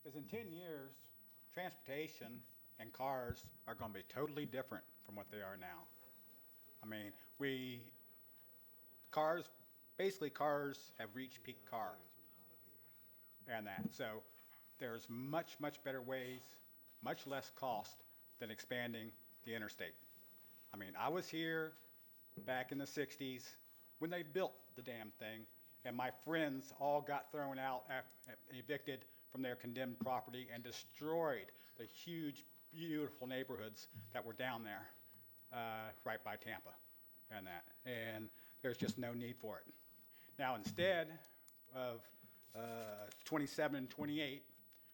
is in 10 years, transportation and cars are going to be totally different from what they are now. I mean, basically cars have reached peak car and that. So there's much, much better ways, much less cost than expanding the interstate. I mean, I was here back in the 60s when they built the damn thing, and my friends all got thrown out, evicted from their condemned property and destroyed the huge, beautiful neighborhoods that were down there right by Tampa and that. And there's just no need for it. Now, instead of 27 and 28,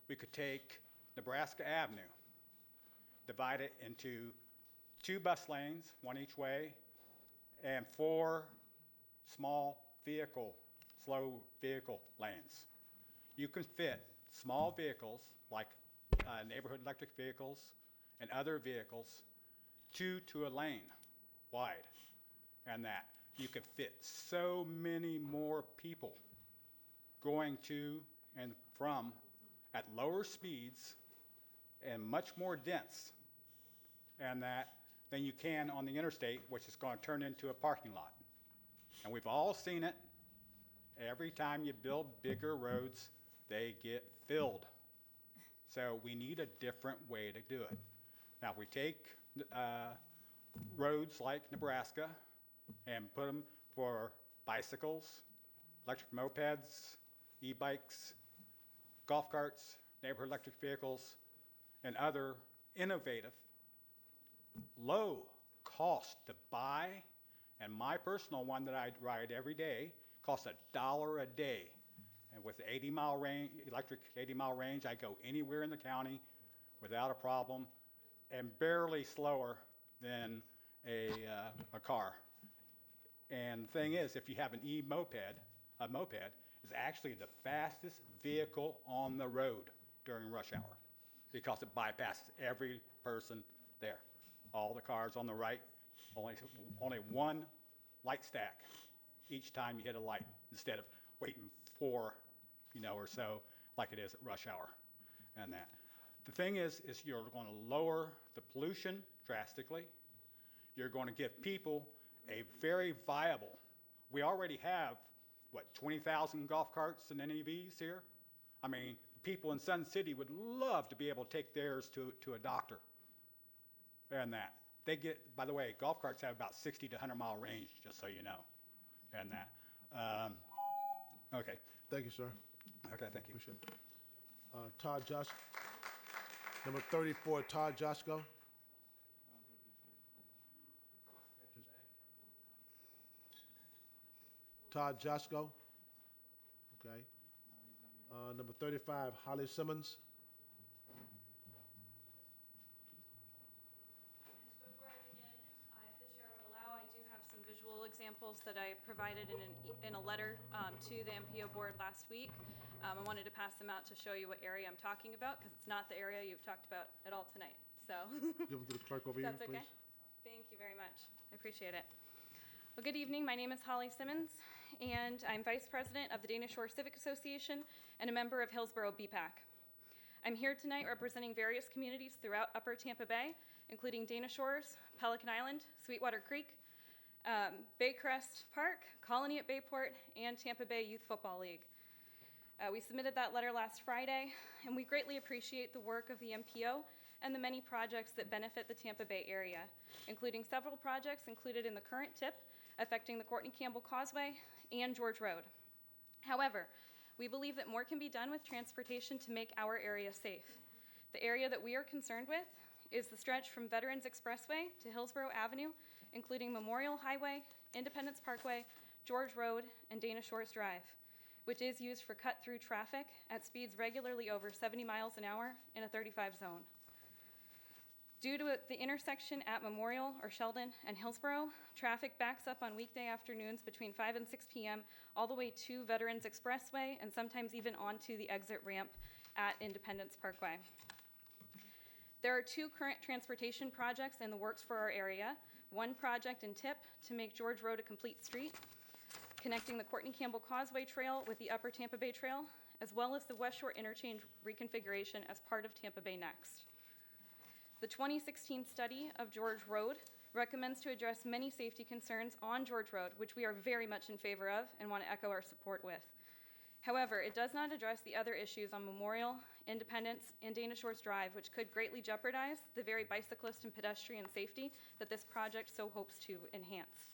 we could take Nebraska Avenue, divide it into 2 bus lanes, 1 each way, and 4 slow vehicle lanes. You can fit small vehicles like neighborhood electric vehicles and other vehicles 2 to a lane wide, and that. You could fit so many more people going to and from at lower speeds and much more dense and that than you can on the interstate, which is going to turn into a parking lot. And we've all seen it. Every time you build bigger roads, they get filled. So we need a different way to do it. Now, if we take roads like Nebraska and put them for bicycles, electric mopeds, e-bikes, golf carts, neighborhood electric vehicles, and other innovative, low cost to buy, and my personal one that I ride every day costs $1 a day. And with the 80-mile range, electric 80-mile range, I go anywhere in the county without a problem and barely slower than a car. And the thing is, if you have an e-moped, a moped is actually the fastest vehicle on the road during rush hour because it bypasses every person there. All the cars on the right, only one light stack each time you hit a light instead of waiting 4, or so like it is at rush hour and that. The thing is you're going to lower the pollution drastically. You're going to give people a very viable, we already have, 20,000 golf carts and NEVs here? I mean, people in Sun City would love to be able to take theirs to a doctor and that. They get, by the way, golf carts have about 60 to 100 mile range, just so you know, and that. Okay. Thank you, sir. Okay, thank you. Appreciate it. Todd Josh, number 34, Todd Joshko. Todd Joshko. Okay. Number 35, Holly Simmons. Before I begin, if the chair would allow, I do have some visual examples that I provided in a letter to the MPO board last week. I wanted to pass them out to show you what area I'm talking about because it's not the area you've talked about at all tonight. So Give them to the clerk over here, that's please. okay. Thank you very much. I appreciate it. Well, good evening. My name is Holly Simmons, and I'm Vice President of the Dana Shore Civic Association and a member of Hillsborough BPAC. I'm here tonight representing various communities throughout Upper Tampa Bay, including Dana Shores, Pelican Island, Sweetwater Creek, Baycrest Park, Colony at Bayport, and Tampa Bay Youth Football League. We submitted that letter last Friday, and we greatly appreciate the work of the MPO and the many projects that benefit the Tampa Bay area, including several projects included in the current tip affecting the Courtney Campbell Causeway and George Road. However, we believe that more can be done with transportation to make our area safe. The area that we are concerned with is the stretch from Veterans Expressway to Hillsborough Avenue, including Memorial Highway, Independence Parkway, George Road, and Dana Shores Drive, which is used for cut-through traffic at speeds regularly over 70 miles an hour in a 35 zone. Due to the intersection at Memorial or Sheldon and Hillsborough, traffic backs up on weekday afternoons between 5 and 6 p.m. all the way to Veterans Expressway and sometimes even onto the exit ramp at Independence Parkway. There are 2 current transportation projects in the works for our area. One project in TIP to make George Road a complete street, connecting the Courtney Campbell Causeway Trail with the Upper Tampa Bay Trail, as well as the West Shore Interchange reconfiguration as part of Tampa Bay Next. The 2016 study of George Road recommends to address many safety concerns on George Road, which we are very much in favor of and want to echo our support with. However, it does not address the other issues on Memorial, Independence, and Dana Shores Drive, which could greatly jeopardize the very bicyclist and pedestrian safety that this project so hopes to enhance.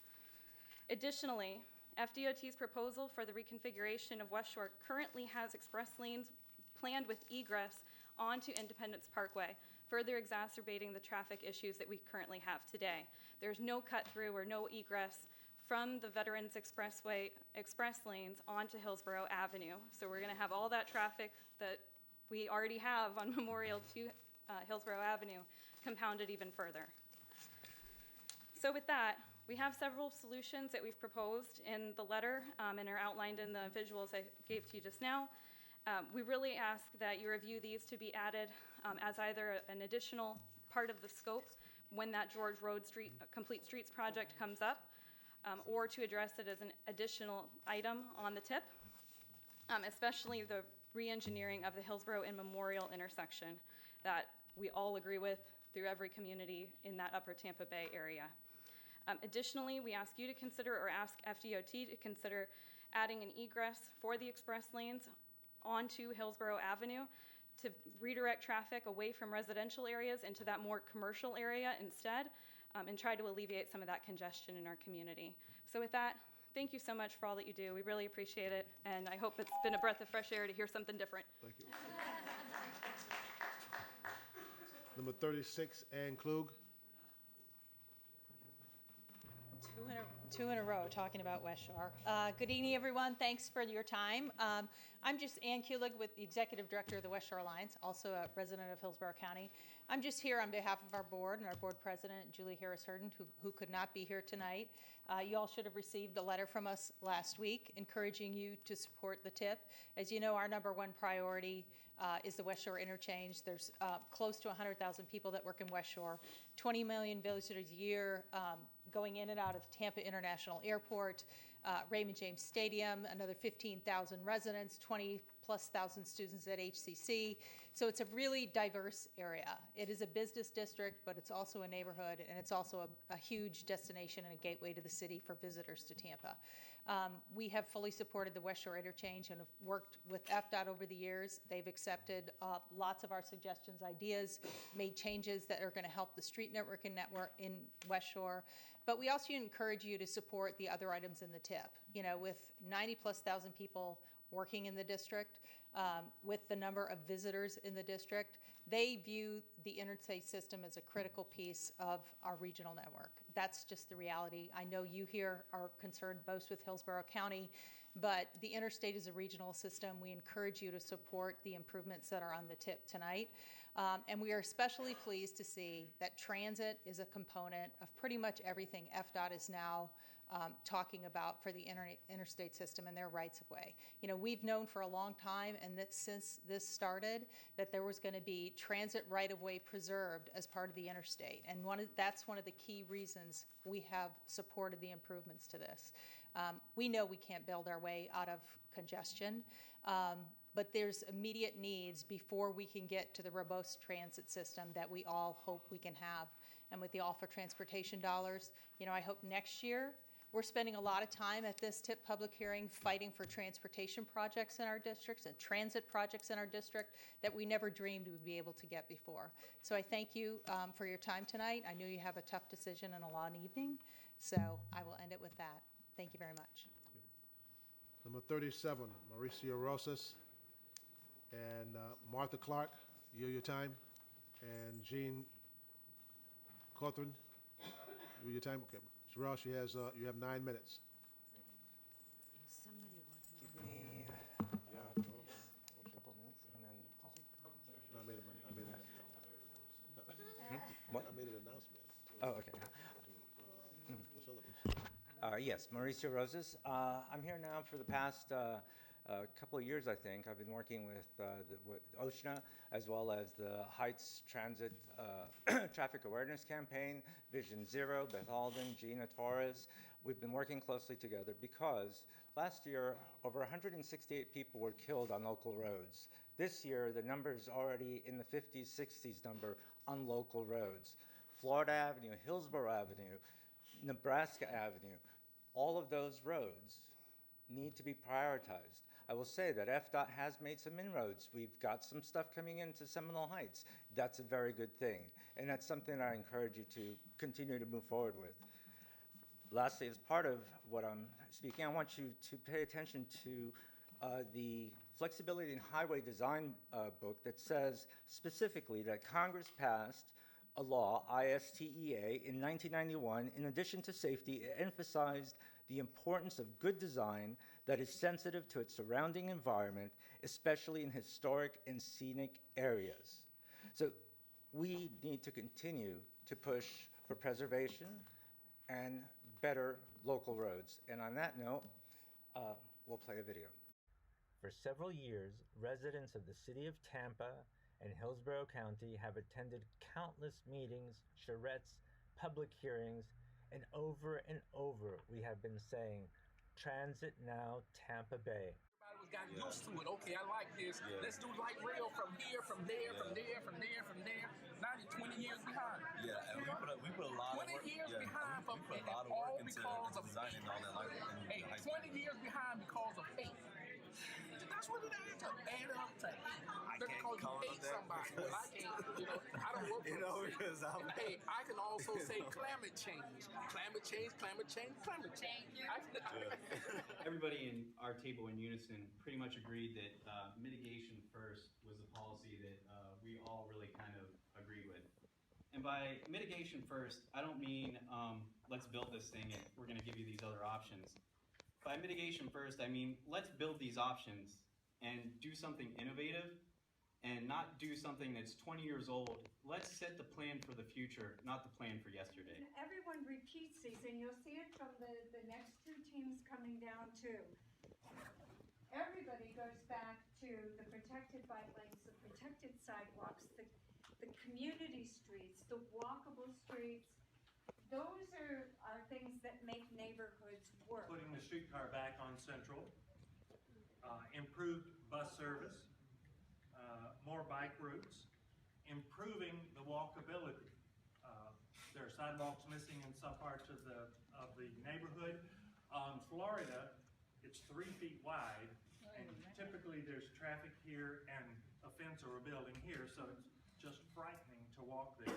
Additionally, FDOT's proposal for the reconfiguration of West Shore currently has express lanes planned with egress onto Independence Parkway, further exacerbating the traffic issues that we currently have today. There's no cut-through or no egress from the Veterans Expressway express lanes onto Hillsborough Avenue. So we're going to have all that traffic that we already have on Memorial to Hillsborough Avenue compounded even further. So with that, we have several solutions that we've proposed in the letter and are outlined in the visuals I gave to you just now. We really ask that you review these to be added as either an additional part of the scope when that George Road Complete Streets project comes up, or to address it as an additional item on the tip, especially the re-engineering of the Hillsborough and Memorial intersection that we all agree with through every community in that upper Tampa Bay area. Additionally, we ask you to consider, or ask FDOT to consider, adding an egress for the express lanes onto Hillsborough Avenue to redirect traffic away from residential areas into that more commercial area instead, and try to alleviate some of that congestion in our community. So with that, thank you so much for all that you do. We really appreciate it, and I hope it's been a breath of fresh air to hear something different. Thank you. Number 36, Ann Klug. Two in a row talking about West Shore. Good evening, everyone. Thanks for your time. I'm just Ann Kulig with the Executive Director of the West Shore Alliance, also a resident of Hillsborough County. I'm just here on behalf of our board and our board president, Julie Harris-Hurden, who could not be here tonight. You all should have received a letter from us last week encouraging you to support the TIP. As you know, our number one priority is the West Shore Interchange. There's close to 100,000 people that work in West Shore, 20 million visitors a year going in and out of Tampa International Airport, Raymond James Stadium, another 15,000 residents, 20+ thousand students at HCC. So it's a really diverse area. It is a business district, but it's also a neighborhood, and it's also a huge destination and a gateway to the city for visitors to Tampa. We have fully supported the West Shore Interchange and have worked with FDOT over the years. They've accepted lots of our suggestions, ideas, made changes that are going to help the street network in West Shore. But we also encourage you to support the other items in the TIP. You know, with 90+ thousand people working in the district, with the number of visitors in the district, they view the interstate system as a critical piece of our regional network. That's just the reality. I know you here are concerned both with Hillsborough County, but the interstate is a regional system. We encourage you to support the improvements that are on the TIP tonight. And we are especially pleased to see that transit is a component of pretty much everything FDOT is now talking about for the interstate system and their rights of way. You know, we've known for a long time, and that since this started, that there was going to be transit right-of-way preserved as part of the interstate. And that's one of the key reasons we have supported the improvements to this. We know we can't build our way out of congestion, but there's immediate needs before we can get to the robust transit system that we all hope we can have. And with the All for Transportation dollars, you know, I hope next year we're spending a lot of time at this TIP public hearing fighting for transportation projects in our districts and transit projects in our district that we never dreamed we'd be able to get before. So I thank you for your time tonight. I know you have a tough decision and a long evening, so I will end it with that. Thank you very much. Number 37, Mauricio Rosas. And Martha Clark, your time. And Jean Cawthron, your time. Okay. Mr. Ross, you have 9 minutes. What? I made an announcement. Oh, okay. Yes, Mauricio Rosas. I'm here now for the past couple of years, I think. I've been working with OSHNA as well as the Heights Transit Traffic Awareness Campaign, Vision Zero, Beth Alden, Gina Torres, we've been working closely together because last year, over 168 people were killed on local roads. This year, the number is already in the 50s, 60s number on local roads. Florida Avenue, Hillsborough Avenue, Nebraska Avenue, all of those roads need to be prioritized. I will say that FDOT has made some inroads. We've got some stuff coming into Seminole Heights. That's a very good thing, and that's something I encourage you to continue to move forward with. Lastly, as part of what I'm speaking, I want you to pay attention to the Flexibility in Highway Design book that says specifically that Congress passed a law, ISTEA, in 1991. In addition to safety, it emphasized the importance of good design that is sensitive to its surrounding environment, especially in historic and scenic areas. So we need to continue to push for preservation and better local roads. And on that note, we'll play a video. For several years, residents of the city of Tampa and Hillsborough County have attended countless meetings, charrettes, public hearings, and over we have been saying, Transit Now Tampa Bay. Everybody got used to it. Okay, I like this. Yeah. Let's do light rail from here, from there, from there, from there, from there. Now you're 20 years behind. Yeah, and we put a lot of work. 20 years behind from we put a lot of work into designing all that. Hey, 20 years behind because of hate. That's what it adds up. Add up to hate. Because you hate somebody. Well, I can't, I don't work for because I'm... Hey, I can also say climate change. Climate change, climate change, climate change. Everybody in our table in unison pretty much agreed that mitigation first was the policy that we all really kind of agreed with. And by mitigation first, I don't mean let's build this thing and we're going to give you these other options. By mitigation first, I mean let's build these options and do something innovative and not do something that's 20 years old. Let's set the plan for the future, not the plan for yesterday. And everyone repeats these, and you'll see it from the next two teams coming down too. Everybody goes back to the protected bike lanes, the protected sidewalks, the community streets, the walkable streets. Those are things that make neighborhoods work. Putting the streetcar back on Central, improved bus service, more bike routes, improving the walkability. There are sidewalks missing in some parts of the neighborhood. On Florida, it's 3 feet wide, and typically there's traffic here and a fence or a building here, so it's just frightening to walk there.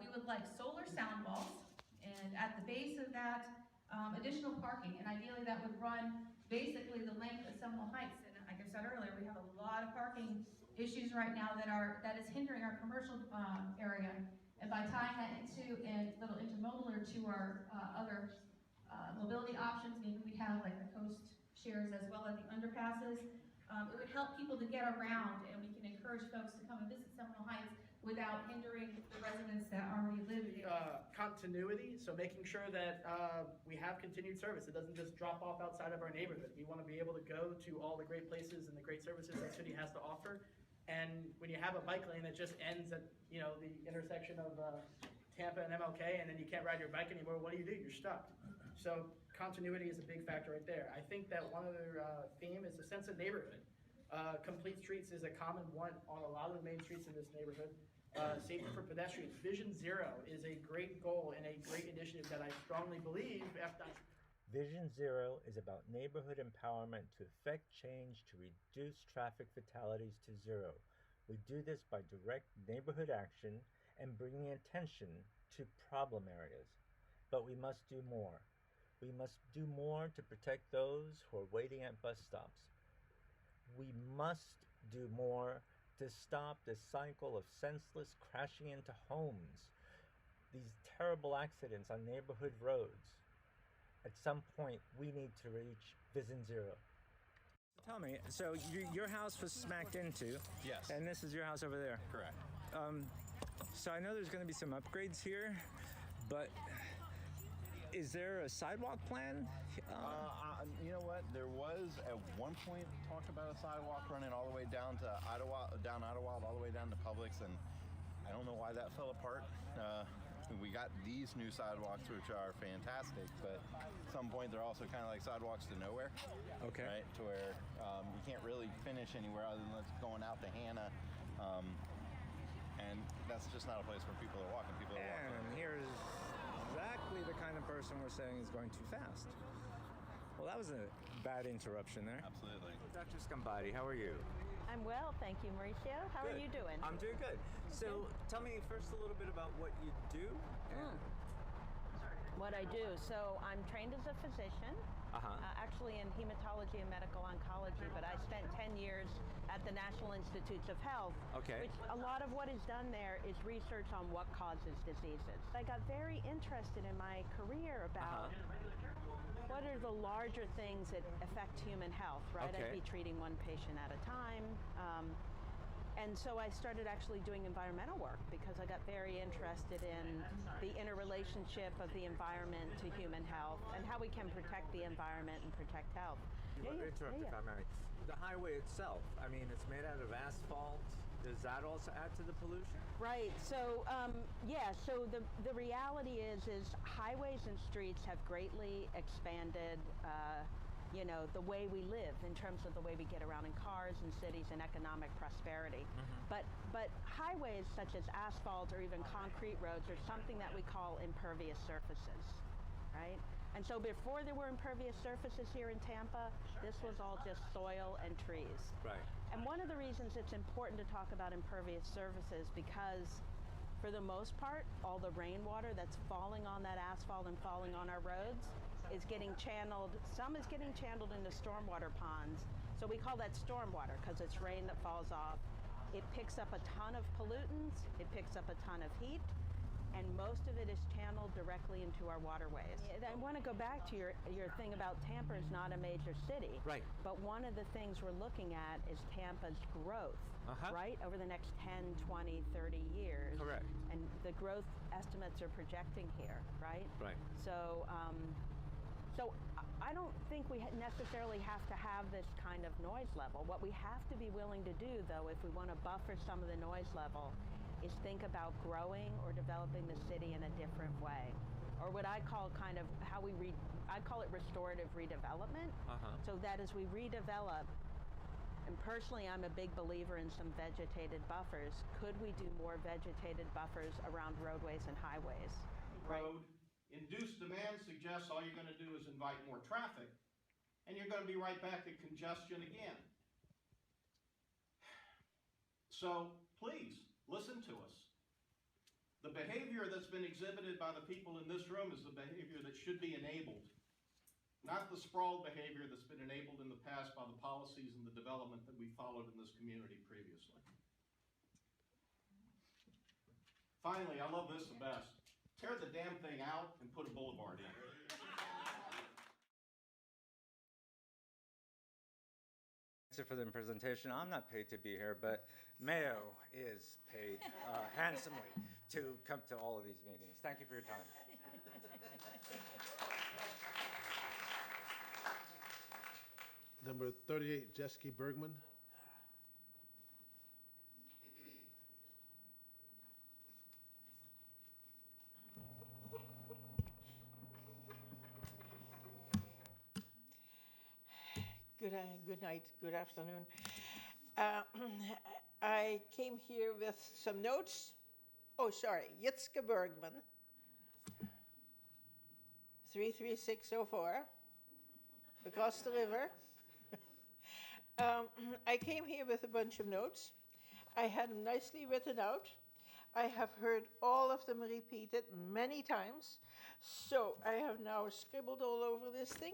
We would like solar sound walls, and at the base of that, additional parking, and ideally that would run basically the length of Seminole Heights. And like I said earlier, we have a lot of parking issues right now that is hindering our commercial area. And by tying that into a little intermodal to our other mobility options, maybe we have like the coast shares as well as the underpasses. It would help people to get around, and we can encourage folks to come and visit Seminole Heights without hindering the residents that already live there. Continuity, so making sure that we have continued service. It doesn't just drop off outside of our neighborhood. We want to be able to go to all the great places and the great services the city has to offer. And when you have a bike lane that just ends at the intersection of Tampa and MLK, and then you can't ride your bike anymore, what do? You're stuck. So continuity is a big factor right there. I think that one other theme is a sense of neighborhood. Complete streets is a common one on a lot of the main streets in this neighborhood. Safety for pedestrians. Vision Zero is a great goal and a great initiative that I strongly believe FDOT. Vision Zero is about neighborhood empowerment to effect change to reduce traffic fatalities to zero. We do this by direct neighborhood action and bringing attention to problem areas. But we must do more. We must do more to protect those who are waiting at bus stops. We must do more to stop this cycle of senseless crashing into homes, these terrible accidents on neighborhood roads. At some point, we need to reach Vision Zero. Tell me, so your house was smacked into. Yes. And this is your house over there. Correct. So I know there's going to be some upgrades here, but is there a sidewalk plan? You know what? There was at one point talk about a sidewalk running all the way down to Idlewild, all the way down to Publix, and I don't know why that fell apart. we got these new sidewalks, which are fantastic, but at some point they're also kind of like sidewalks to nowhere. Okay. Right? To where you can't really finish anywhere other than going out to Hannah. And that's just not a place where people are walking. People are walking. And here's exactly the kind of person we're saying is going too fast. Well, that was a bad interruption there. Absolutely. Dr. Scambati, how are you? I'm well, thank you, Mauricio. How are Good. you doing? I'm doing good. So tell me first a little bit about what you do. What I do. So I'm trained as a physician, actually in hematology and medical oncology, but I spent 10 years at the National Institutes of Health, Okay. which a lot of what is done there is research on what causes diseases. I got very interested in my career about what are the larger things that affect human health, right? Okay. I'd be treating one patient at a time. And so I started actually doing environmental work because I got very interested in the interrelationship of the environment to human health and how we can protect the environment and protect health. Interrupt if I may. The highway itself, I mean, it's made out of asphalt. Does that also add to the pollution? Right. So, so the reality is highways and streets have greatly expanded the way we live in terms of the way we get around in cars and cities and economic prosperity. But highways such as asphalt or even concrete roads are something that we call impervious surfaces, right? And so before there were impervious surfaces here in Tampa, this was all just soil and trees. Right. And one of the reasons it's important to talk about impervious surfaces because for the most part, all the rainwater that's falling on that asphalt and falling on our roads is getting channeled. Some is getting channeled into stormwater ponds. So we call that stormwater because it's rain that falls off. It picks up a ton of pollutants, it picks up a ton of heat, and most of it is channeled directly into our waterways. I want to go back to your thing about Tampa is not a major city. Right. But one of the things we're looking at is Tampa's growth, right? Over the next 10, 20, 30 years. Correct. And the growth estimates are projecting here, right? Right. So, so I don't think we necessarily have to have this kind of noise level. What we have to be willing to do, though, if we want to buffer some of the noise level, is think about growing or developing the city in a different way. Or what I call kind of how I call it restorative redevelopment. So that as we redevelop, and personally I'm a big believer in some vegetated buffers, could we do more vegetated buffers around roadways and highways? Road. Induced demand suggests all you're going to do is invite more traffic, and you're going to be right back at congestion again. So please, listen to us. The behavior that's been exhibited by the people in this room is the behavior that should be enabled, not the sprawled behavior that's been enabled in the past by the policies and the development that we followed in this community previously. Finally, I love this the best. Tear the damn thing out and put a boulevard in. Thanks for the presentation. I'm not paid to be here, but Mayo is paid handsomely to come to all of these meetings. Thank you for your time. Number 38, Jeske Bergman. Good night, good afternoon. I came here with some notes. Oh, sorry, Jitske Bergman, 33604, across the river. I came here with a bunch of notes. I had them nicely written out. I have heard all of them repeated many times. So I have now scribbled all over this thing,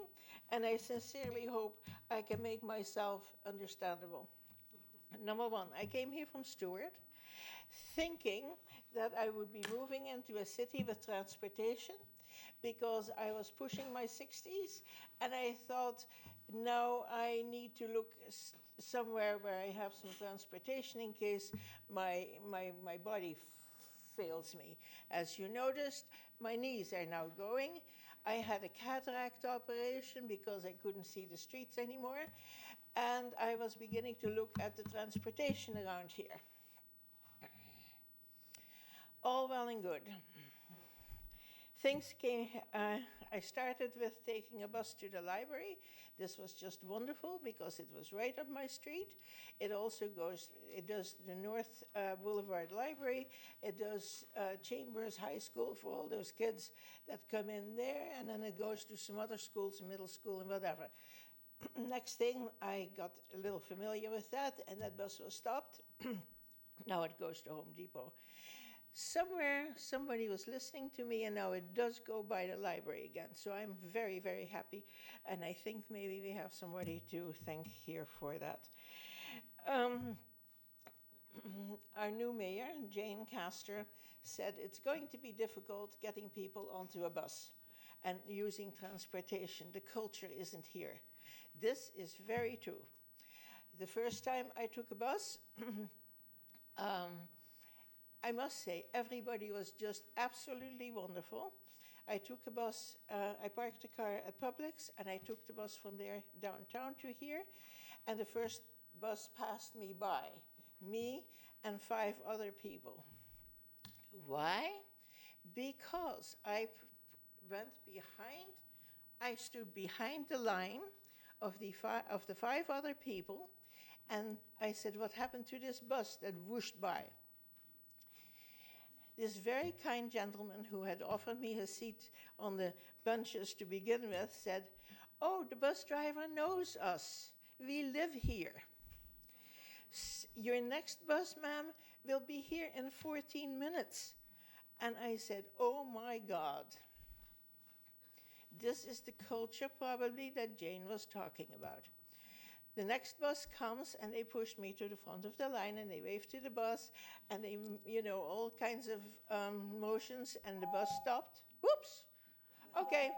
and I sincerely hope I can make myself understandable. Number one, I came here from Stewart thinking that I would be moving into a city with transportation because I was pushing my 60s, and I thought, now I need to look somewhere where I have some transportation in case my body fails me. As you noticed, my knees are now going. I had a cataract operation because I couldn't see the streets anymore, and I was beginning to look at the transportation around here. All well and good. things came, I started with taking a bus to the library. This was just wonderful because it was right up my street. It also goes, it does the North Boulevard Library. It does Chambers High School for all those kids that come in there, and then it goes to some other schools, middle school and whatever. Next thing, I got a little familiar with that, and that bus was stopped. Now it goes to Home Depot. Somewhere, somebody was listening to me, and now it does go by the library again. So I'm very, very happy, and I think maybe we have somebody to thank here for that. Our new mayor, Jane Castor, said it's going to be difficult getting people onto a bus and using transportation. The culture isn't here. This is very true. The first time I took a bus, I must say, everybody was just absolutely wonderful. I took a bus, I parked the car at Publix, and I took the bus from there downtown to here, and the first bus passed me by, me and 5 other people. Why? Because I stood behind the line of the 5 other people, and I said, what happened to this bus that whooshed by? This very kind gentleman who had offered me a seat on the benches to begin with said, oh, the bus driver knows us. We live here. Your next bus, ma'am, will be here in 14 minutes. And I said, oh my God. This is the culture probably that Jane was talking about. The next bus comes, and they pushed me to the front of the line, and they waved to the bus, and they, all kinds of motions, and the bus stopped. Whoops! Okay,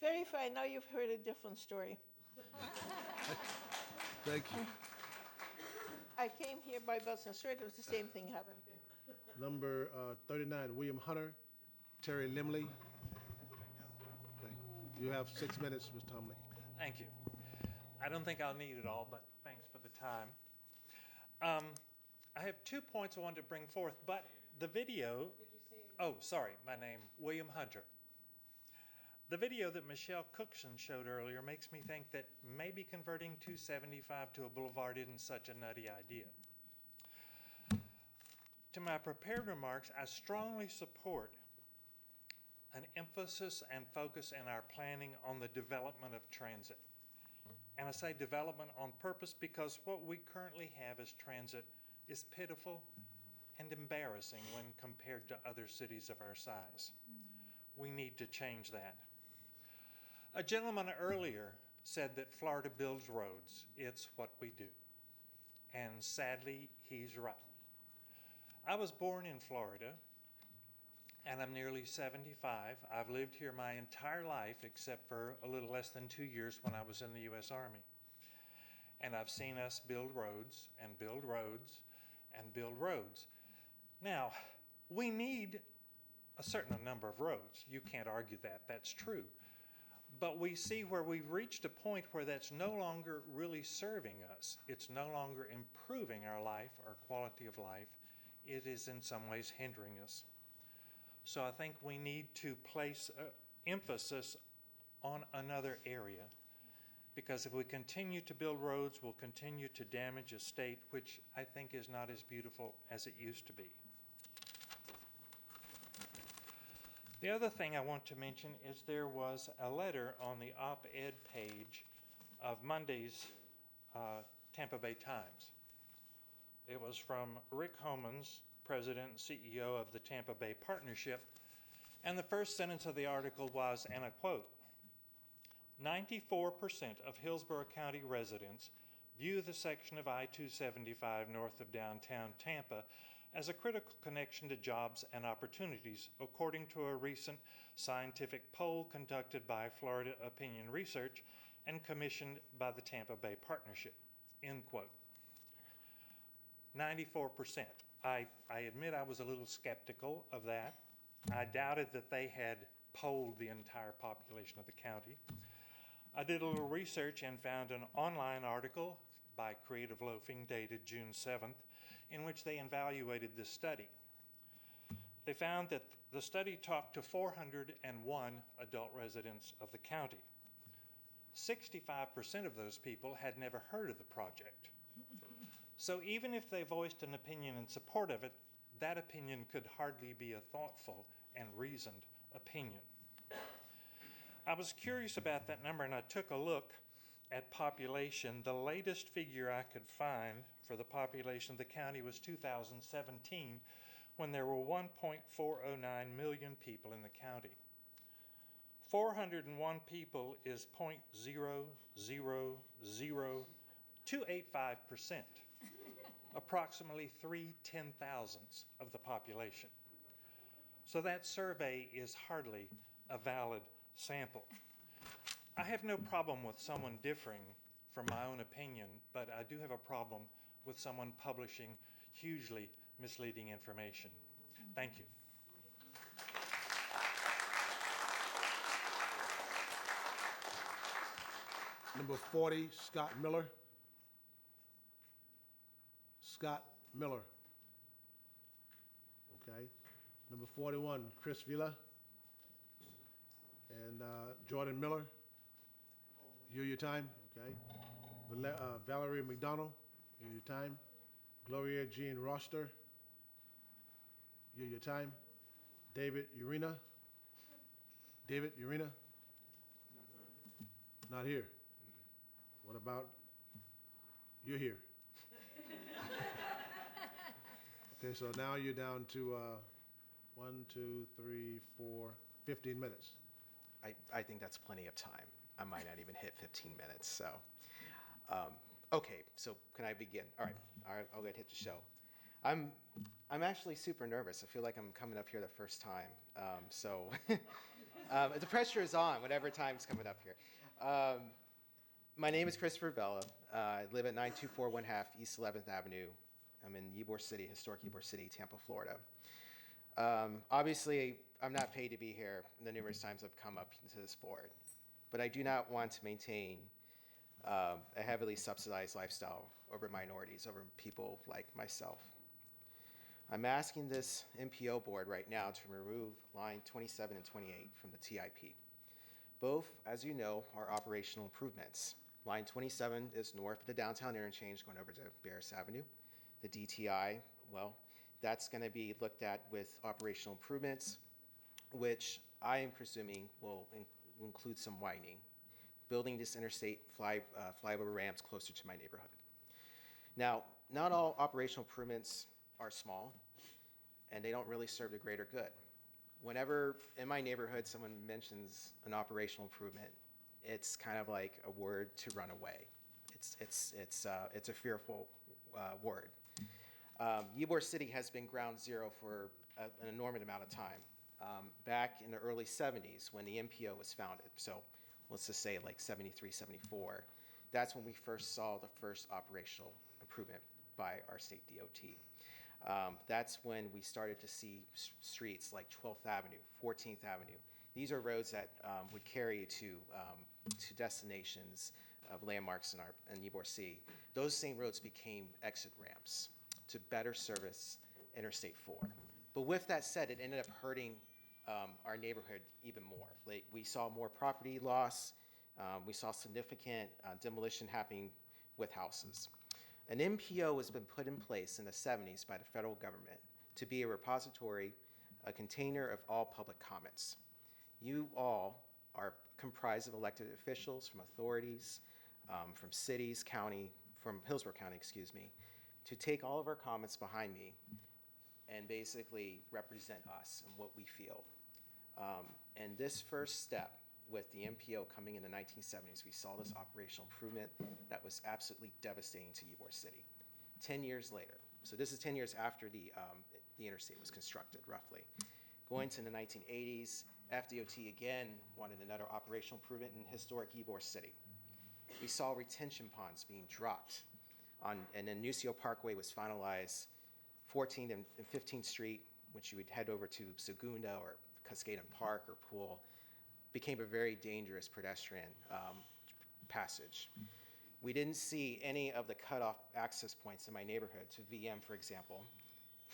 very fine. Now you've heard a different story. Thank you. I came here by bus, and sort of the same thing happened. Number 39, William Hunter, Terry Limley. Okay. You have 6 minutes, Ms. Tomley. Thank you. I don't think I'll need it all, but thanks for the time. I have 2 points I wanted to bring forth, but the video... Oh, sorry, my name, William Hunter. The video that Michelle Cookson showed earlier makes me think that maybe converting 275 to a boulevard isn't such a nutty idea. To my prepared remarks, I strongly support an emphasis and focus in our planning on the development of transit. And I say development on purpose because what we currently have as transit is pitiful and embarrassing when compared to other cities of our size. We need to change that. A gentleman earlier said that Florida builds roads. It's what we do. And sadly, he's right. I was born in Florida, and I'm nearly 75. I've lived here my entire life except for a little less than 2 years when I was in the U.S. Army. And I've seen us build roads and build roads and build roads. Now, we need a certain number of roads. You can't argue that. That's true. But we see where we've reached a point where that's no longer really serving us. It's no longer improving our life, our quality of life. It is in some ways hindering us. So I think we need to place emphasis on another area, because if we continue to build roads, we'll continue to damage a state which I think is not as beautiful as it used to be. The other thing I want to mention is there was a letter on the op-ed page of Monday's Tampa Bay Times. It was from Rick Homans, President and CEO of the Tampa Bay Partnership, and the first sentence of the article was, and I quote, 94% of Hillsborough County residents view the section of I-275 north of downtown Tampa as a critical connection to jobs and opportunities, according to a recent scientific poll conducted by Florida Opinion Research and commissioned by the Tampa Bay Partnership, end quote. 94%. I admit I was a little skeptical of that. I doubted that they had polled the entire population of the county. I did a little research and found an online article by Creative Loafing dated June 7th in which they evaluated this study. They found that the study talked to 401 adult residents of the county. 65% of those people had never heard of the project. So even if they voiced an opinion in support of it, that opinion could hardly be a thoughtful and reasoned opinion. I was curious about that number, and I took a look at population. The latest figure I could find for the population of the county was 2017, when there were 1.409 million people in the county. 401 people is 0.0000285%, approximately 3/10,000ths of the population. So that survey is hardly a valid sample. I have no problem with someone differing from my own opinion, but I do have a problem with someone publishing hugely misleading information. Thank you. Number 40, Scott Miller. Scott Miller. Okay. Number 41, Chris Villa. And Jordan Miller. Your time. Okay. Valerie McDonald. Your time. Gloria Jean Roster. Your time. David Urena. David Urena. Not here. What about, you're here. Okay, so now you're down to 1, 2, 3, 4, 15 minutes. I think that's plenty of time. I might not even hit 15 minutes, so. Okay, so can I begin? All right, I'll get hit the show. I'm actually super nervous. I feel like I'm coming up here the first time. The pressure is on whenever time's coming up here. My name is Christopher Vella. I live at 9241 East 11th Avenue. I'm in Ybor City, historic Ybor City, Tampa, Florida. Obviously, I'm not paid to be here the numerous times I've come up to this board, but I do not want to maintain a heavily subsidized lifestyle over minorities, over people like myself. I'm asking this MPO board right now to remove line 27 and 28 from the TIP. Both, as you know, are operational improvements. Line 27 is north of the downtown interchange going over to Barris Avenue. The DTI, well, that's going to be looked at with operational improvements, which I am presuming will include some widening, building this interstate flyover ramps closer to my neighborhood. Now, not all operational improvements are small, and they don't really serve the greater good. Whenever in my neighborhood someone mentions an operational improvement, it's kind of like a word to run away. It's a fearful word. Ybor City has been ground zero for an enormous amount of time. Back in the early 70s when the MPO was founded, so let's just say like 73, 74, that's when we first saw the first operational improvement by our state DOT. That's when we started to see streets like 12th Avenue, 14th Avenue. These are roads that would carry you to destinations of landmarks in Ybor City. Those same roads became exit ramps to better service Interstate 4. But with that said, it ended up hurting our neighborhood even more. Like, we saw more property loss. We saw significant demolition happening with houses. An MPO has been put in place in the 70s by the federal government to be a repository, a container of all public comments. You all are comprised of elected officials from authorities, from cities, county, from Hillsborough County, excuse me, to take all of our comments behind me and basically represent us and what we feel. And this first step with the MPO coming in the 1970s, we saw this operational improvement that was absolutely devastating to Ybor City. 10 years later, so this is 10 years after the interstate was constructed, roughly. Going to the 1980s, FDOT again wanted another operational improvement in historic Ybor City. We saw retention ponds being dropped and then Nucio Parkway was finalized, 14th and 15th Street, which you would head over to Segunda or Cascade Park or Pool, became a very dangerous pedestrian passage. We didn't see any of the cutoff access points in my neighborhood to VM, for example,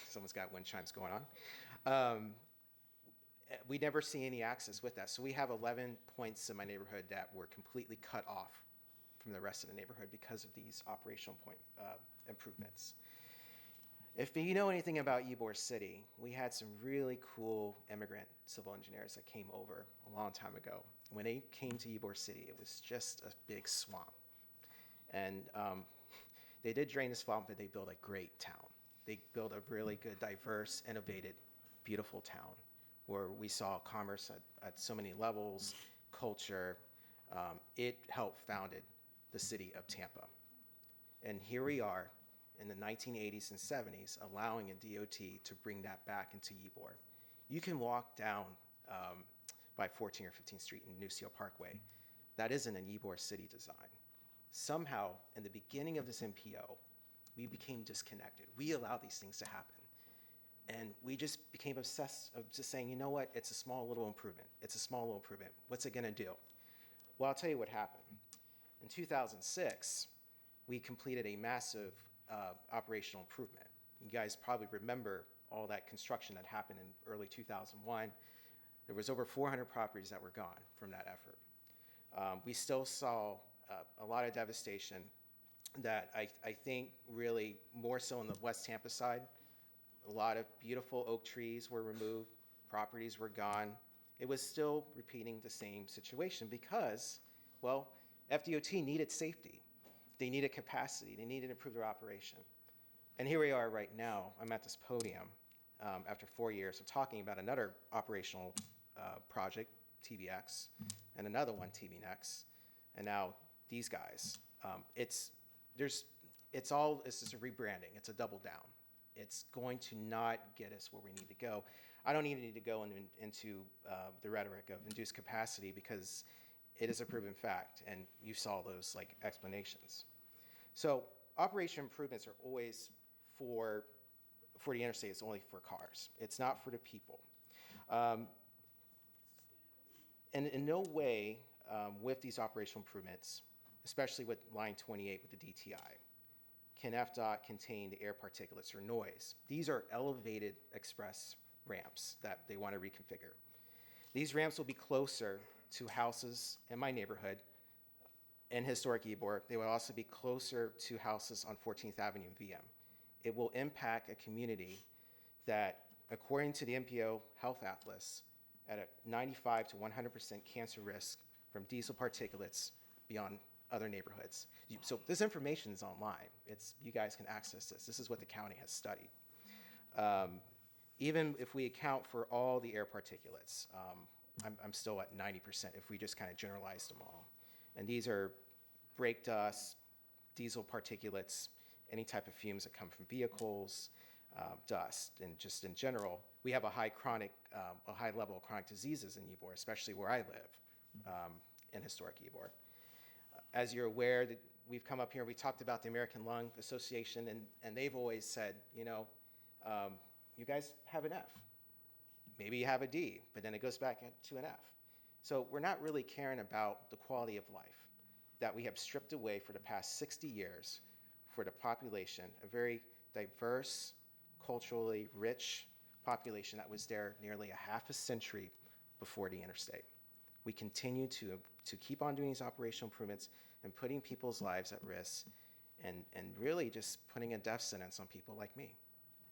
Someone's got wind chimes going on. We never see any access with that. So we have 11 points in my neighborhood that were completely cut off from the rest of the neighborhood because of these operational point improvements. If you know anything about Ybor City, we had some really cool immigrant civil engineers that came over a long time ago. When they came to Ybor City, it was just a big swamp. And they did drain the swamp, but they built a great town. They built a really good, diverse, innovative, beautiful town where we saw commerce at so many levels, culture. It helped founded the city of Tampa. And here we are in the 1980s and 70s, allowing a DOT to bring that back into Ybor. You can walk down by 14th or 15th Street in New Seal Parkway. That isn't an Ybor City design. Somehow, in the beginning of this MPO, we became disconnected. We allowed these things to happen. And we just became obsessed of just saying, you know what, it's a small little improvement. It's a small little improvement. What's it gonna do? Well, I'll tell you what happened. In 2006, we completed a massive operational improvement. You guys probably remember all that construction that happened in early 2001. There was over 400 properties that were gone from that effort. We still saw a lot of devastation that I think really more so on the West Tampa side. A lot of beautiful oak trees were removed, properties were gone. It was still repeating the same situation because, well, FDOT needed safety. They needed capacity. They needed to improve their operation. And here we are right now. I'm at this podium after 4 years of talking about another operational project, TVX, and another one, TVNext, and now these guys. It's just a rebranding. It's a double down. It's going to not get us where we need to go. I don't even need to go into the rhetoric of induced capacity because it is a proven fact, and you saw those like explanations. So operation improvements are always for the interstate. It's only for cars. It's not for the people. And in no way with these operational improvements, especially with line 28 with the DTI, can FDOT contain the air particulates or noise. These are elevated express ramps that they want to reconfigure. These ramps will be closer to houses in my neighborhood in historic Ybor. They will also be closer to houses on 14th Avenue and VM. It will impact a community that, according to the MPO Health Atlas, at a 95 to 100% cancer risk from diesel particulates beyond other neighborhoods. So this information is online. You guys can access this. This is what the county has studied. Even if we account for all the air particulates, I'm still at 90% if we just kind of generalize them all. And these are brake dust, diesel particulates, any type of fumes that come from vehicles, dust, and just in general, we have a high level of chronic diseases in Ybor, especially where I live in historic Ybor. As you're aware, that we've come up here, we talked about the American Lung Association, and they've always said, you know, you guys have an F. Maybe you have a D, but then it goes back to an F. So we're not really caring about the quality of life that we have stripped away for the past 60 years for the population, a very diverse, culturally rich population that was there nearly a half a century before the interstate. We continue to keep on doing these operational improvements and putting people's lives at risk and really just putting a death sentence on people like me.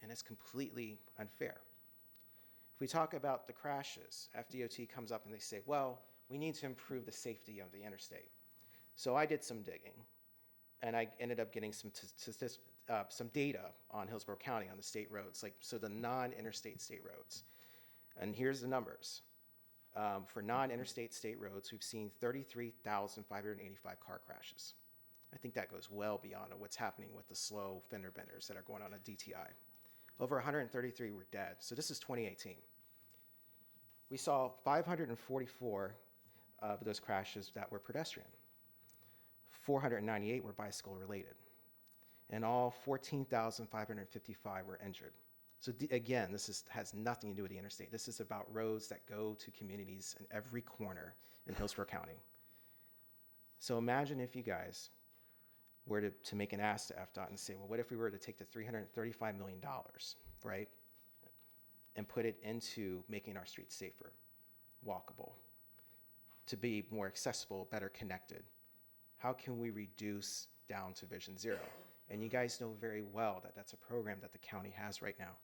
And it's completely unfair. If we talk about the crashes, FDOT comes up and they say, well, we need to improve the safety of the interstate. So I did some digging, and I ended up getting some data on Hillsborough County on the state roads, so the non-interstate state roads. And here's the numbers. For non-interstate state roads, we've seen 33,585 car crashes. I think that goes well beyond what's happening with the slow fender benders that are going on at DTI. Over 133 were dead, so this is 2018. We saw 544 of those crashes that were pedestrian. 498 were bicycle related. And all 14,555 were injured. So again, this has nothing to do with the interstate. This is about roads that go to communities in every corner in Hillsborough County. So imagine if you guys were to make an ask to FDOT and say, well, what if we were to take the $335 million, right, and put it into making our streets safer, walkable, to be more accessible, better connected? How can we reduce down to Vision Zero? And you guys know very well that that's a program that the county has right now.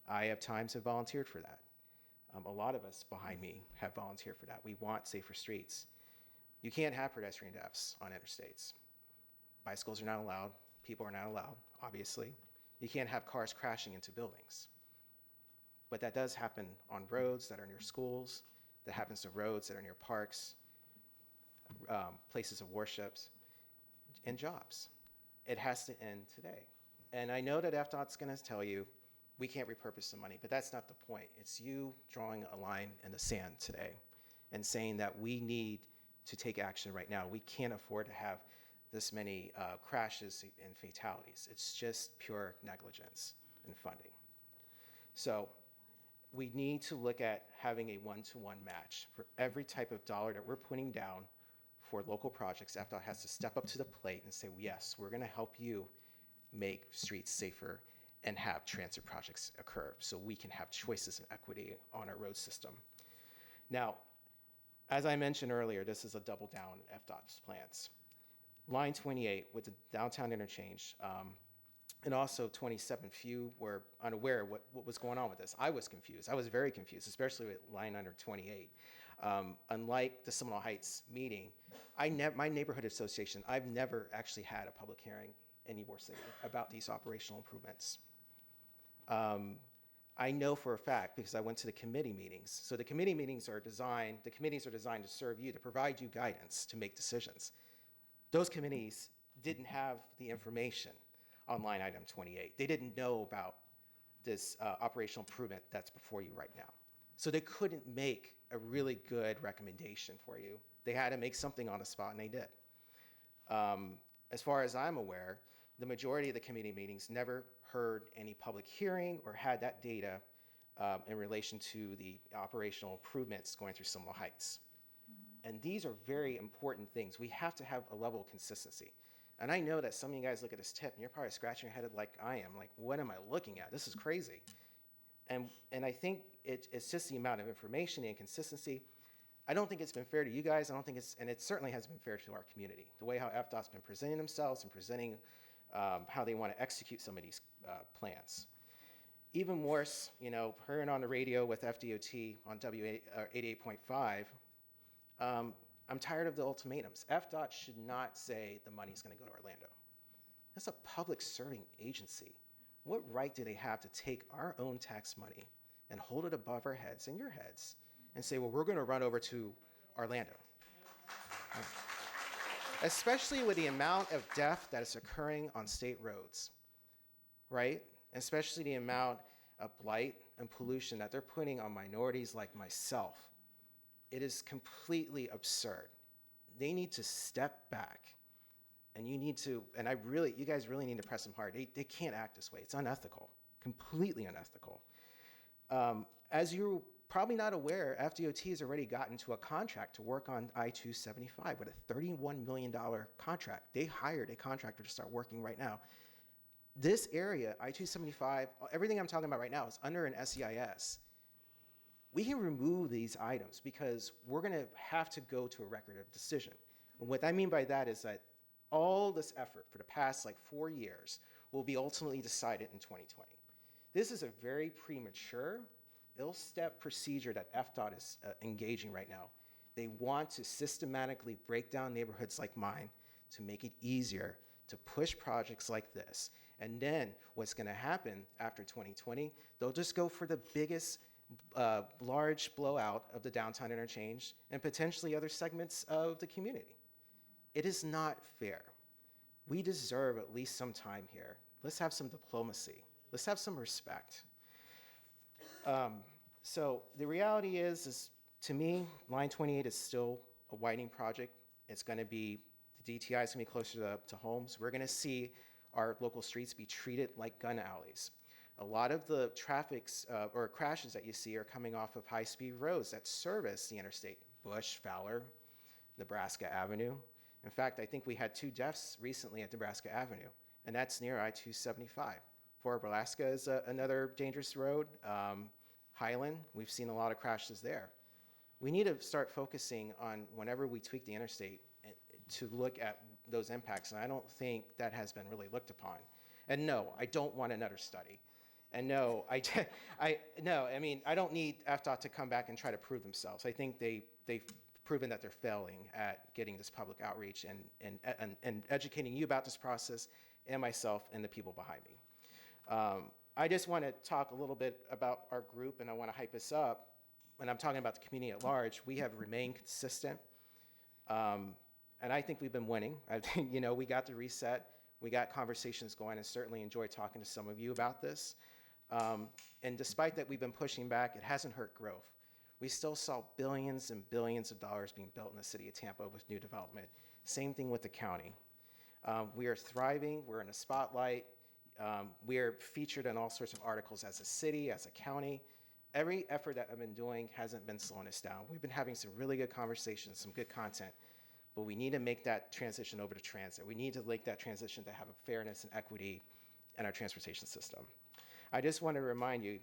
I have times have volunteered for that. A lot of us behind me have volunteered for that. We want safer streets. You can't have pedestrian deaths on interstates. Bicycles are not allowed. People are not allowed, obviously. You can't have cars crashing into buildings. But that does happen on roads that are near schools. That happens to roads that are near parks, places of worships, and jobs. It has to end today. And I know that FDOT's going to tell you, we can't repurpose the money, but that's not the point. It's you drawing a line in the sand today and saying that we need to take action right now. We can't afford to have this many crashes and fatalities. It's just pure negligence in funding. So we need to look at having a one-to-one match for every type of dollar that we're putting down for local projects. FDOT has to step up to the plate and say, yes, we're going to help you make streets safer and have transit projects occur so we can have choices and equity on our road system. Now, as I mentioned earlier, this is a double down in FDOT's plans. Line 28 with the downtown interchange, and also 27, few were unaware what was going on with this. I was confused. I was very confused, especially with line under 28. Unlike the Seminole Heights meeting, my neighborhood association, I've never actually had a public hearing in Ybor City about these operational improvements. I know for a fact because I went to the committee meetings. So the committee meetings are designed, the committees are designed to serve you, to provide you guidance to make decisions. Those committees didn't have the information on line item 28. They didn't know about this operational improvement that's before you right now. So they couldn't make a really good recommendation for you. They had to make something on the spot, and they did. As far as I'm aware, the majority of the committee meetings never heard any public hearing or had that data in relation to the operational improvements going through Seminole Heights. And these are very important things. We have to have a level of consistency. And I know that some of you guys look at this tip and you're probably scratching your head like I am, like, what am I looking at? This is crazy. And I think it's just the amount of information and consistency. I don't think it's been fair to you guys. I don't think and it certainly hasn't been fair to our community. The way how FDOT's been presenting themselves and presenting how they want to execute some of these plans. Even worse, hearing on the radio with FDOT on W88.5, I'm tired of the ultimatums. FDOT should not say the money's going to go to Orlando. That's a public serving agency. What right do they have to take our own tax money and hold it above our heads and your heads and say, well, we're going to run over to Orlando? Especially with the amount of death that is occurring on state roads, right? Especially the amount of blight and pollution that they're putting on minorities like myself. It is completely absurd. They need to step back, and you guys really need to press them hard. They can't act this way. It's unethical, completely unethical. As you're probably not aware, FDOT has already gotten to a contract to work on I-275 with a $31 million contract. They hired a contractor to start working right now. This area, I-275, everything I'm talking about right now is under an SEIS. We can remove these items because we're going to have to go to a record of decision. And what I mean by that is that all this effort for the past 4 years will be ultimately decided in 2020. This is a very premature, ill-step procedure that FDOT is engaging right now. They want to systematically break down neighborhoods like mine to make it easier to push projects like this. And then what's going to happen after 2020, they'll just go for the biggest large blowout of the downtown interchange and potentially other segments of the community. It is not fair. We deserve at least some time here. Let's have some diplomacy. Let's have some respect. So the reality is to me, line 28 is still a widening project. It's going to be, the DTI is going to be closer to homes. We're going to see our local streets be treated like gun alleys. A lot of the traffics or crashes that you see are coming off of high-speed roads that service the interstate. Bush, Fowler, Nebraska Avenue. In fact, I think we had 2 deaths recently at Nebraska Avenue, and that's near I-275. Fort Alaska is another dangerous road. Highland, we've seen a lot of crashes there. We need to start focusing on whenever we tweak the interstate to look at those impacts, and I don't think that has been really looked upon. And no, I don't want another study. And no, I don't need FDOT to come back and try to prove themselves. I think they've proven that they're failing at getting this public outreach and educating you about this process and myself and the people behind me. I just want to talk a little bit about our group, and I want to hype us up. When I'm talking about the community at large, we have remained consistent, and I think we've been winning. I think, we got the reset, we got conversations going, and certainly enjoyed talking to some of you about this. And despite that we've been pushing back, it hasn't hurt growth. We still saw billions and billions of dollars being built in the city of Tampa with new development. Same thing with the county. We are thriving, we're in a spotlight. We are featured in all sorts of articles as a city, as a county. Every effort that I've been doing hasn't been slowing us down. We've been having some really good conversations, some good content, but we need to make that transition over to transit. We need to make that transition to have a fairness and equity in our transportation system. I just want to remind you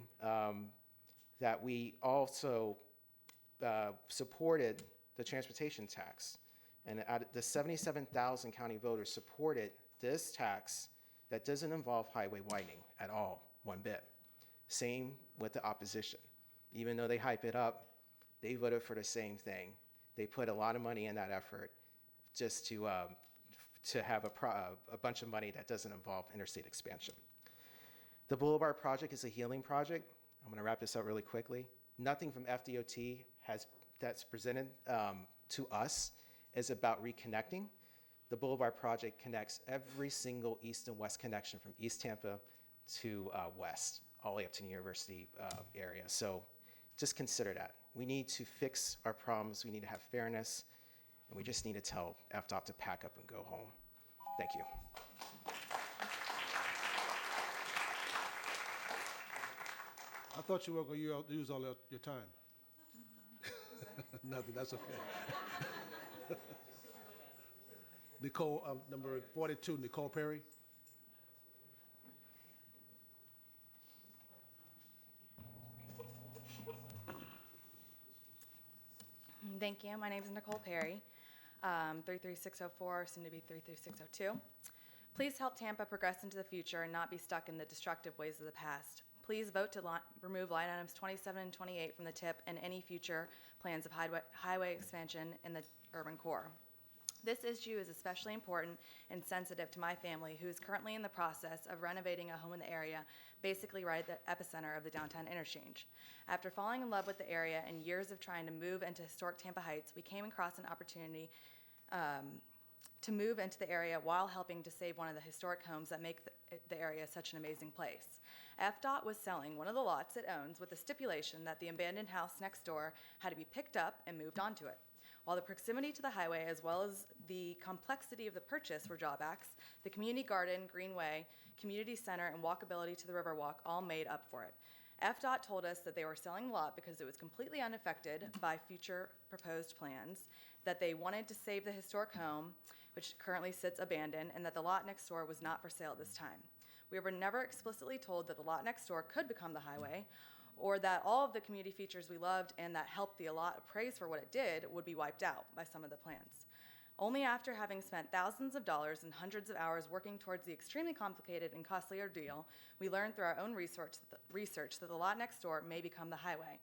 that we also supported the transportation tax, and the 77,000 county voters supported this tax that doesn't involve highway widening at all, one bit. Same with the opposition. Even though they hype it up, they voted for the same thing. They put a lot of money in that effort just to have a bunch of money that doesn't involve interstate expansion. The Boulevard project is a healing project. I'm going to wrap this up really quickly. Nothing from FDOT that's presented to us is about reconnecting. The Boulevard project connects every single east and west connection from East Tampa to west, all the way up to the university area. So just consider that. We need to fix our problems. We need to have fairness. And we just need to tell FDOT to pack up and go home. Thank you. I thought you were going to use all your time. Nothing, that's okay. Nicole, number 42, Nicole Perry. Thank you. My name is Nicole Perry, 33604, soon to be 33602. Please help Tampa progress into the future and not be stuck in the destructive ways of the past. Please vote to remove line items 27 and 28 from the TIP and any future plans of highway expansion in the urban core. This issue is especially important and sensitive to my family, who is currently in the process of renovating a home in the area, basically right at the epicenter of the downtown interchange. After falling in love with the area and years of trying to move into historic Tampa Heights, we came across an opportunity to move into the area while helping to save one of the historic homes that make the area such an amazing place. FDOT was selling one of the lots it owns with the stipulation that the abandoned house next door had to be picked up and moved onto it. While the proximity to the highway as well as the complexity of the purchase were drawbacks, the community garden, greenway, community center, and walkability to the Riverwalk all made up for it. FDOT told us that they were selling the lot because it was completely unaffected by future proposed plans, that they wanted to save the historic home, which currently sits abandoned, and that the lot next door was not for sale at this time. We were never explicitly told that the lot next door could become the highway, or that all of the community features we loved and that helped the lot appraise for what it did would be wiped out by some of the plans. Only after having spent thousands of dollars and hundreds of hours working towards the extremely complicated and costly ordeal, we learned through our own research that the lot next door may become the highway.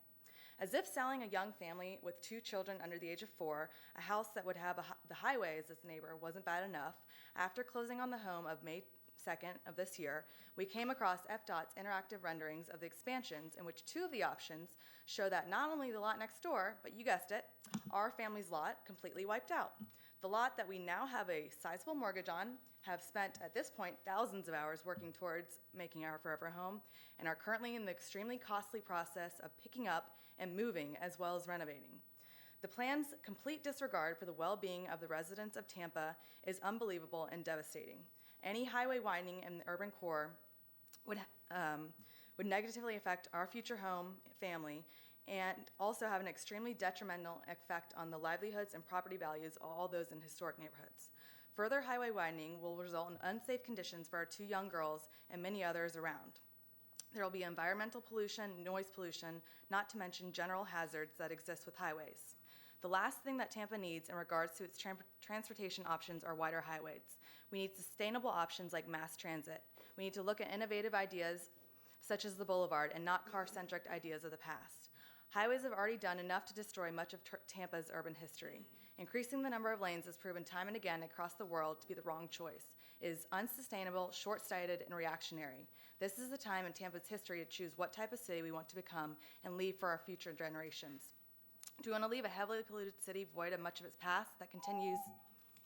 As if selling a young family with 2 children under the age of 4, a house that would have the highway as its neighbor wasn't bad enough, after closing on the home of May 2nd of this year, we came across FDOT's interactive renderings of the expansions in which 2 of the options show that not only the lot next door, but you guessed it, our family's lot completely wiped out. The lot that we now have a sizable mortgage on, have spent at this point thousands of hours working towards making our forever home, and are currently in the extremely costly process of picking up and moving as well as renovating. The plan's complete disregard for the well-being of the residents of Tampa is unbelievable and devastating. Any highway widening in the urban core would negatively affect our future home, family, and also have an extremely detrimental effect on the livelihoods and property values of all those in historic neighborhoods. Further highway widening will result in unsafe conditions for our 2 young girls and many others around. There will be environmental pollution, noise pollution, not to mention general hazards that exist with highways. The last thing that Tampa needs in regards to its transportation options are wider highways. We need sustainable options like mass transit. We need to look at innovative ideas such as the boulevard and not car-centric ideas of the past. Highways have already done enough to destroy much of Tampa's urban history. Increasing the number of lanes has proven time and again across the world to be the wrong choice. It is unsustainable, short-sighted, and reactionary. This is the time in Tampa's history to choose what type of city we want to become and leave for our future generations. Do we want to leave a heavily polluted city void of much of its past that continues?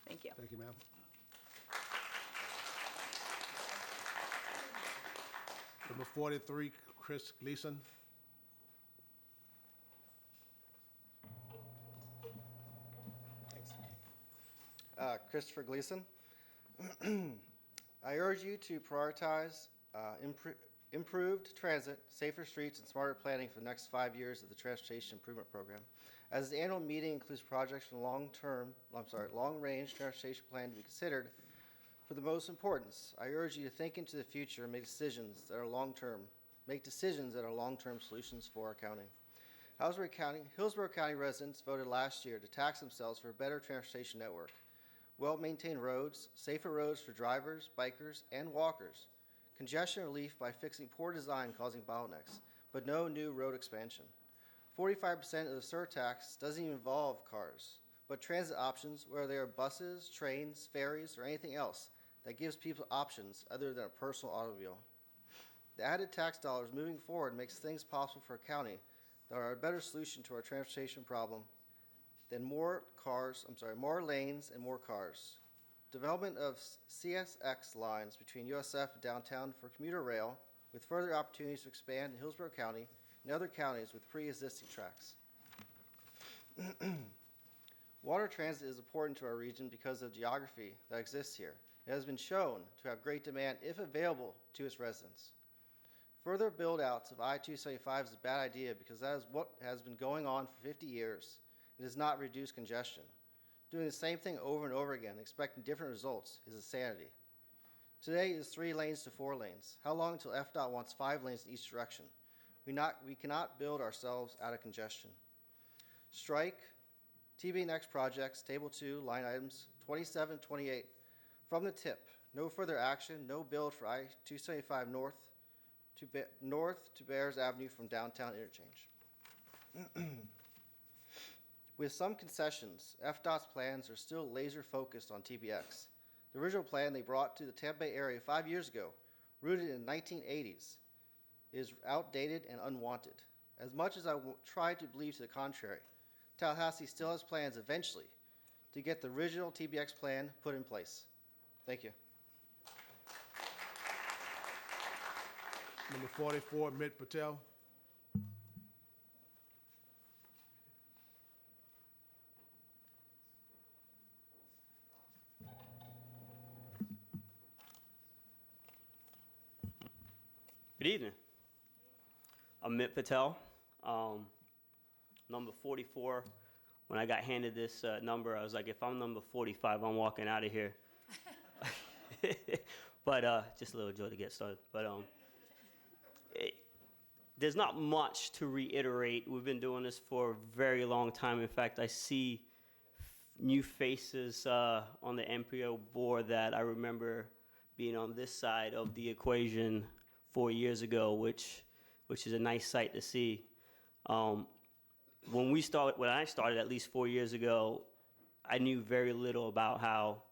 Thank you. Thank you, ma'am. Number 43, Chris Gleason. Christopher Gleason. I urge you to prioritize improved transit, safer streets, and smarter planning for the next 5 years of the Transportation Improvement Program. As the annual meeting includes projects from long-range transportation plan to be considered for the most importance, I urge you to think into the future and make decisions that are long-term. Make decisions that are long-term solutions for our county. Hillsborough County residents voted last year to tax themselves for a better transportation network. Well-maintained roads, safer roads for drivers, bikers, and walkers, congestion relief by fixing poor design causing bottlenecks, but no new road expansion. 45% of the surtax doesn't even involve cars, but transit options, whether they are buses, trains, ferries, or anything else that gives people options other than a personal automobile. The added tax dollars moving forward makes things possible for a county that are a better solution to our transportation problem than more lanes and more cars. Development of CSX lines between USF and downtown for commuter rail, with further opportunities to expand in Hillsborough County and other counties with pre-existing tracks. Water transit is important to our region because of geography that exists here. It has been shown to have great demand if available to its residents. Further build-outs of I-275 is a bad idea because that is what has been going on for 50 years and does not reduce congestion. Doing the same thing over and over again, expecting different results, is insanity. Today is 3 lanes to 4 lanes. How long until FDOT wants 5 lanes in each direction? We cannot build ourselves out of congestion. Strike TB Next projects, Table 2, line items 27, 28. From the tip, no further action, no build for I-275 north to Bears Avenue from downtown interchange. With some concessions, FDOT's plans are still laser focused on TBX. The original plan they brought to the Tampa Bay area 5 years ago, rooted in the 1980s, is outdated and unwanted. As much as I try to believe to the contrary, Tallahassee still has plans eventually to get the original TBX plan put in place. Thank you. Number 44, Mit Patel. Good evening. I'm Mit Patel, number 44. When I got handed this number, I was like, if I'm number 45, I'm walking out of here. But just a little joke to get started. But there's not much to reiterate. We've been doing this for a very long time. In fact, I see new faces on the MPO board that I remember being on this side of the equation 4 years ago, which is a nice sight to see. When I started at least 4 years ago, I knew very little about how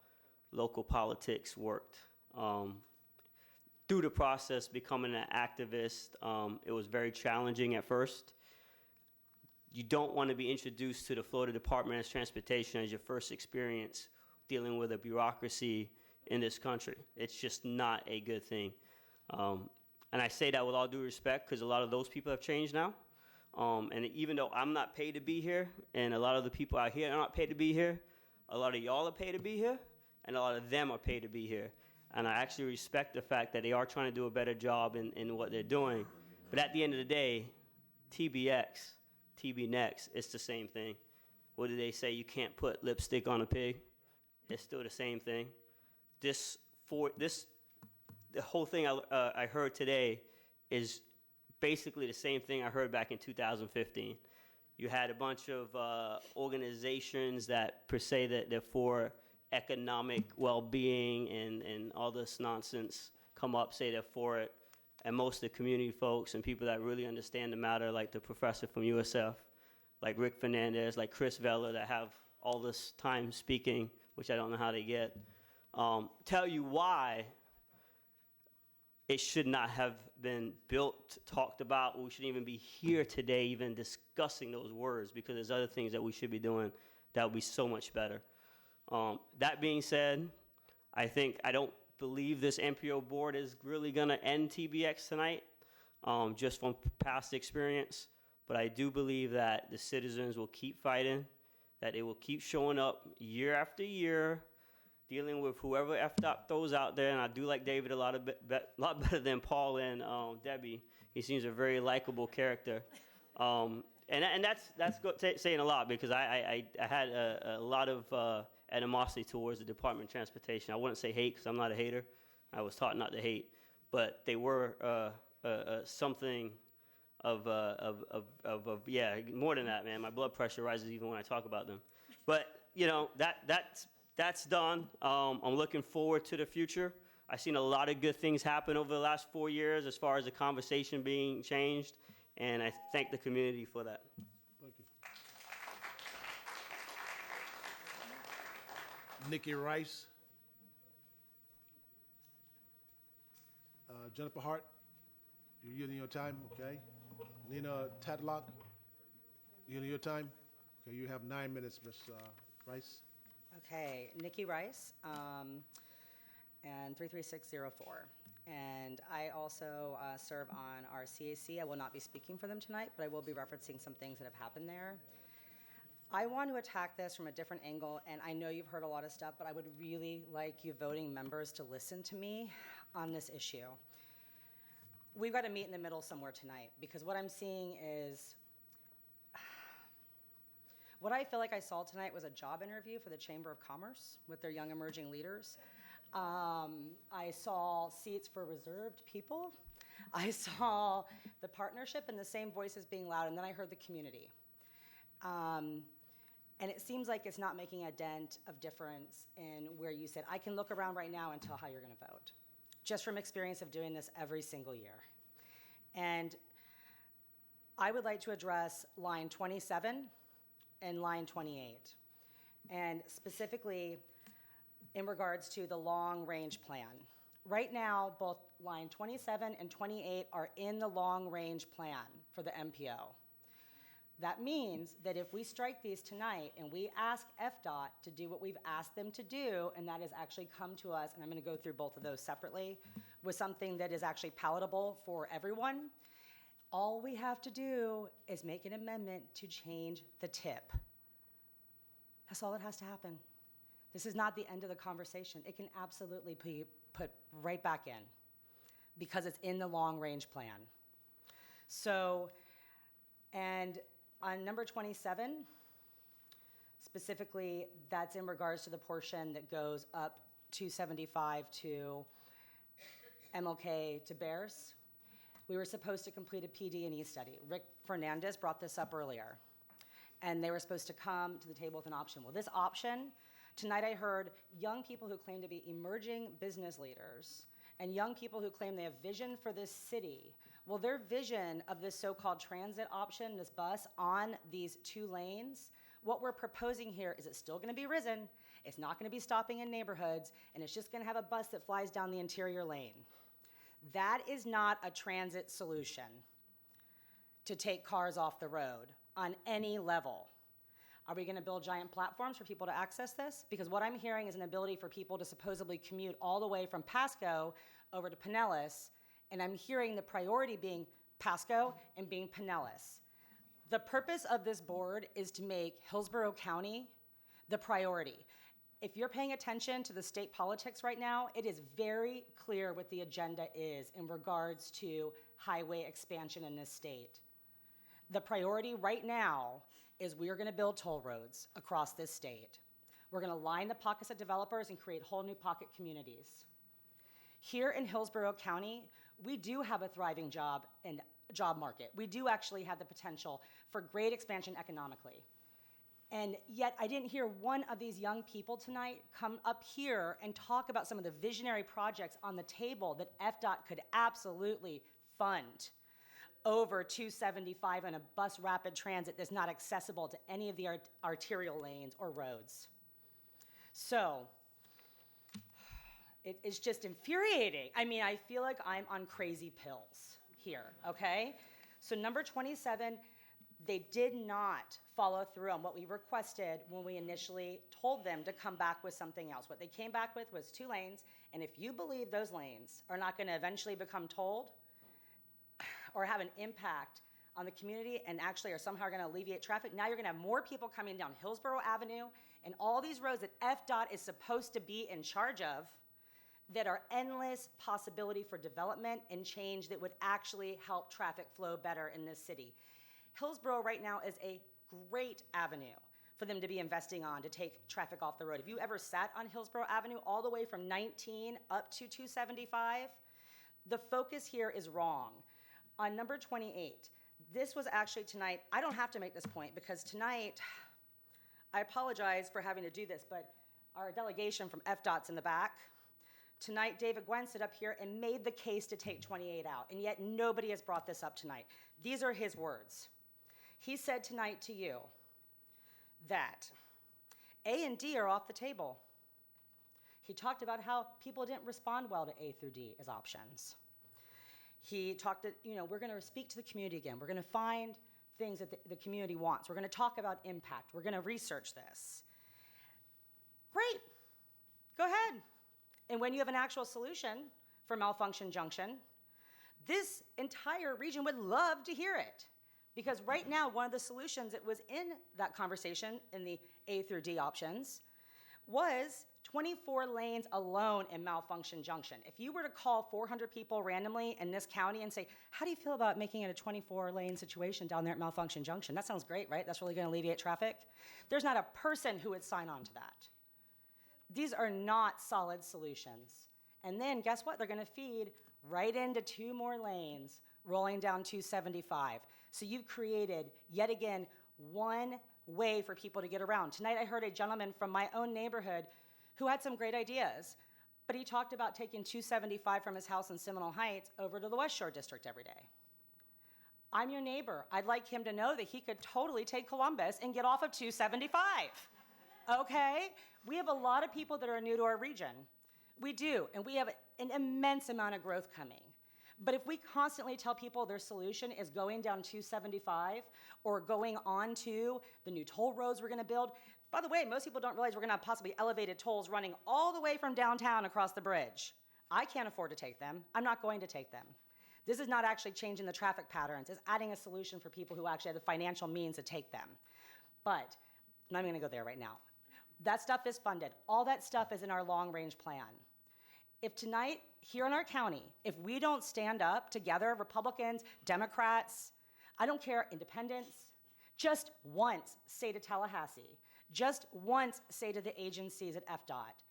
local politics worked. Through the process, becoming an activist, it was very challenging at first. You don't want to be introduced to the Florida Department of Transportation as your first experience dealing with a bureaucracy in this country. It's just not a good thing. And I say that with all due respect because a lot of those people have changed now. And even though I'm not paid to be here, and a lot of the people out here are not paid to be here, a lot of y'all are paid to be here, and a lot of them are paid to be here. And I actually respect the fact that they are trying to do a better job in what they're doing. But at the end of the day, TBX TB Next, it's the same thing. What do they say? You can't put lipstick on a pig. It's still the same thing. The whole thing I heard today is basically the same thing I heard back in 2015. You had a bunch of organizations that per se that they're for economic well-being and all this nonsense come up, say they're for it. And most of the community folks and people that really understand the matter, like the professor from USF, like Rick Fernandez, like Chris Vella, that have all this time speaking, which I don't know how they get, tell you why it should not have been built, talked about. We shouldn't even be here today even discussing those words, because there's other things that we should be doing that would be so much better. That being said, I don't believe this MPO board is really going to end TBX tonight, just from past experience. But I do believe that the citizens will keep fighting, that they will keep showing up year after year, dealing with whoever FDOT throws out there. And I do like David a lot better than Paul and Debbie. He seems a very likable character. And that's saying a lot, because I had a lot of animosity towards the Department of Transportation. I wouldn't say hate, because I'm not a hater. I was taught not to hate. But they were something of more than that, man. My blood pressure rises even when I talk about them. But, that's done. I'm looking forward to the future. I've seen a lot of good things happen over the last 4 years as far as the conversation being changed, and I thank the community for that. Thank you. Nikki Rice. Jennifer Hart, you're using your time, okay? Nina Tadlock, you're using your time? Okay, you have 9 minutes, Ms. Rice. Okay, Nikki Rice, and 33604. And I also serve on our CAC. I will not be speaking for them tonight, but I will be referencing some things that have happened there. I want to attack this from a different angle, and I know you've heard a lot of stuff, but I would really like you voting members to listen to me on this issue. We've got to meet in the middle somewhere tonight, because what I'm seeing is, what I feel like I saw tonight was a job interview for the Chamber of Commerce with their young emerging leaders. I saw seats for reserved people. I saw the partnership and the same voices being loud, and then I heard the community. And it seems like it's not making a dent of difference in where you said, I can look around right now and tell how you're going to vote, just from experience of doing this every single year. And I would like to address line 27 and line 28, and specifically in regards to the long-range plan. Right now, both line 27 and 28 are in the long-range plan for the MPO. That means that if we strike these tonight and we ask FDOT to do what we've asked them to do, and that is actually come to us, and I'm going to go through both of those separately, with something that is actually palatable for everyone, all we have to do is make an amendment to change the tip. That's all that has to happen. This is not the end of the conversation. It can absolutely be put right back in, because it's in the long-range plan. So, and on number 27, specifically, that's in regards to the portion that goes up 275 to MLK to Bears. We were supposed to complete a PD&E study. Rick Fernandez brought this up earlier. And they were supposed to come to the table with an option. Well, this option, tonight I heard young people who claim to be emerging business leaders and young people who claim they have vision for this city. Well, their vision of this so-called transit option, this bus on these 2 lanes, what we're proposing here is it's still going to be risen, it's not going to be stopping in neighborhoods, and it's just going to have a bus that flies down the interior lane. That is not a transit solution to take cars off the road on any level. Are we going to build giant platforms for people to access this? Because what I'm hearing is an ability for people to supposedly commute all the way from Pasco over to Pinellas, and I'm hearing the priority being Pasco and being Pinellas. The purpose of this board is to make Hillsborough County the priority. If you're paying attention to the state politics right now, it is very clear what the agenda is in regards to highway expansion in this state. The priority right now is we are going to build toll roads across this state. We're going to line the pockets of developers and create whole new pocket communities. Here in Hillsborough County, we do have a thriving job market. We do actually have the potential for great expansion economically. And yet I didn't hear one of these young people tonight come up here and talk about some of the visionary projects on the table that FDOT could absolutely fund over 275 and a bus rapid transit that's not accessible to any of the arterial lanes or roads. So it's just infuriating. I mean, I feel like I'm on crazy pills here, okay? So number 27, they did not follow through on what we requested when we initially told them to come back with something else. What they came back with was 2 lanes, and if you believe those lanes are not going to eventually become tolled or have an impact on the community and actually are somehow going to alleviate traffic, now you're going to have more people coming down Hillsborough Avenue and all these roads that FDOT is supposed to be in charge of that are endless possibility for development and change that would actually help traffic flow better in this city. Hillsborough right now is a great avenue for them to be investing on to take traffic off the road. If you ever sat on Hillsborough Avenue all the way from 19 up to 275, the focus here is wrong. On number 28, this was actually tonight, I don't have to make this point because tonight, I apologize for having to do this, but our delegation from FDOT's in the back. Tonight, David Gwen stood up here and made the case to take 28 out, and yet nobody has brought this up tonight. These are his words. He said tonight to you that A and D are off the table. He talked about how people didn't respond well to A through D as options. He talked that, we're going to speak to the community again. We're going to find things that the community wants. We're going to talk about impact. We're going to research this. Great. Go ahead. And when you have an actual solution for Malfunction Junction, this entire region would love to hear it. Because right now, one of the solutions that was in that conversation in the A through D options was 24 lanes alone in Malfunction Junction. If you were to call 400 people randomly in this county and say, how do you feel about making it a 24-lane situation down there at Malfunction Junction? That sounds great, right? That's really going to alleviate traffic. There's not a person who would sign on to that. These are not solid solutions. And then guess what? They're going to feed right into 2 more lanes rolling down 275. So you've created, yet again, one way for people to get around. Tonight I heard a gentleman from my own neighborhood who had some great ideas, but he talked about taking 275 from his house in Seminole Heights over to the West Shore District every day. I'm your neighbor. I'd like him to know that he could totally take Columbus and get off of 275. Okay? We have a lot of people that are new to our region. We do, and we have an immense amount of growth coming. But if we constantly tell people their solution is going down 275 or going on to the new toll roads we're going to build, by the way, most people don't realize we're going to have possibly elevated tolls running all the way from downtown across the bridge. I can't afford to take them. I'm not going to take them. This is not actually changing the traffic patterns. It's adding a solution for people who actually have the financial means to take them. But I'm not going to go there right now. That stuff is funded. All that stuff is in our long-range plan. If tonight, here in our county, if we don't stand up together, Republicans, Democrats, I don't care, independents, just once say to Tallahassee, just once say to the agencies at FDOT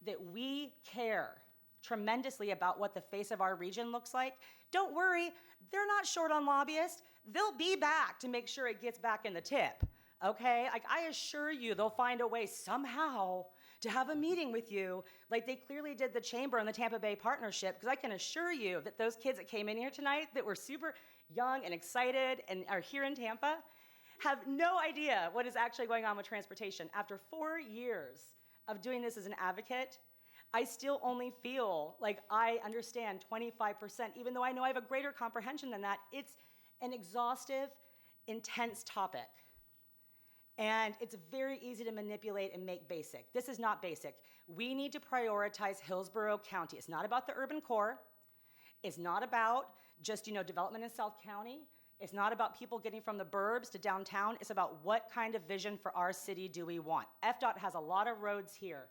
that we care tremendously about what the face of our region looks like, don't worry, they're not short on lobbyists. They'll be back to make sure it gets back in the tip, okay? Like, I assure you they'll find a way somehow to have a meeting with you like they clearly did the Chamber and the Tampa Bay Partnership, because I can assure you that those kids that came in here tonight that were super young and excited and are here in Tampa have no idea what is actually going on with transportation. After 4 years of doing this as an advocate, I still only feel like I understand 25%, even though I know I have a greater comprehension than that. It's an exhaustive, intense topic. And it's very easy to manipulate and make basic. This is not basic. We need to prioritize Hillsborough County. It's not about the urban core. It's not about just, development in South County. It's not about people getting from the burbs to downtown. It's about what kind of vision for our city do we want. FDOT has a lot of roads here.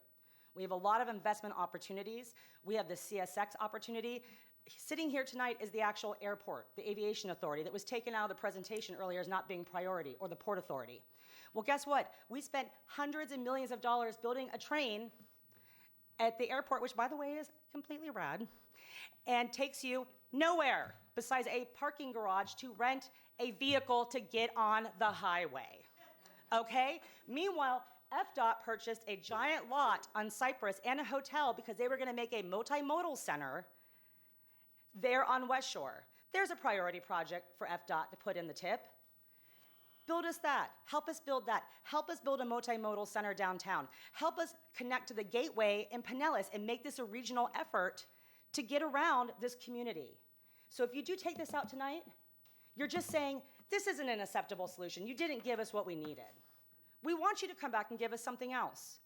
We have a lot of investment opportunities. We have the CSX opportunity. sitting here tonight is the actual airport, the aviation authority that was taken out of the presentation earlier as not being priority, or the Port Authority. Well, guess what? We spent hundreds and millions of dollars building a train at the airport, which by the way is completely rad, and takes you nowhere besides a parking garage to rent a vehicle to get on the highway. Okay? Meanwhile, FDOT purchased a giant lot on Cypress and a hotel because they were going to make a multimodal center there on West Shore. There's a priority project for FDOT to put in the tip. Build us that. Help us build that. Help us build a multimodal center downtown. Help us connect to the Gateway in Pinellas and make this a regional effort to get around this community. So if you do take this out tonight, you're just saying, this isn't an acceptable solution. You didn't give us what we needed. We want you to come back and give us something else.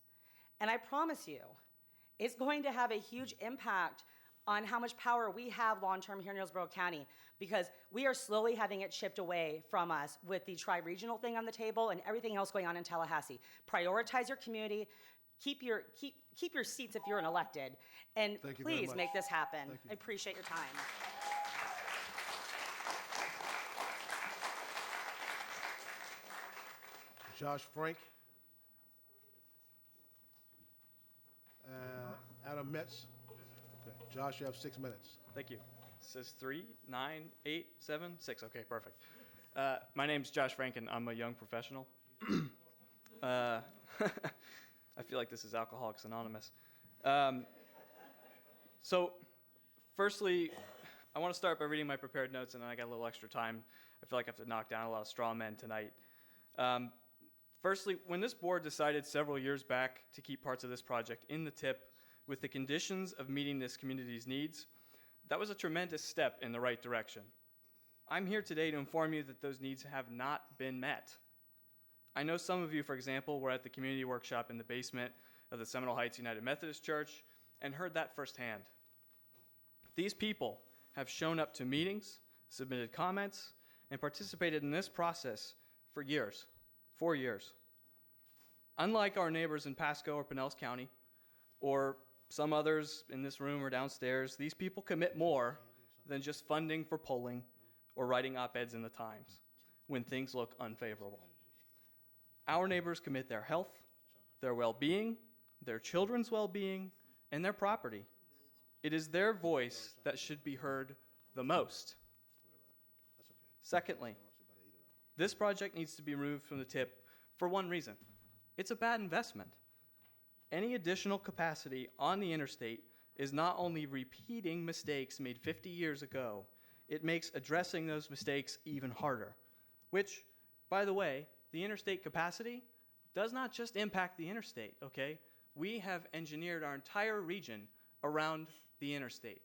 And I promise you, it's going to have a huge impact on how much power we have long-term here in Hillsborough County, because we are slowly having it chipped away from us with the tri-regional thing on the table and everything else going on in Tallahassee. Prioritize your community, keep your seats if you're an elected, and please make this happen. I appreciate your time. Josh Frank. Adam Metz. Okay. Josh, you have 6 minutes. Thank you. It says 3, 9, 8, 7, 6. Okay, perfect. My name's Josh Franken. I'm a young professional. I feel like this is Alcoholics Anonymous. So, firstly, I want to start by reading my prepared notes, and then I got a little extra time. I feel like I have to knock down a lot of straw men tonight. Firstly, when this board decided several years back to keep parts of this project in the tip with the conditions of meeting this community's needs, that was a tremendous step in the right direction. I'm here today to inform you that those needs have not been met. I know some of you, for example, were at the community workshop in the basement of the Seminole Heights United Methodist Church and heard that firsthand. These people have shown up to meetings, submitted comments, and participated in this process for years. 4 years. Unlike our neighbors in Pasco or Pinellas County, or some others in this room or downstairs, these people commit more than just funding for polling or writing op-eds in the Times when things look unfavorable. Our neighbors commit their health, their well-being, their children's well-being, and their property. It is their voice that should be heard the most. Secondly, this project needs to be removed from the tip for one reason. It's a bad investment. Any additional capacity on the interstate is not only repeating mistakes made 50 years ago, it makes addressing those mistakes even harder. Which, by the way, the interstate capacity does not just impact the interstate, okay? We have engineered our entire region around the interstate.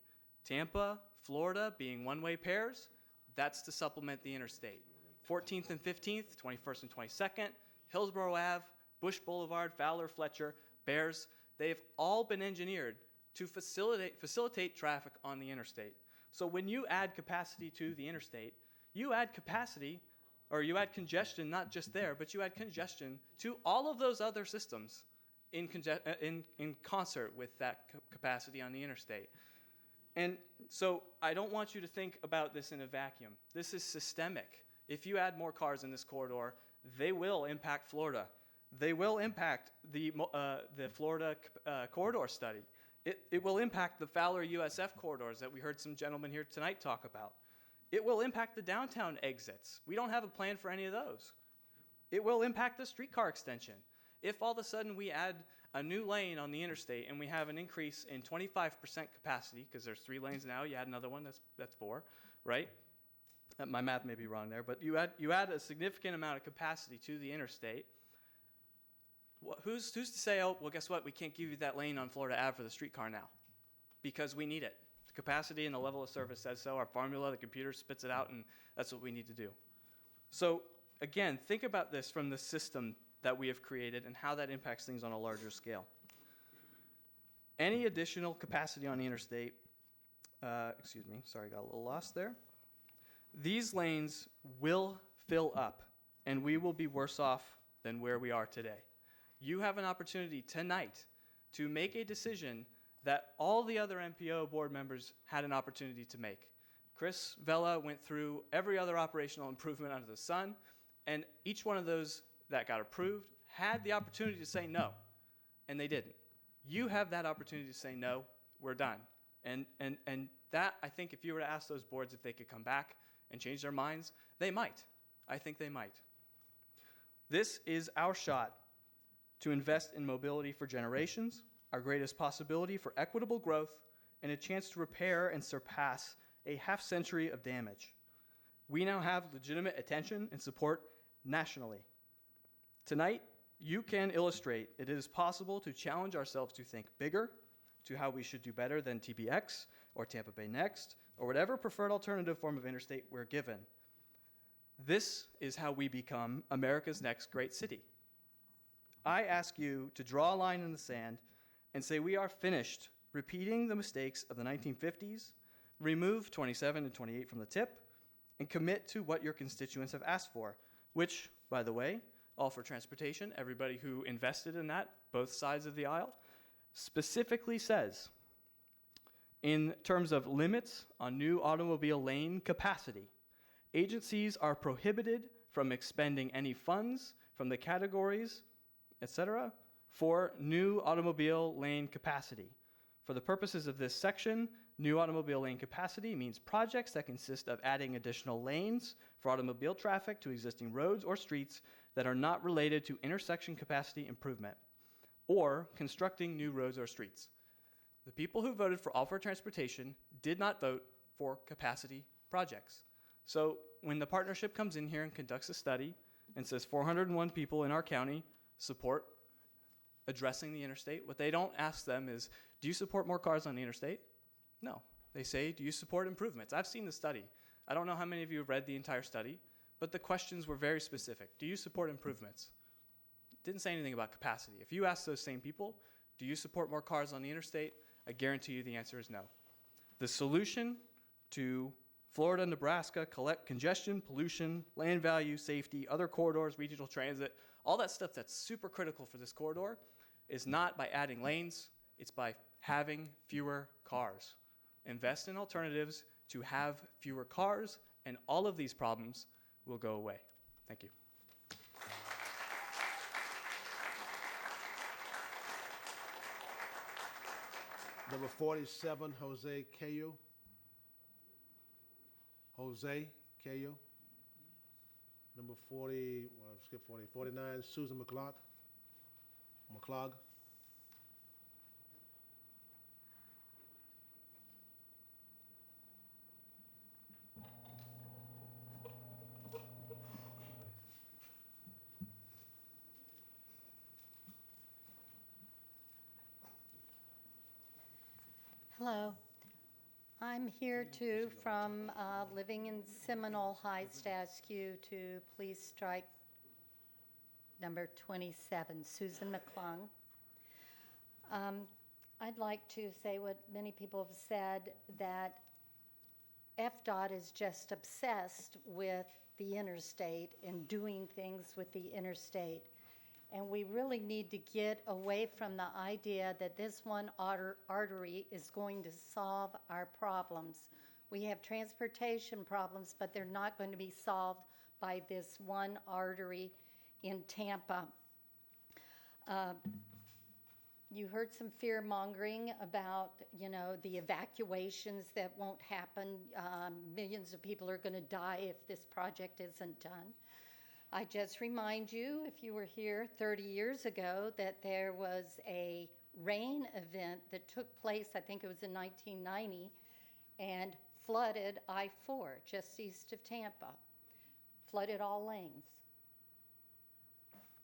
Tampa, Florida being one-way pairs, that's to supplement the interstate. 14th and 15th, 21st and 22nd, Hillsborough Ave, Bush Boulevard, Fowler, Fletcher, Bears, they've all been engineered to facilitate traffic on the interstate. So when you add capacity to the interstate, you add capacity, or you add congestion, not just there, but you add congestion to all of those other systems in concert with that capacity on the interstate. And so I don't want you to think about this in a vacuum. This is systemic. If you add more cars in this corridor, they will impact Florida. They will impact the Florida corridor study. It will impact the Fowler USF corridors that we heard some gentlemen here tonight talk about. It will impact the downtown exits. We don't have a plan for any of those. It will impact the streetcar extension. If all of a sudden we add a new lane on the interstate and we have an increase in 25% capacity, because there's 3 lanes now, you add another one, that's 4, right? My math may be wrong there, but you add a significant amount of capacity to the interstate. Who's to say, oh, well, guess what? We can't give you that lane on Florida Ave for the streetcar now because we need it. The capacity and the level of service says so. Our formula, the computer spits it out, and that's what we need to do. So, again, think about this from the system that we have created and how that impacts things on a larger scale. Any additional capacity on the interstate, excuse me, sorry, got a little lost there. These lanes will fill up, and we will be worse off than where we are today. You have an opportunity tonight to make a decision that all the other MPO board members had an opportunity to make. Chris Vella went through every other operational improvement under the sun, and each one of those that got approved had the opportunity to say no, and they didn't. You have that opportunity to say no, we're done. And that, I think, if you were to ask those boards if they could come back and change their minds, they might. I think they might. This is our shot to invest in mobility for generations, our greatest possibility for equitable growth, and a chance to repair and surpass a half-century of damage. We now have legitimate attention and support nationally. Tonight, you can illustrate it is possible to challenge ourselves to think bigger, to how we should do better than TBX or Tampa Bay Next, or whatever preferred alternative form of interstate we're given. This is how we become America's next great city. I ask you to draw a line in the sand and say we are finished repeating the mistakes of the 1950s, remove 27 and 28 from the tip, and commit to what your constituents have asked for, which, by the way, all for transportation, everybody who invested in that, both sides of the aisle, specifically says, in terms of limits on new automobile lane capacity, agencies are prohibited from expending any funds from the categories, etc., for new automobile lane capacity. For the purposes of this section, new automobile lane capacity means projects that consist of adding additional lanes for automobile traffic to existing roads or streets that are not related to intersection capacity improvement, or constructing new roads or streets. The people who voted for all for transportation did not vote for capacity projects. So when the partnership comes in here and conducts a study and says 401 people in our county support addressing the interstate, what they don't ask them is, do you support more cars on the interstate? No. They say, do you support improvements? I've seen the study. I don't know how many of you have read the entire study, but the questions were very specific. Do you support improvements? Didn't say anything about capacity. If you ask those same people, do you support more cars on the interstate? I guarantee you the answer is no. The solution to Florida, Nebraska, congestion, pollution, land value, safety, other corridors, regional transit, all that stuff that's super critical for this corridor is not by adding lanes, it's by having fewer cars. Invest in alternatives to have fewer cars, and all of these problems will go away. Thank you. Number 47, Jose Cayo. Jose Cayo. Number 40, well, skip 40, 49, Susan McClog. Hello. I'm here from living in Seminole Heights to ask you to please strike number 27, Susan McClung. I'd like to say what many people have said, that FDOT is just obsessed with the interstate and doing things with the interstate. And we really need to get away from the idea that this one artery is going to solve our problems. We have transportation problems, but they're not going to be solved by this one artery in Tampa. You heard some fear mongering about, the evacuations that won't happen. Millions of people are going to die if this project isn't done. I just remind you, if you were here 30 years ago, that there was a rain event that took place, I think it was in 1990, and flooded I-4 just east of Tampa. Flooded all lanes.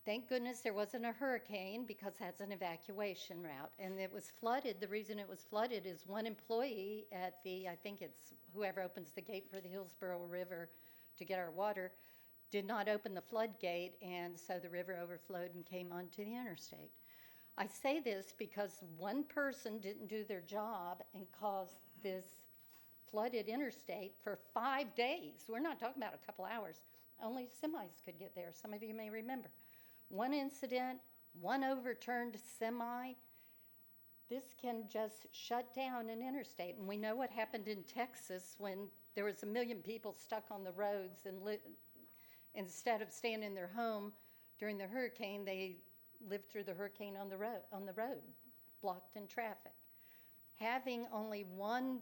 Thank goodness there wasn't a hurricane, because that's an evacuation route. And it was flooded. The reason it was flooded is one employee at I think it's whoever opens the gate for the Hillsborough River to get our water, did not open the floodgate, and so the river overflowed and came onto the interstate. I say this because one person didn't do their job and caused this flooded interstate for 5 days. We're not talking about a couple hours. Only semis could get there. Some of you may remember. One incident, one overturned semi. this can just shut down an interstate. And we know what happened in Texas when there was 1 million people stuck on the roads, and instead of staying in their home during the hurricane, they lived through the hurricane on the road, blocked in traffic. Having only one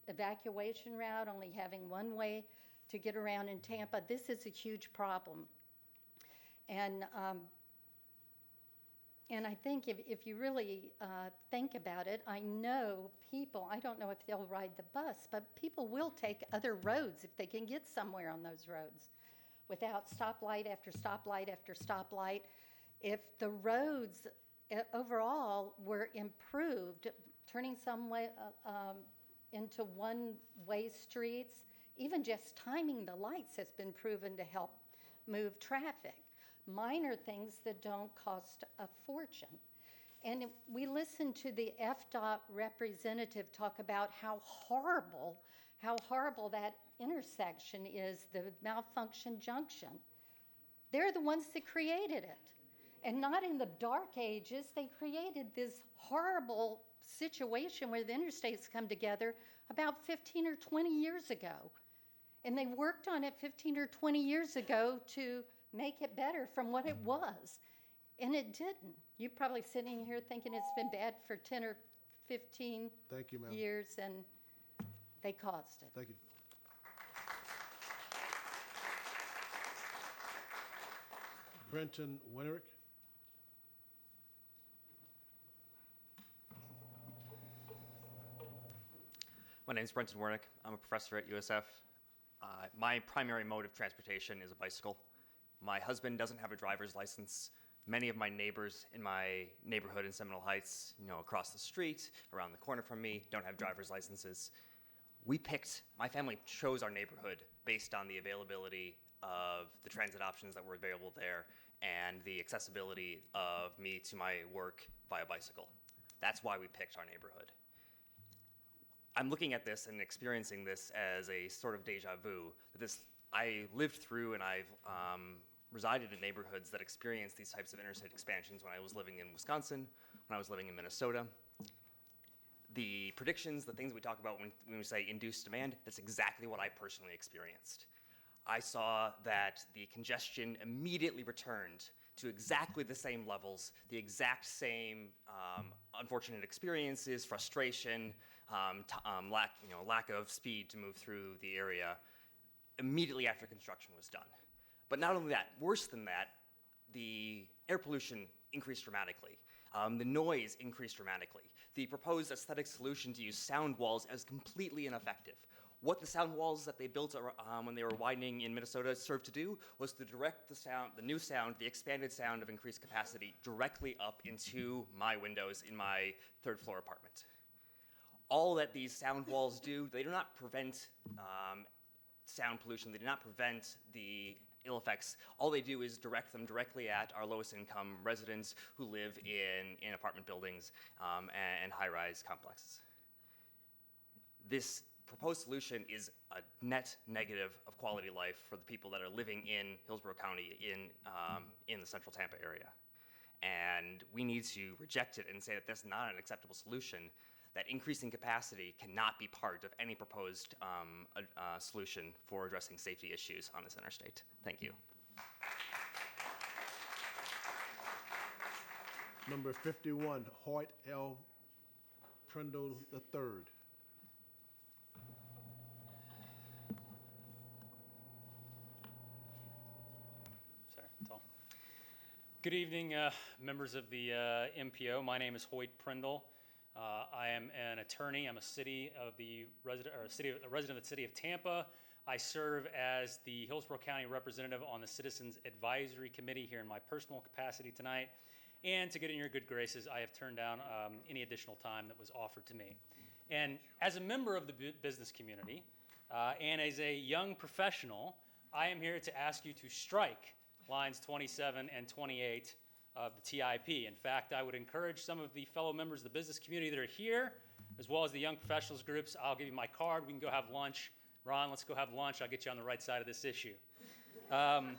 evacuation route, only having one way to get around in Tampa, this is a huge problem. And I think if you really think about it, I know people, I don't know if they'll ride the bus, but people will take other roads if they can get somewhere on those roads without stoplight after stoplight after stoplight. If the roads overall were improved, turning some way into one-way streets, even just timing the lights has been proven to help move traffic. Minor things that don't cost a fortune. And we listened to the FDOT representative talk about how horrible that intersection is, the malfunction junction. They're the ones that created it. And not in the dark ages, they created this horrible situation where the interstates come together about 15 or 20 years ago. And they worked on it 15 or 20 years ago to make it better from what it was. And it didn't. You're probably sitting here thinking it's been bad for 10 or 15 Thank you, ma'am. years, and they caused it. Thank you. Brenton Winterick. My name is Brenton Wernick. I'm a professor at USF. My primary mode of transportation is a bicycle. My husband doesn't have a driver's license. Many of my neighbors in my neighborhood in Seminole Heights, across the street, around the corner from me, don't have driver's licenses. My family chose our neighborhood based on the availability of the transit options that were available there and the accessibility of me to my work via bicycle. That's why we picked our neighborhood. I'm looking at this and experiencing this as a sort of deja vu. I lived through and I've resided in neighborhoods that experienced these types of interstate expansions when I was living in Wisconsin, when I was living in Minnesota. The predictions, the things we talk about when we say induced demand, that's exactly what I personally experienced. I saw that the congestion immediately returned to exactly the same levels, the exact same unfortunate experiences, frustration, lack of speed to move through the area immediately after construction was done. But not only that, worse than that, the air pollution increased dramatically. The noise increased dramatically. The proposed aesthetic solution to use sound walls is completely ineffective. What the sound walls that they built when they were widening in Minnesota served to do was to direct the new sound, the expanded sound of increased capacity, directly up into my windows in my third floor apartment. All that these sound walls do, they do not prevent sound pollution, they do not prevent the ill effects. All they do is direct them directly at our lowest income residents who live in apartment buildings and high-rise complexes. This proposed solution is a net negative of quality of life for the people that are living in Hillsborough County in the central Tampa area. And we need to reject it and say that that's not an acceptable solution, that increasing capacity cannot be part of any proposed solution for addressing safety issues on this interstate. Thank you. Number 51, Hoyt L. Prindle III. Sorry, tall. Good evening, members of the MPO. My name is Hoyt Prindle. I am an attorney. I'm a resident of the city of Tampa. I serve as the Hillsborough County representative on the Citizens Advisory Committee here in my personal capacity tonight. And to get in your good graces, I have turned down any additional time that was offered to me. And as a member of the business community and as a young professional, I am here to ask you to strike lines 27 and 28 of the TIP. In fact, I would encourage some of the fellow members of the business community that are here, as well as the young professionals groups. I'll give you my card. We can go have lunch. Ron, let's go have lunch. I'll get you on the right side of this issue. I've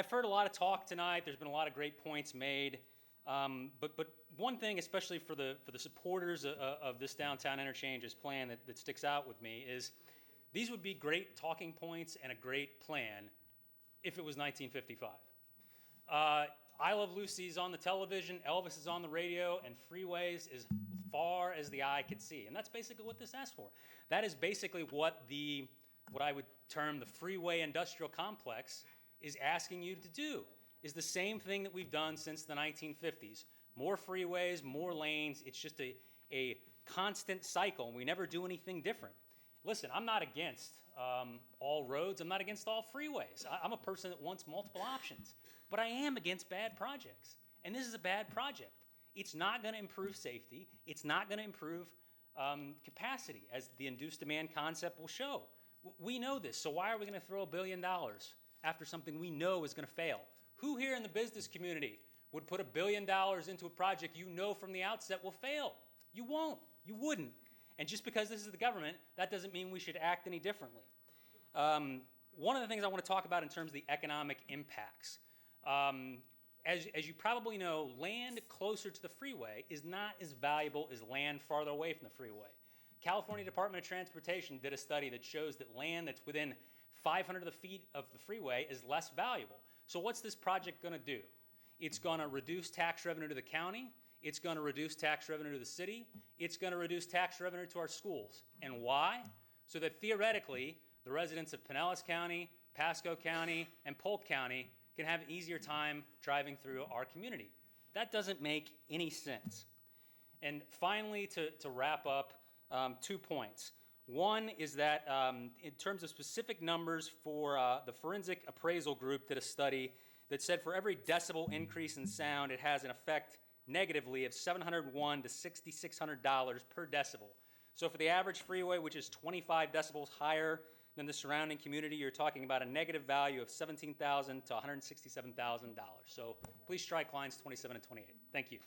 heard a lot of talk tonight. There's been a lot of great points made. But one thing, especially for the supporters of this downtown interchanges plan that sticks out with me is these would be great talking points and a great plan if it was 1955. I Love Lucy's on the television, Elvis is on the radio, and freeways as far as the eye could see. And that's basically what this asks for. That is basically what I would term the freeway industrial complex is asking you to do, is the same thing that we've done since the 1950s. More freeways, more lanes. It's just a constant cycle, and we never do anything different. Listen, I'm not against all roads. I'm not against all freeways. I'm a person that wants multiple options. But I am against bad projects. And this is a bad project. It's not going to improve safety. It's not going to improve capacity, as the induced demand concept will show. We know this, so why are we going to throw $1 billion after something we know is going to fail? Who here in the business community would put $1 billion into a project you know from the outset will fail? You won't. You wouldn't. And just because this is the government, that doesn't mean we should act any differently. One of the things I want to talk about in terms of the economic impacts. As you probably know, land closer to the freeway is not as valuable as land farther away from the freeway. California Department of Transportation did a study that shows that land that's within 500 feet of the freeway is less valuable. So what's this project going to do? It's going to reduce tax revenue to the county. It's going to reduce tax revenue to the city. It's going to reduce tax revenue to our schools. And why? So that theoretically, the residents of Pinellas County, Pasco County, and Polk County can have an easier time driving through our community. That doesn't make any sense. And finally, to wrap up, 2 points. One is that in terms of specific numbers for the forensic appraisal group did a study that said for every decibel increase in sound, it has an effect negatively of $701 to $6,600 per decibel. So for the average freeway, which is 25 decibels higher than the surrounding community, you're talking about a negative value of $17,000 to $167,000. So please strike lines 27 and 28. Thank you.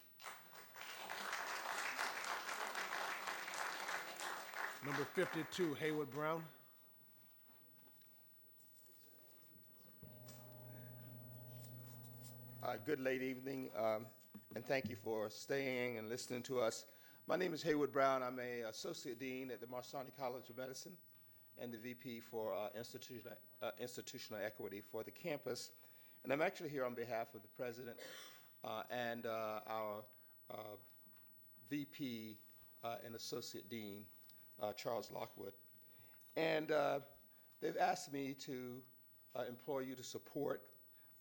Number 52, Haywood Brown. Good late evening, and thank you for staying and listening to us. My name is Haywood Brown. I'm an Associate Dean at the Marsani College of Medicine and the VP for institutional equity for the campus. And I'm actually here on behalf of the President and our VP and Associate Dean, Charles Lockwood. And they've asked me to implore you to support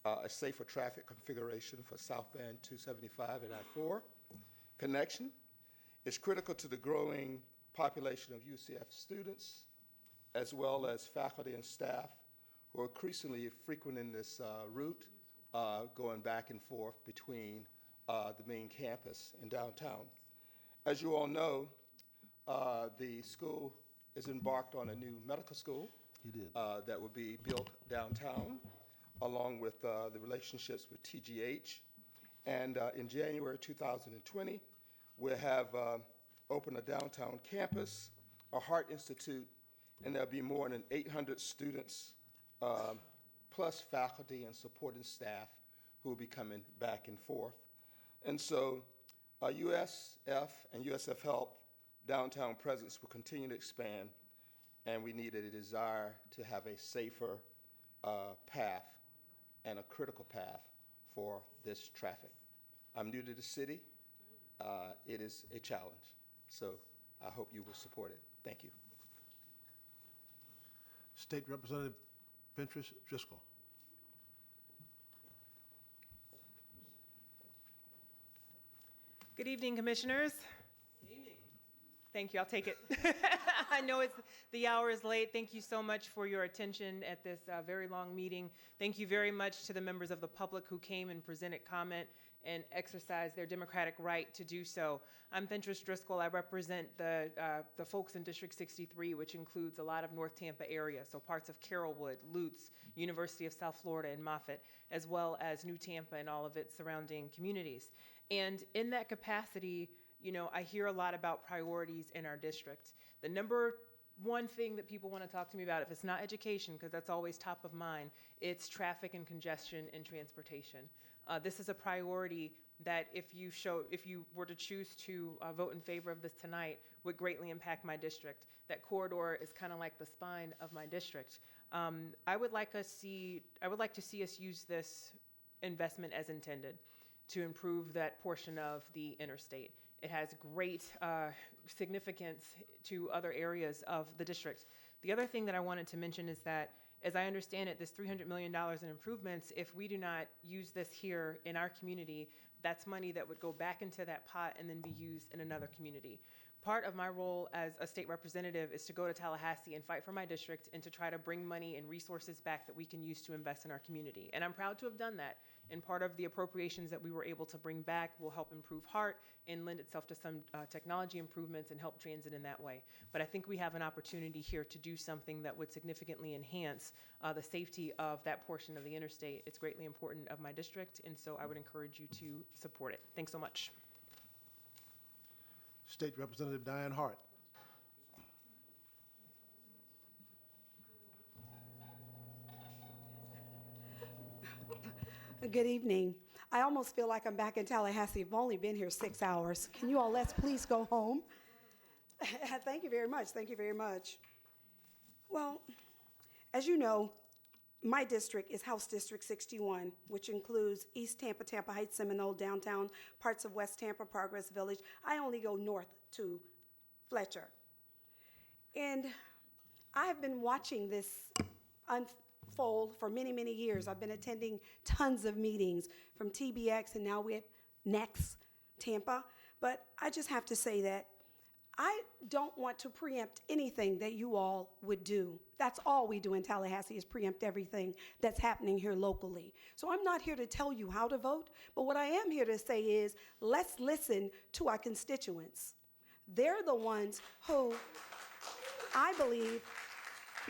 a safer traffic configuration for southbound 275 and I-4 connection. It's critical to the growing population of UCF students, as well as faculty and staff who are increasingly frequenting this route, going back and forth between the main campus and downtown. As you all know, the school is embarked on a new medical school that will be built downtown, along with the relationships with TGH. And in January 2020, we'll have opened a downtown campus, a Heart Institute, and there'll be more than 800 students, plus faculty and supporting staff who will be coming back and forth. And so USF and USF Health downtown presence will continue to expand, and we need a desire to have a safer path and a critical path for this traffic. I'm new to the city. It is a challenge, so I hope you will support it. Thank you. State Representative Pinterest Driscoll. Good evening, Commissioners. Good evening. Thank you. I'll take it. I know the hour is late. Thank you so much for your attention at this very long meeting. Thank you very much to the members of the public who came and presented comment and exercised their democratic right to do so. I'm Pinterest Driscoll. I represent the folks in District 63, which includes a lot of North Tampa area, so parts of Carrollwood, Lutz, University of South Florida, and Moffett, as well as New Tampa and all of its surrounding communities. And in that capacity, you know, I hear a lot about priorities in our district. The number one thing that people want to talk to me about, if it's not education, because that's always top of mind, it's traffic and congestion and transportation. This is a priority that if you were to choose to vote in favor of this tonight, would greatly impact my district. That corridor is kind of like the spine of my district. I would like to see us use this investment as intended to improve that portion of the interstate. It has great significance to other areas of the district. The other thing that I wanted to mention is that, as I understand it, this $300 million in improvements, if we do not use this here in our community, that's money that would go back into that pot and then be used in another community. Part of my role as a state representative is to go to Tallahassee and fight for my district and to try to bring money and resources back that we can use to invest in our community. And I'm proud to have done that. And part of the appropriations that we were able to bring back will help improve HART and lend itself to some technology improvements and help transit in that way. But I think we have an opportunity here to do something that would significantly enhance the safety of that portion of the interstate. It's greatly important of my district, and so I would encourage you to support it. Thanks so much. State Representative Diane Hart. Good evening. I almost feel like I'm back in Tallahassee. I've only been here 6 hours. Can you all let's please go home? Thank you very much. Thank you very much. Well, as you know, my district is House District 61, which includes East Tampa, Tampa Heights, Seminole, downtown, parts of West Tampa, Progress Village. I only go north to Fletcher. And I have been watching this unfold for many, many years. I've been attending tons of meetings from TBX, and now we're next Tampa. But I just have to say that I don't want to preempt anything that you all would do. That's all we do in Tallahassee is preempt everything that's happening here locally. So I'm not here to tell you how to vote, but what I am here to say is let's listen to our constituents. They're the ones who I believe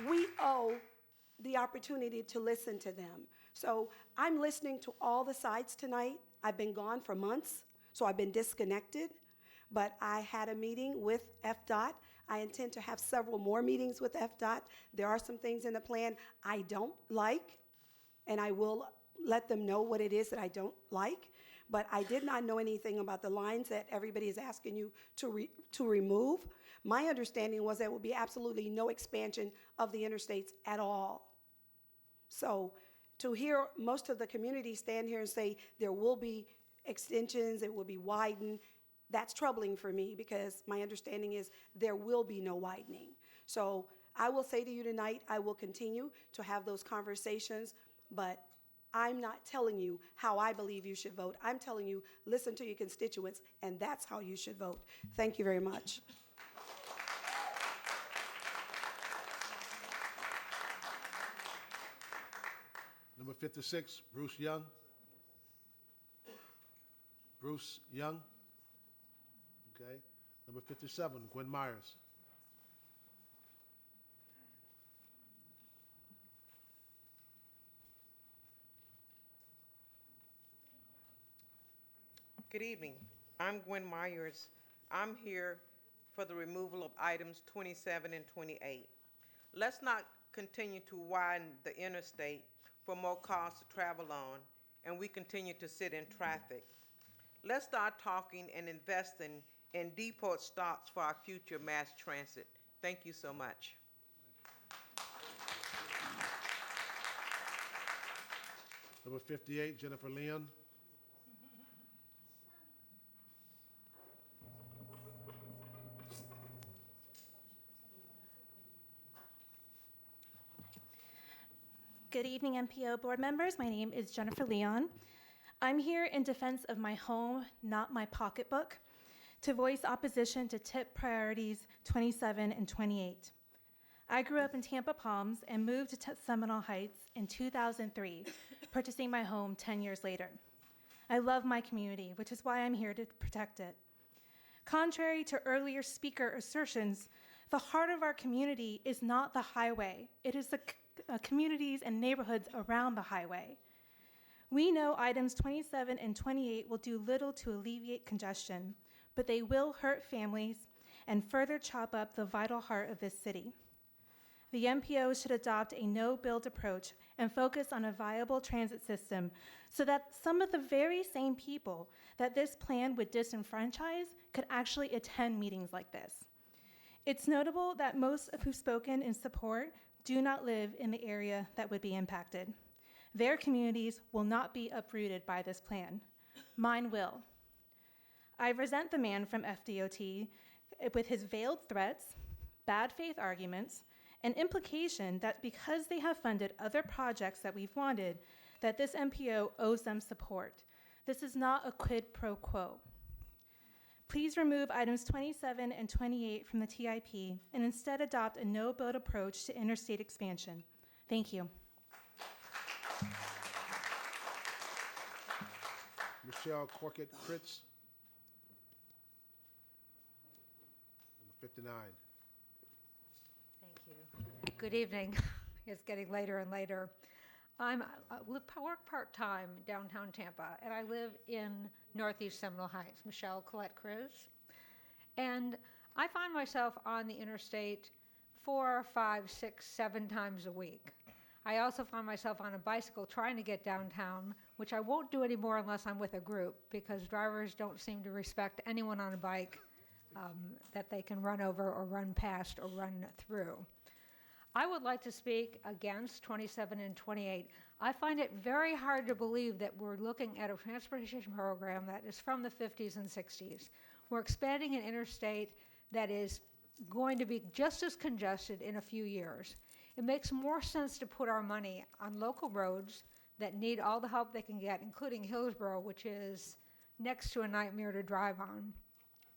we owe the opportunity to listen to them. So I'm listening to all the sides tonight. I've been gone for months, so I've been disconnected. But I had a meeting with FDOT. I intend to have several more meetings with FDOT. There are some things in the plan I don't like, and I will let them know what it is that I don't like. But I did not know anything about the lines that everybody is asking you to remove. My understanding was there will be absolutely no expansion of the interstates at all. So to hear most of the community stand here and say there will be extensions, it will be widened, that's troubling for me because my understanding is there will be no widening. So I will say to you tonight, I will continue to have those conversations, but I'm not telling you how I believe you should vote. I'm telling you, listen to your constituents, and that's how you should vote. Thank you very much. Number 56, Bruce Young. Bruce Young. Okay. Number 57, Gwen Myers. Good evening. I'm Gwen Myers. I'm here for the removal of items 27 and 28. Let's not continue to widen the interstate for more cars to travel on, and we continue to sit in traffic. Let's start talking and investing in depot stops for our future mass transit. Thank you so much. Number 58, Jennifer Leon. Good evening, MPO board members. My name is Jennifer Leon. I'm here in defense of my home, not my pocketbook, to voice opposition to TIP priorities 27 and 28. I grew up in Tampa Palms and moved to Seminole Heights in 2003, purchasing my home 10 years later. I love my community, which is why I'm here to protect it. Contrary to earlier speaker assertions, the heart of our community is not the highway. It is the communities and neighborhoods around the highway. We know items 27 and 28 will do little to alleviate congestion, but they will hurt families and further chop up the vital heart of this city. The MPO should adopt a no-build approach and focus on a viable transit system so that some of the very same people that this plan would disenfranchise could actually attend meetings like this. It's notable that most of who've spoken in support do not live in the area that would be impacted. Their communities will not be uprooted by this plan. Mine will. I resent the man from FDOT with his veiled threats, bad faith arguments, and implication that because they have funded other projects that we've wanted, that this MPO owes them support. This is not a quid pro quo. Please remove items 27 and 28 from the TIP and instead adopt a no-build approach to interstate expansion. Thank you. Michelle Corkett-Fritz. Number 59. Thank you. Good evening. It's getting later and later. I work part-time downtown Tampa, and I live in Northeast Seminole Heights, Michelle Colette Cruz. And I find myself on the interstate 4, 5, 6, 7 times a week. I also find myself on a bicycle trying to get downtown, which I won't do anymore unless I'm with a group, because drivers don't seem to respect anyone on a bike that they can run over or run past or run through. I would like to speak against 27 and 28. I find it very hard to believe that we're looking at a transportation program that is from the 50s and 60s. We're expanding an interstate that is going to be just as congested in a few years. It makes more sense to put our money on local roads that need all the help they can get, including Hillsborough, which is next to a nightmare to drive on.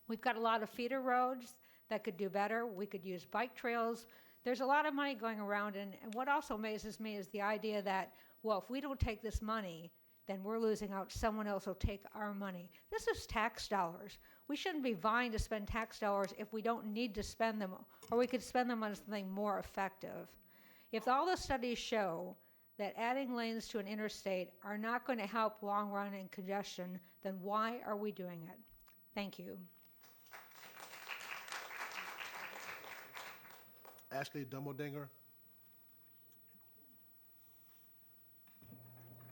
We've got a lot of feeder roads that could do better. We could use bike trails. There's a lot of money going around, and what also amazes me is the idea that, well, if we don't take this money, then we're losing out. Someone else will take our money. This is tax dollars. We shouldn't be vying to spend tax dollars if we don't need to spend them, or we could spend them on something more effective. If all the studies show that adding lanes to an interstate are not going to help long run and congestion, then why are we doing it? Thank you. Ashley Dummeldinger.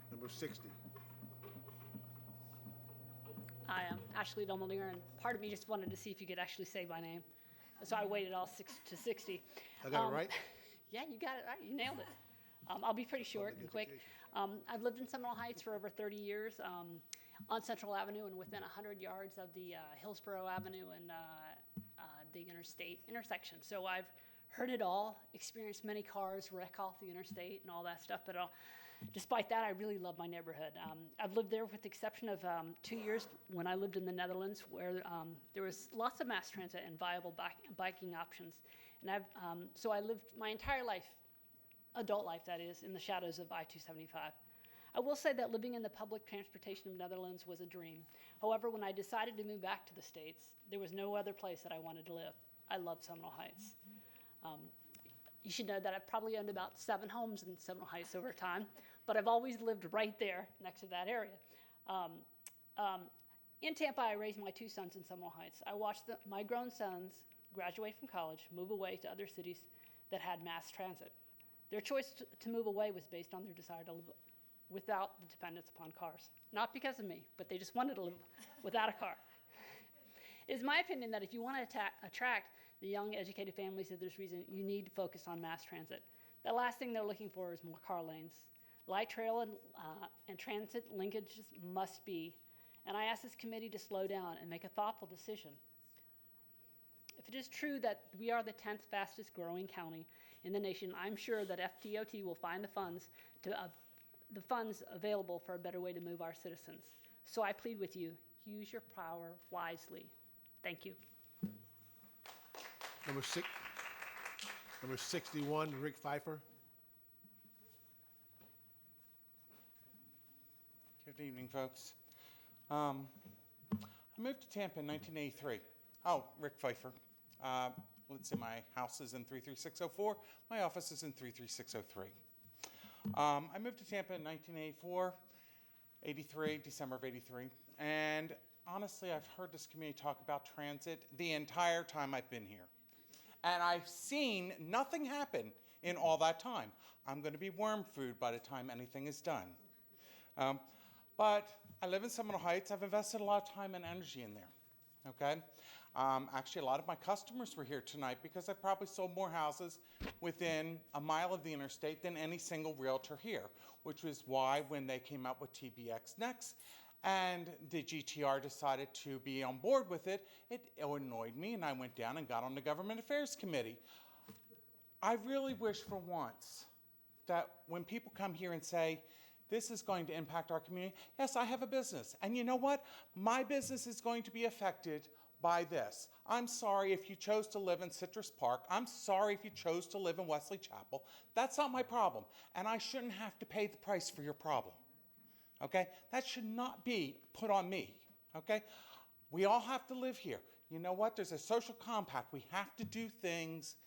Number 60. Hi, I'm Ashley Dummeldinger, and part of me just wanted to see if you could actually say my name. So I waited all 60. I got it right? Yeah, you got it right. You nailed it. I'll be pretty short and quick. I've lived in Seminole Heights for over 30 years on Central Avenue and within 100 yards of the Hillsborough Avenue and the interstate intersection. So I've heard it all, experienced many cars wreck off the interstate and all that stuff, but despite that, I really love my neighborhood. I've lived there with the exception of 2 years when I lived in the Netherlands, where there was lots of mass transit and viable biking options. And so I lived my entire life, adult life that is, in the shadows of I-275. I will say that living in the public transportation of the Netherlands was a dream. However, when I decided to move back to the States, there was no other place that I wanted to live. I love Seminole Heights. You should know that I've probably owned about 7 homes in Seminole Heights over time, but I've always lived right there next to that area. In Tampa, I raised my 2 sons in Seminole Heights. I watched my grown sons graduate from college, move away to other cities that had mass transit. Their choice to move away was based on their desire to live without the dependence upon cars. Not because of me, but they just wanted to live without a car. It is my opinion that if you want to attract the young, educated families of this region, you need to focus on mass transit. The last thing they're looking for is more car lanes. Light trail and transit linkages must be, and I ask this committee to slow down and make a thoughtful decision. If it is true that we are the 10th fastest growing county in the nation, I'm sure that FDOT will find the funds available for a better way to move our citizens. So I plead with you, use your power wisely. Thank you. Number 61, Rick Pfeiffer. Good evening, folks. I moved to Tampa in 1983. Oh, Rick Pfeiffer. Let's see, my house is in 33604. My office is in 33603. I moved to Tampa in 1984, December of 83. And honestly, I've heard this community talk about transit the entire time I've been here. And I've seen nothing happen in all that time. I'm going to be worm food by the time anything is done. But I live in Seminole Heights. I've invested a lot of time and energy in there, okay? Actually, a lot of my customers were here tonight because I probably sold more houses within a mile of the interstate than any single realtor here, which was why when they came out with TBX Next and the GTR decided to be on board with it, it annoyed me, and I went down and got on the Government Affairs Committee. I really wish for once that when people come here and say, this is going to impact our community, yes, I have a business. And you know what? My business is going to be affected by this. I'm sorry if you chose to live in Citrus Park. I'm sorry if you chose to live in Wesley Chapel. That's not my problem. And I shouldn't have to pay the price for your problem. Okay? That should not be put on me. Okay? We all have to live here. You know what? There's a social compact. We have to do things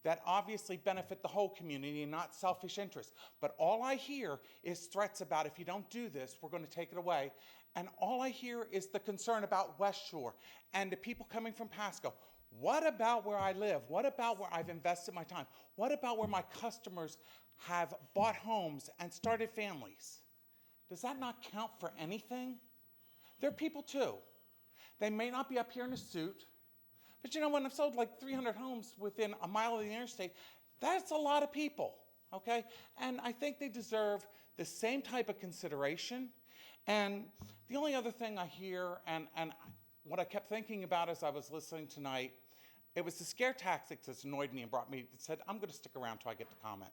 that obviously benefit the whole community and not selfish interests. But all I hear is threats about if you don't do this, we're going to take it away. And all I hear is the concern about West Shore and the people coming from Pasco. What about where I live? What about where I've invested my time? What about where my customers have bought homes and started families? Does that not count for anything? They're people too. They may not be up here in a suit, but you know, when I've sold like 300 homes within a mile of the interstate, that's a lot of people, okay? And I think they deserve the same type of consideration. And the only other thing I hear, and what I kept thinking about as I was listening tonight, it was the scare tactics that annoyed me and brought me, that said, I'm going to stick around till I get to comment.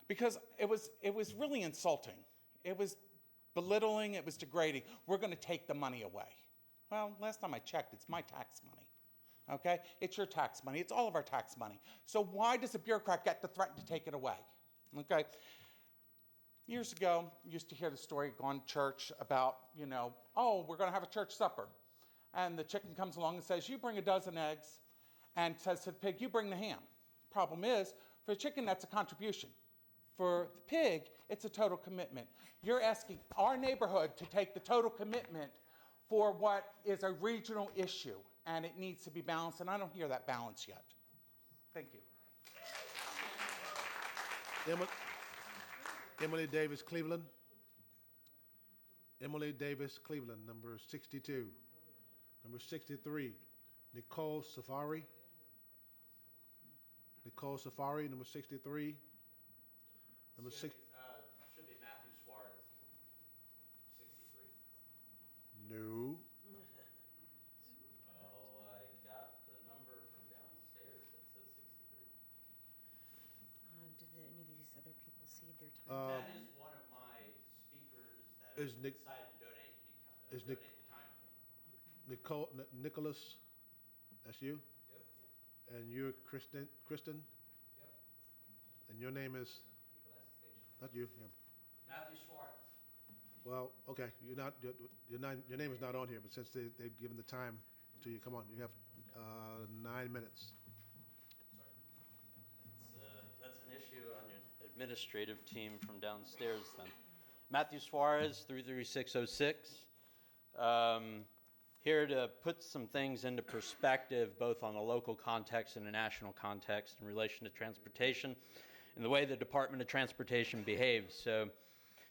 Because it was really insulting. It was belittling, it was degrading. We're going to take the money away. Well, last time I checked, it's my tax money. Okay? It's your tax money. It's all of our tax money. So why does a bureaucrat get to threaten to take it away? Okay? Years ago, I used to hear the story going to church about, you know, oh, we're going to have a church supper. And the chicken comes along and says, you bring a dozen eggs, and says to the pig, you bring the ham. Problem is, for the chicken, that's a contribution. For the pig, it's a total commitment. You're asking our neighborhood to take the total commitment for what is a regional issue, and it needs to be balanced, and I don't hear that balance yet. Thank you. Emily Davis, Cleveland. Emily Davis, Cleveland, number 62. Number 63, Nicole Safari. Nicole Safari, number 63. Number 6. Should be Matthew Suarez, 63. No. Oh, I got the number from downstairs that says 63. Did any of these other people cede their time? That is one of my speakers that decided to donate the time. Nicholas, that's you? Yep. And you're Kristen? Yep. And your name is? Not you. Yeah. Matthew Suarez. Well, okay, your name is not on here, but since they've given the time to you, come on, you have 9 minutes. That's an issue on your administrative team from downstairs then. Matthew Suarez, 33606. Here to put some things into perspective, both on a local context and a national context in relation to transportation and the way the Department of Transportation behaves. So,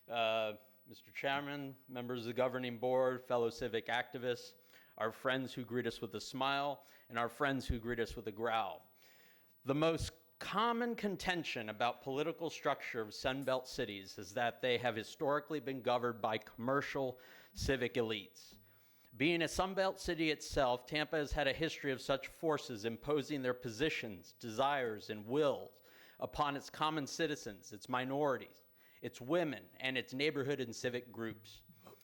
Mr. Chairman, members of the governing board, fellow civic activists, our friends who greet us with a smile, and our friends who greet us with a growl. The most common contention about political structure of Sunbelt cities is that they have historically been governed by commercial civic elites. Being a Sunbelt city itself, Tampa has had a history of such forces imposing their positions, desires, and wills upon its common citizens, its minorities, its women, and its neighborhood and civic groups.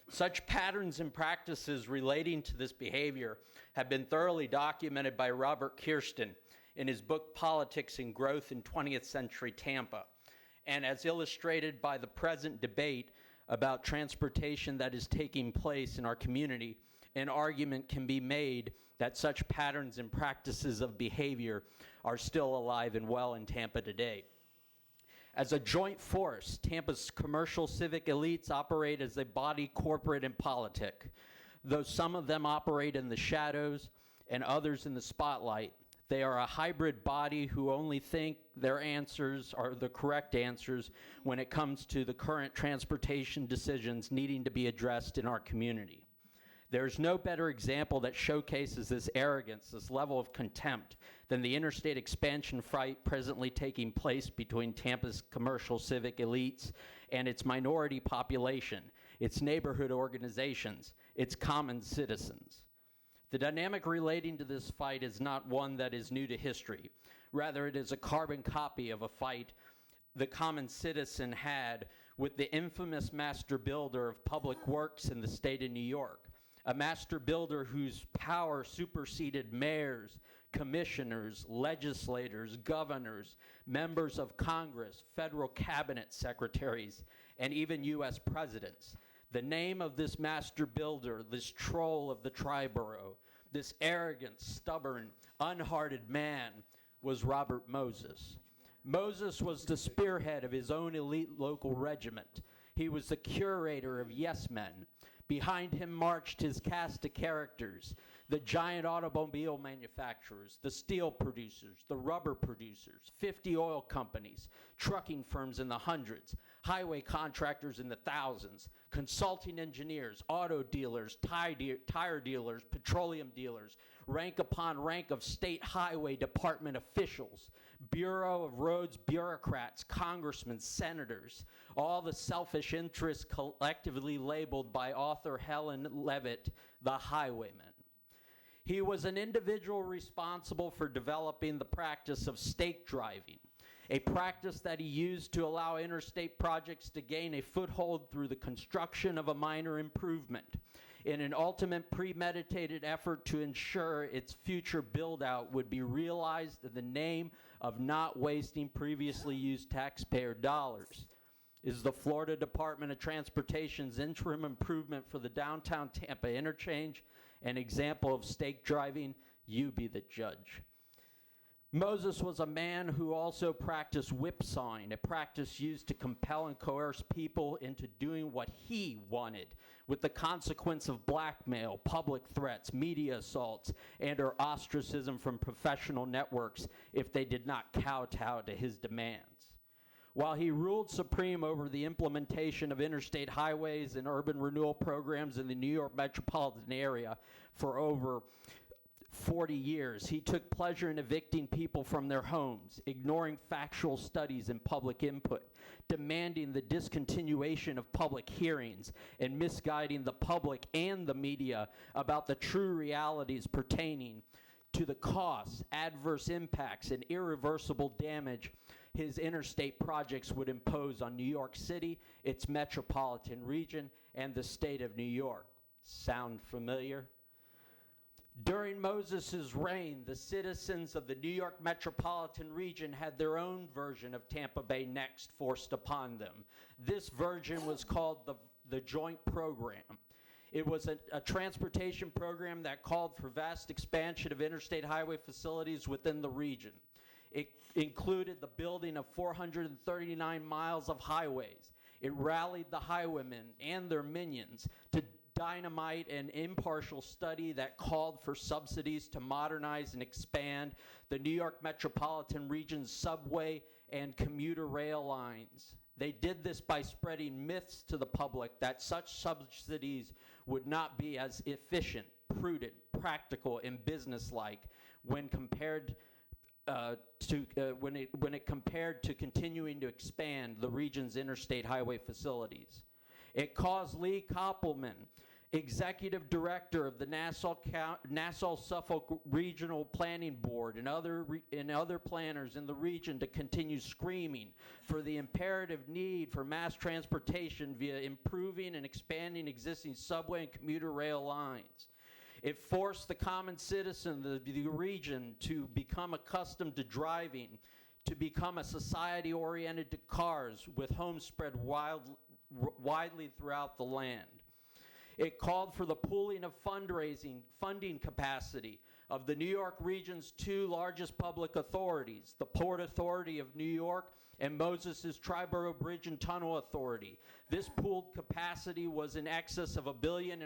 Such patterns and practices relating to this behavior have been thoroughly documented by Robert Kirsten in his book, Politics and Growth in 20th Century Tampa, and as illustrated by the present debate about transportation that is taking place in our community, an argument can be made that such patterns and practices of behavior are still alive and well in Tampa today. As a joint force, Tampa's commercial civic elites operate as a body corporate and politic. Though some of them operate in the shadows and others in the spotlight, They are a hybrid body who only think their answers are the correct answers when it comes to the current transportation decisions needing to be addressed in our community. There's no better example that showcases this arrogance, this level of contempt, than the interstate expansion fight presently taking place between Tampa's commercial civic elites and its minority population, its neighborhood organizations, its common citizens. The dynamic relating to this fight is not one that is new to history. Rather, it is a carbon copy of a fight the common citizen had with the infamous master builder of public works in the state of New York, a master builder whose power superseded mayors, commissioners, legislators, governors, members of Congress, federal cabinet secretaries, and even U.S. presidents. The name of this master builder, this troll of the Triborough, this arrogant, stubborn, unhearted man was Robert Moses. Moses was the spearhead of his own elite local regiment. He was the curator of yes men. Behind him marched his cast of characters, the giant automobile manufacturers, the steel producers, the rubber producers, 50 oil companies, trucking firms in the hundreds, highway contractors in the thousands, consulting engineers, auto dealers, tire dealers, petroleum dealers, rank upon rank of state highway department officials, Bureau of Roads bureaucrats, congressmen, senators, all the selfish interests collectively labeled by author Helen Levitt, the highwayman. He was an individual responsible for developing the practice of stake driving, a practice that he used to allow interstate projects to gain a foothold through the construction of a minor improvement, in an ultimate premeditated effort to ensure its future build-out would be realized in the name of not wasting previously used taxpayer dollars. Is the Florida Department of Transportation's interim improvement for the downtown Tampa interchange an example of stake driving? You be the judge. Moses was a man who also practiced whipsawing, a practice used to compel and coerce people into doing what he wanted, with the consequence of blackmail, public threats, media assaults, and/or ostracism from professional networks if they did not kowtow to his demands. While he ruled supreme over the implementation of interstate highways and urban renewal programs in the New York metropolitan area for over 40 years, he took pleasure in evicting people from their homes, ignoring factual studies and public input, demanding the discontinuation of public hearings, and misguiding the public and the media about the true realities pertaining to the costs, adverse impacts, and irreversible damage his interstate projects would impose on New York City, its metropolitan region, and the state of New York. Sound familiar? During Moses' reign, the citizens of the New York metropolitan region had their own version of Tampa Bay Next forced upon them. This version was called the Joint Program. It was a transportation program that called for vast expansion of interstate highway facilities within the region. It included the building of 439 miles of highways. It rallied the highwaymen and their minions to dynamite an impartial study that called for subsidies to modernize and expand the New York metropolitan region's subway and commuter rail lines. They did this by spreading myths to the public that such subsidies would not be as efficient, prudent, practical, and businesslike when compared when it compared to continuing to expand the region's interstate highway facilities. It caused Lee Koppelman, executive director of the Nassau-Suffolk Regional Planning Board, and other planners in the region to continue screaming for the imperative need for mass transportation via improving and expanding existing subway and commuter rail lines. It forced the common citizen of the region to become accustomed to driving, to become a society oriented to cars, with homes spread widely throughout the land. It called for the pooling of funding capacity of the New York region's two largest public authorities, the Port Authority of New York and Moses' Triborough Bridge and Tunnel Authority. This pooled capacity was in excess of $1.25 billion.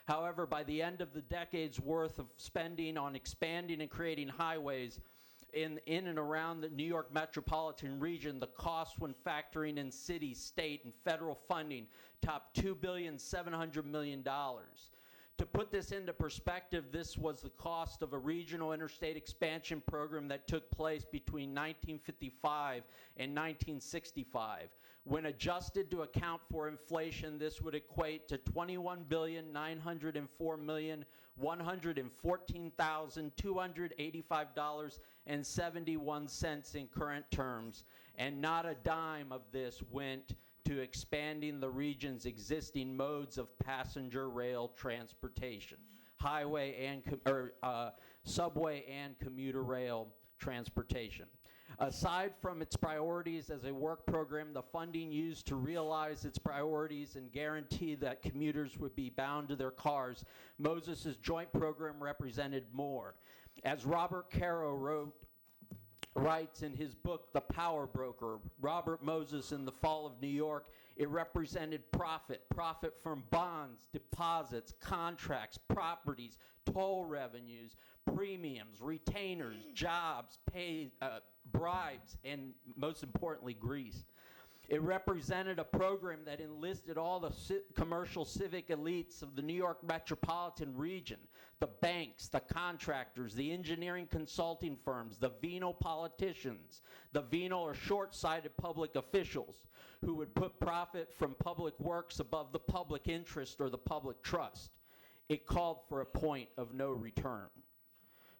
However, by the end of the decade's worth of spending on expanding and creating highways in and around the New York metropolitan region, the cost when factoring in city, state, and federal funding topped $2.7 billion. To put this into perspective, this was the cost of a regional interstate expansion program that took place between 1955 and 1965. When adjusted to account for inflation, this would equate to $21,904,114,285.71 in current terms, and not a dime of this went to expanding the region's existing modes of passenger rail transportation, highway and subway and commuter rail transportation. Aside from its priorities as a work program, the funding used to realize its priorities and guarantee that commuters would be bound to their cars, Moses' joint program represented more. As Robert Caro writes in his book, The Power Broker, Robert Moses in the Fall of New York, it represented profit from bonds, deposits, contracts, properties, toll revenues, premiums, retainers, jobs, bribes, and most importantly, grease. It represented a program that enlisted all the commercial civic elites of the New York metropolitan region, the banks, the contractors, the engineering consulting firms, the venal politicians, the venal or short-sighted public officials who would put profit from public works above the public interest or the public trust. It called for a point of no return.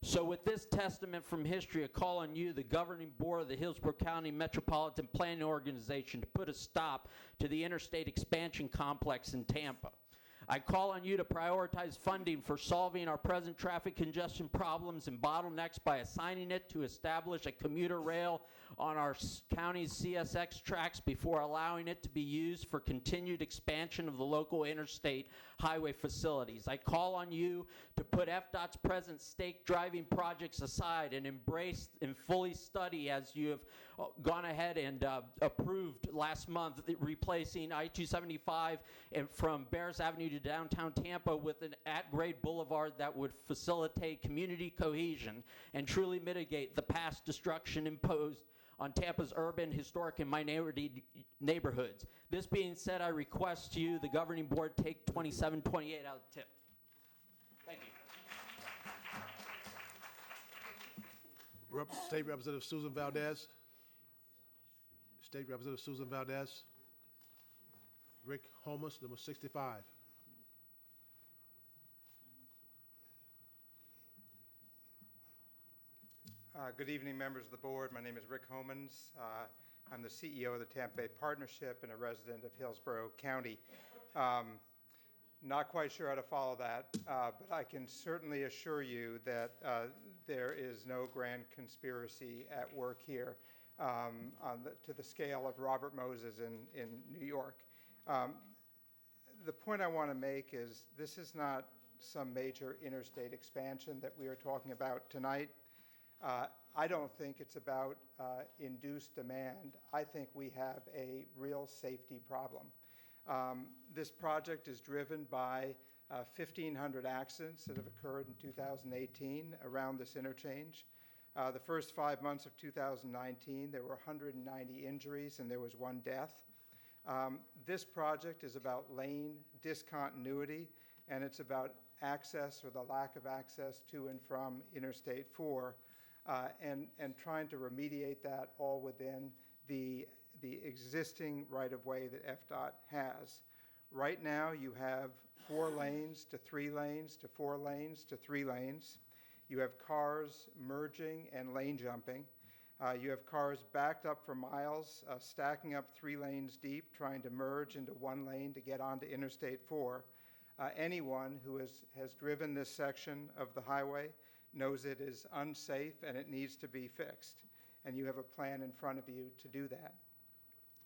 So with this testament from history, I call on you, the governing board of the Hillsborough County Metropolitan Planning Organization, to put a stop to the interstate expansion complex in Tampa. I call on you to prioritize funding for solving our present traffic congestion problems and bottlenecks by assigning it to establish a commuter rail on our county's CSX tracks before allowing it to be used for continued expansion of the local interstate highway facilities. I call on you to put FDOT's present stake driving projects aside and embrace and fully study, as you have gone ahead and approved last month, replacing I-275 from Bears Avenue to downtown Tampa with an at-grade boulevard that would facilitate community cohesion and truly mitigate the past destruction imposed on Tampa's urban, historic, and minority neighborhoods. This being said, I request to you, the governing board, take 2728 out of the tip. Thank you. State Representative Susan Valdez. State Representative Susan Valdez. Rick Holmes, number 65. Good evening, members of the board. My name is Rick Homans. I'm the CEO of the Tampa Bay Partnership and a resident of Hillsborough County. Not quite sure how to follow that, but I can certainly assure you that there is no grand conspiracy at work here to the scale of Robert Moses in New York. The point I want to make is this is not some major interstate expansion that we are talking about tonight. I don't think it's about induced demand. I think we have a real safety problem. This project is driven by 1,500 accidents that have occurred in 2018 around this interchange. The first 5 months of 2019, there were 190 injuries and there was 1 death. This project is about lane discontinuity, and it's about access or the lack of access to and from Interstate 4. And trying to remediate that all within the existing right-of-way that FDOT has. Right now, you have 4 lanes to 3 lanes to 4 lanes to 3 lanes. You have cars merging and lane jumping. You have cars backed up for miles, stacking up 3 lanes deep, trying to merge into 1 lane to get onto Interstate 4. Anyone who has driven this section of the highway knows it is unsafe and it needs to be fixed. And you have a plan in front of you to do that.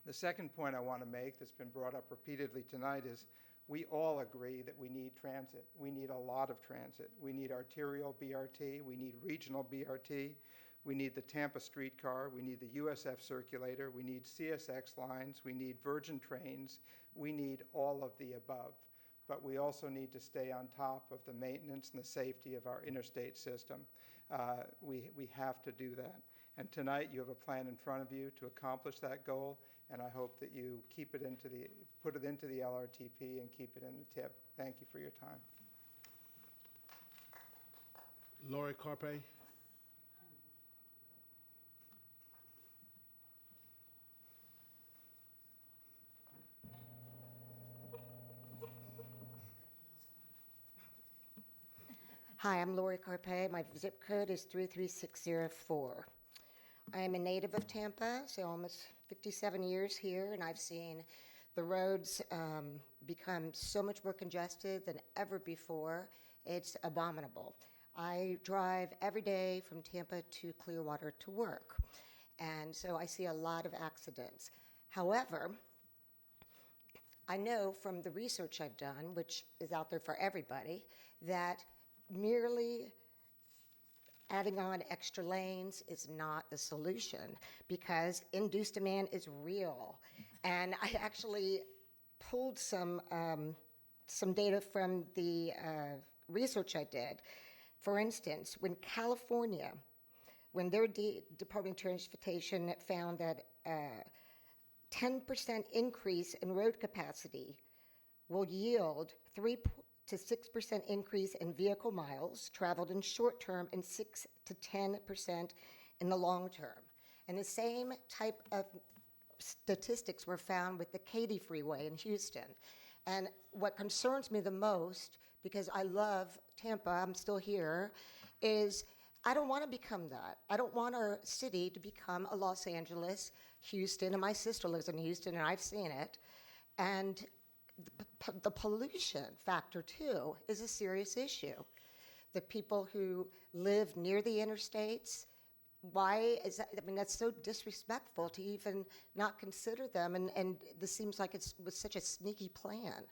The second point I want to make that's been brought up repeatedly tonight is we all agree that we need transit. We need a lot of transit. We need arterial BRT. We need regional BRT. We need the Tampa streetcar. We need the USF circulator. We need CSX lines. We need Virgin trains. We need all of the above. But we also need to stay on top of the maintenance and the safety of our interstate system. We have to do that. And tonight you have a plan in front of you to accomplish that goal, and I hope that you put it into the LRTP and keep it in the TIP. Thank you for your time. Lori Carpe. Hi, I'm Lori Carpe. My zip code is 33604. I am a native of Tampa, so almost 57 years here, and I've seen the roads become so much more congested than ever before. It's abominable. I drive every day from Tampa to Clearwater to work, and so I see a lot of accidents. However, I know from the research I've done, which is out there for everybody, that merely adding on extra lanes is not the solution, because induced demand is real. And I actually pulled some data from the research I did. For instance, when California, when their Department of Transportation found that 10% increase in road capacity will yield 3 to 6% increase in vehicle miles traveled in short term and 6 to 10% in the long term. And the same type of statistics were found with the Katy Freeway in Houston. And what concerns me the most, because I love Tampa, I'm still here, is I don't want to become that. I don't want our city to become a Los Angeles, Houston, and my sister lives in Houston, and I've seen it. And the pollution factor, too, is a serious issue. The people who live near the interstates, why is that? I mean, that's so disrespectful to even not consider them, and this seems like it was such a sneaky plan.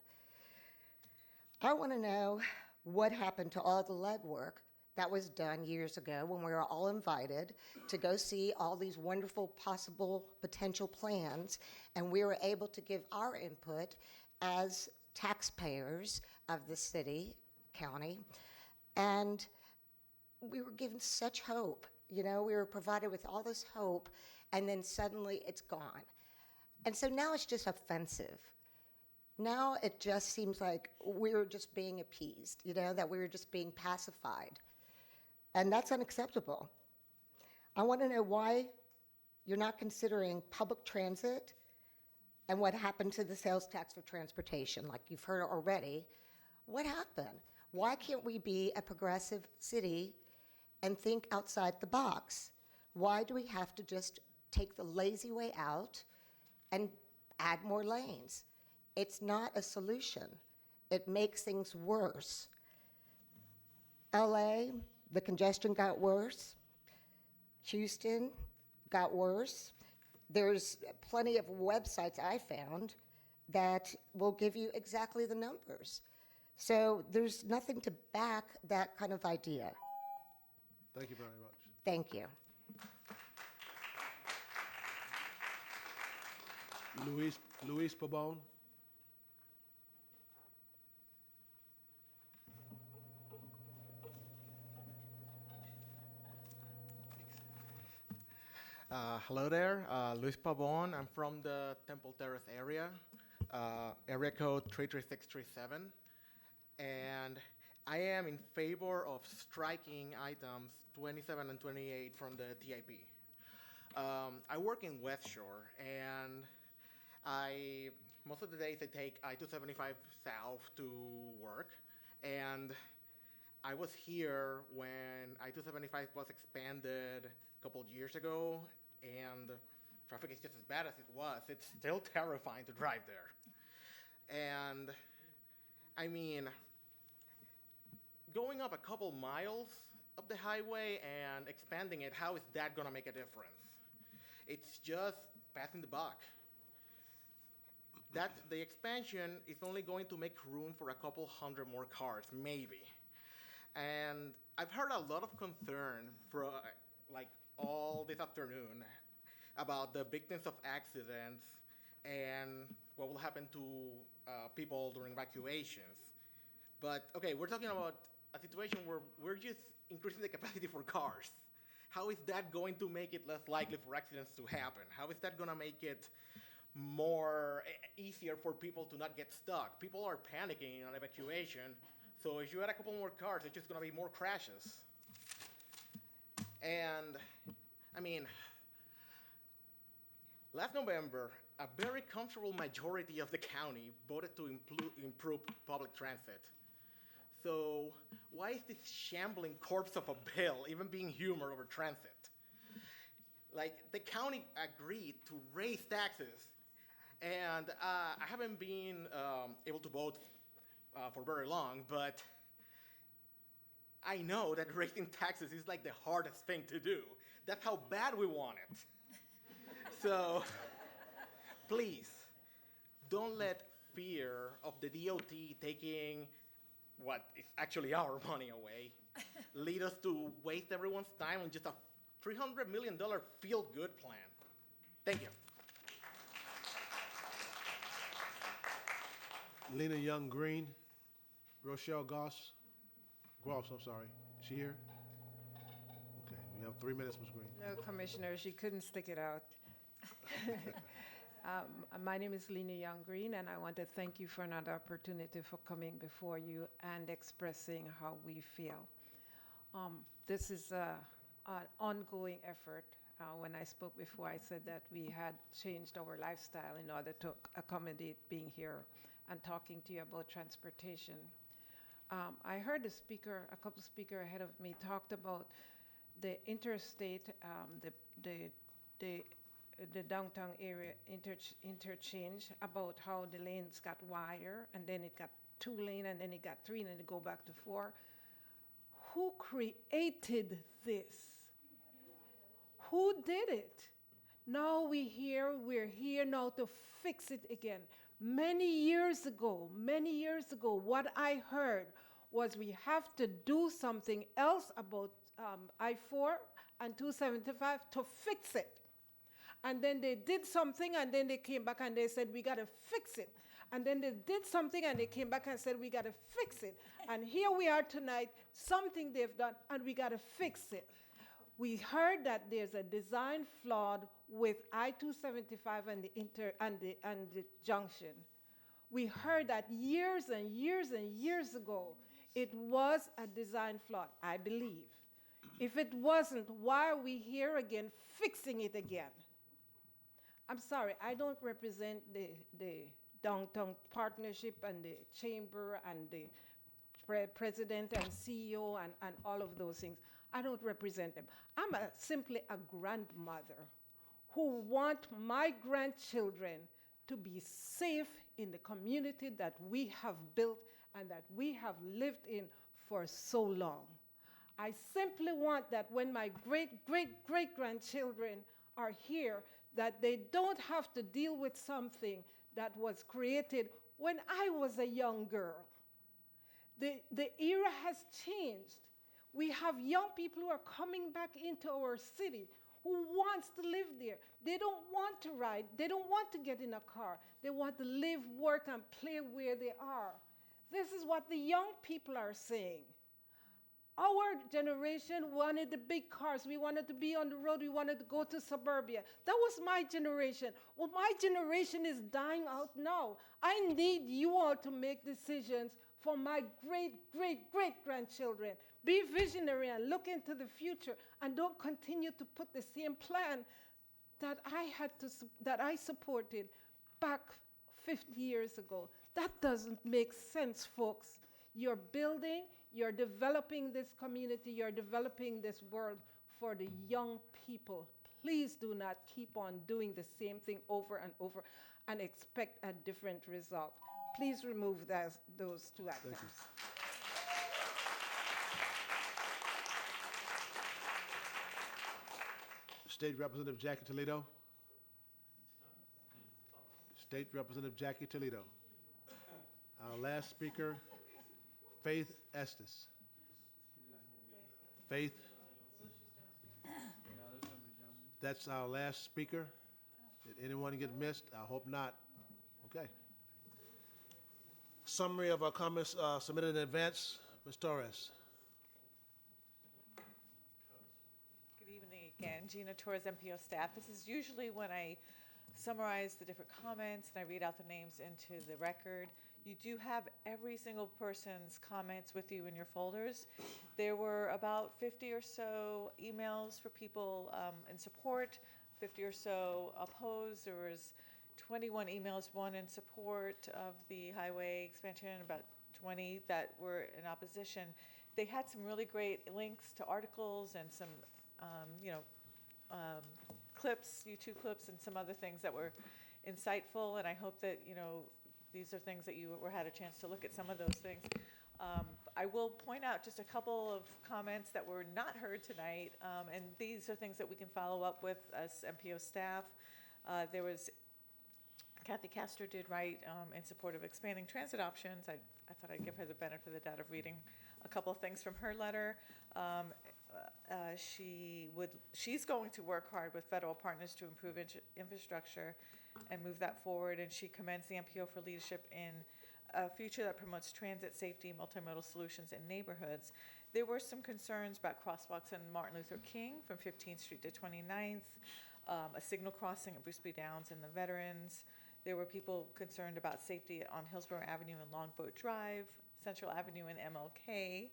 I want to know what happened to all the legwork that was done years ago when we were all invited to go see all these wonderful possible potential plans, and we were able to give our input as taxpayers of the city, county, and we were given such hope. You know, we were provided with all this hope, and then suddenly it's gone. And so now it's just offensive. Now it just seems like we're just being appeased, you know, that we were just being pacified. And that's unacceptable. I want to know why you're not considering public transit and what happened to the sales tax for transportation. Like you've heard already, what happened? Why can't we be a progressive city and think outside the box? Why do we have to just take the lazy way out and add more lanes? It's not a solution. It makes things worse. LA, the congestion got worse. Houston got worse. There's plenty of websites I found that will give you exactly the numbers. So there's nothing to back that kind of idea. Thank you very much. Thank you. Luis Pabon. Hello there, Luis Pabon. I'm from the Temple Terrace area, area code 33637. And I am in favor of striking items 27 and 28 from the TIP. I work in West Shore, and most of the days I take I-275 south to work. And I was here when I-275 was expanded a couple years ago, and traffic is just as bad as it was. It's still terrifying to drive there. And I mean, going up a couple miles up the highway and expanding it, how is that gonna make a difference? It's just passing the buck. The expansion is only going to make room for a couple hundred more cars, maybe. And I've heard a lot of concern for, like, all this afternoon about the victims of accidents and what will happen to people during evacuations. But okay, we're talking about a situation where we're just increasing the capacity for cars. How is that going to make it less likely for accidents to happen? How is that going to make it more easier for people to not get stuck? People are panicking on evacuation, so if you add a couple more cars, it's just going to be more crashes. And, I mean, last November, a very comfortable majority of the county voted to improve public transit. So why is this shambling corpse of a bill even being humored over transit? Like, the county agreed to raise taxes, and I haven't been able to vote for very long, but I know that raising taxes is like the hardest thing to do. That's how bad we want it. So, please, don't let fear of the DOT taking what is actually our money away lead us to waste everyone's time on just a $300 million feel-good plan. Thank you. Lena Young Green, Rochelle Gross, I'm sorry. Is she here? Okay, we have 3 minutes, Ms. Green. No, Commissioner, she couldn't stick it out. My name is Lena Young Green, and I want to thank you for another opportunity for coming before you and expressing how we feel. This is an ongoing effort. When I spoke before, I said that we had changed our lifestyle in order to accommodate being here and talking to you about transportation. I heard a couple speakers ahead of me talked about the interstate, the downtown area interchange, about how the lanes got wider, and then it got 2 lanes, and then it got 3, and then it go back to 4. Who created this? Who did it? Now we're here now to fix it again. Many years ago, what I heard was we have to do something else about I-4 and 275 to fix it. And then they did something, and then they came back and they said, we got to fix it. And then they did something, and they came back and said, we got to fix it. And here we are tonight, something they've done, and we got to fix it. We heard that there's a design flaw with I-275 and the junction. We heard that years and years and years ago. It was a design flaw, I believe. If it wasn't, why are we here again fixing it again? I'm sorry, I don't represent the downtown partnership and the chamber and the president and CEO and all of those things. I don't represent them. I'm simply a grandmother who want my grandchildren to be safe in the community that we have built and that we have lived in for so long. I simply want that when my great-great-great-grandchildren are here, that they don't have to deal with something that was created when I was a young girl. The era has changed. We have young people who are coming back into our city who wants to live there. They don't want to ride. They don't want to get in a car. They want to live, work, and play where they are. This is what the young people are saying. Our generation wanted the big cars. We wanted to be on the road. We wanted to go to suburbia. That was my generation. Well, my generation is dying out now. I need you all to make decisions for my great-great-great-grandchildren. Be visionary and look into the future, and don't continue to put the same plan that I supported back 50 years ago. That doesn't make sense, folks. You're building, you're developing this community, you're developing this world for the young people. Please do not keep on doing the same thing over and over and expect a different result. Please remove those 2 items. State Representative Jackie Toledo. State Representative Jackie Toledo. Our last speaker, Faith Estes. Faith. that's our last speaker. Did anyone get missed? I hope not. Okay. Summary of our comments submitted in advance. Ms. Torres. Good evening again. Gina Torres, MPO staff. This is usually when I summarize the different comments and I read out the names into the record. You do have every single person's comments with you in your folders. There were about 50 or so emails for people in support, 50 or so opposed. There was 21 emails, one in support of the highway expansion, about 20 that were in opposition. They had some really great links to articles and some, clips, YouTube clips, and some other things that were insightful. And I hope that, these are things that you had a chance to look at some of those things. I will point out just a couple of comments that were not heard tonight, and these are things that we can follow up with as MPO staff. There was Kathy Castor did write in support of expanding transit options. I thought I'd give her the benefit of the doubt of reading a couple of things from her letter. She's going to work hard with federal partners to improve infrastructure and move that forward, and she commends the MPO for leadership in a future that promotes transit safety, multimodal solutions in neighborhoods. There were some concerns about crosswalks on Martin Luther King from 15th Street to 29th, a signal crossing at Bruce B. Downs and the Veterans. There were people concerned about safety on Hillsborough Avenue and Longboat Drive, Central Avenue and MLK.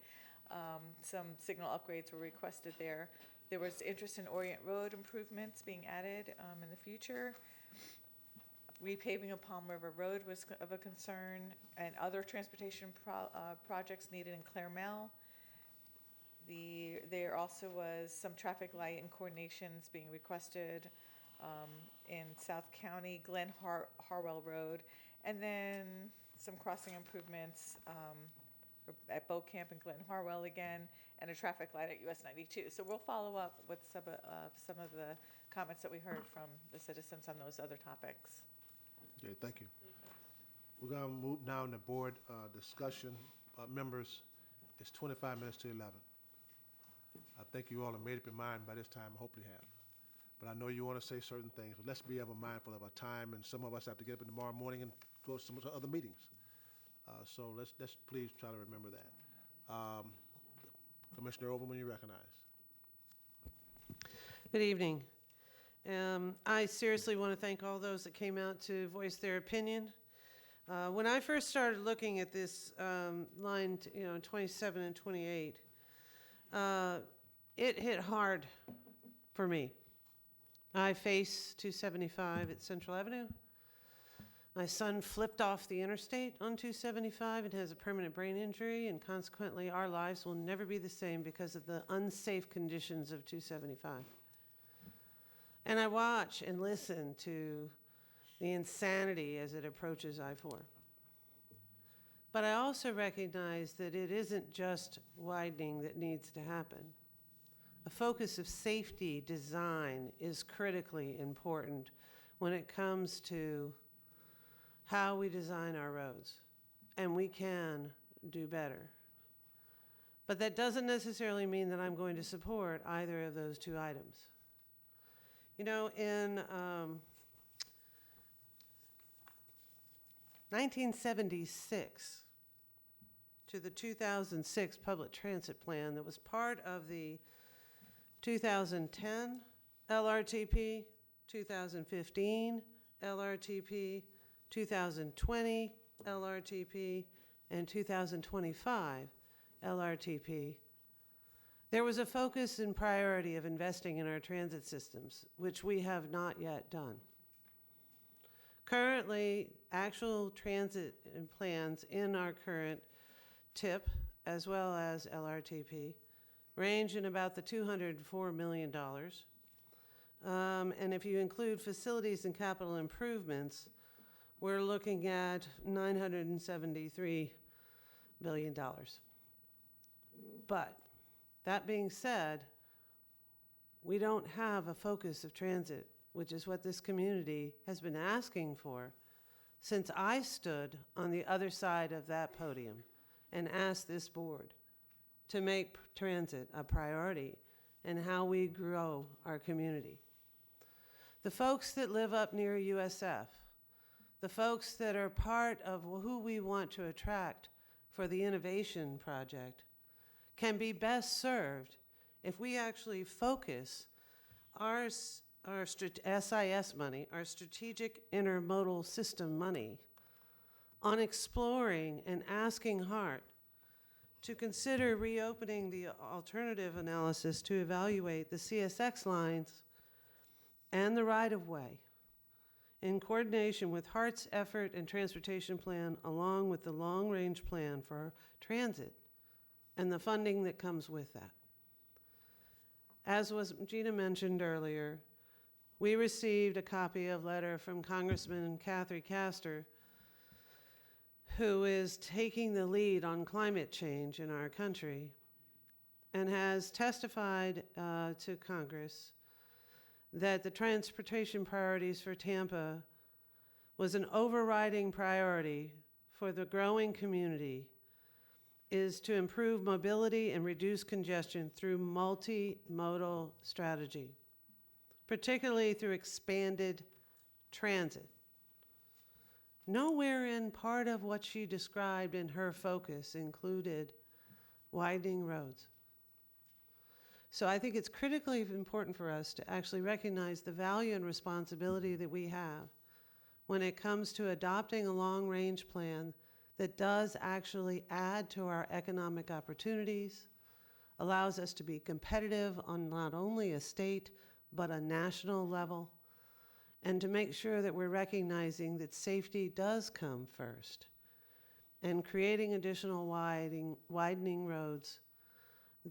Some signal upgrades were requested there. There was interest in Orient Road improvements being added in the future. Repaving of Palm River Road was of a concern, and other transportation projects needed in Claremelle. There also was some traffic light and coordinations being requested in South County, Glen Harwell Road, and then some crossing improvements at Boat Camp and Glen Harwell again, and a traffic light at US 92. So we'll follow up with some of the comments that we heard from the citizens on those other topics. Okay, thank you. We're going to move now into board discussion. Members, it's 25 minutes to 11. I think you all have made up your mind by this time. I hope you have. But I know you want to say certain things, but let's be ever mindful of our time, and some of us have to get up in tomorrow morning and go to some other meetings. So let's please try to remember that. Commissioner Overman, you recognize. Good evening. I seriously want to thank all those that came out to voice their opinion. When I first started looking at this line, 27 and 28, it hit hard for me. I face 275 at Central Avenue. My son flipped off the interstate on 275 and has a permanent brain injury, and consequently our lives will never be the same because of the unsafe conditions of 275. And I watch and listen to the insanity as it approaches I-4. But I also recognize that it isn't just widening that needs to happen. A focus of safety design is critically important when it comes to how we design our roads, and we can do better. But that doesn't necessarily mean that I'm going to support either of those two items. You know, in 1976, to the 2006 Public Transit Plan that was part of the 2010 LRTP, 2015 LRTP, 2020 LRTP, and 2025 LRTP, there was a focus and priority of investing in our transit systems, which we have not yet done. Currently, actual transit plans in our current TIP, as well as LRTP, range in about the $204 million. And if you include facilities and capital improvements, we're looking at $973 billion. But that being said, we don't have a focus of transit, which is what this community has been asking for since I stood on the other side of that podium and asked this board to make transit a priority and how we grow our community. The folks that live up near USF, the folks that are part of who we want to attract for the innovation project, can be best served if we actually focus our SIS money, our Strategic Intermodal System money, on exploring and asking HART to consider reopening the alternative analysis to evaluate the CSX lines and the right-of-way in coordination with HART's effort and transportation plan, along with the long-range plan for transit and the funding that comes with that. As was Gina mentioned earlier, we received a copy of a letter from Congressman Cathy Castor, who is taking the lead on climate change in our country and has testified to Congress that the transportation priorities for Tampa was an overriding priority for the growing community is to improve mobility and reduce congestion through multimodal strategy, particularly through expanded transit. Nowhere in part of what she described in her focus included widening roads. So I think it's critically important for us to actually recognize the value and responsibility that we have when it comes to adopting a long-range plan that does actually add to our economic opportunities, allows us to be competitive on not only a state, but a national level, and to make sure that we're recognizing that safety does come first, and creating additional widening roads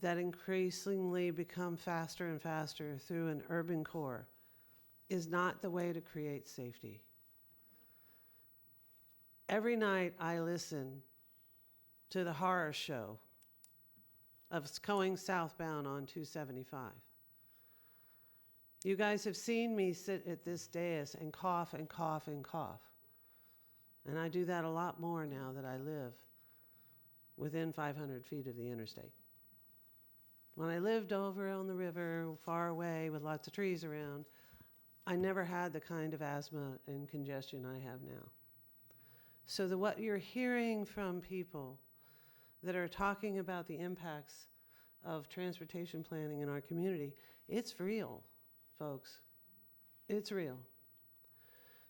that increasingly become faster and faster through an urban core is not the way to create safety. Every night I listen to the horror show of going southbound on 275. You guys have seen me sit at this dais and cough and cough and cough. And I do that a lot more now that I live within 500 feet of the interstate. When I lived over on the river, far away with lots of trees around, I never had the kind of asthma and congestion I have now. So what you're hearing from people that are talking about the impacts of transportation planning in our community, it's real, folks. It's real.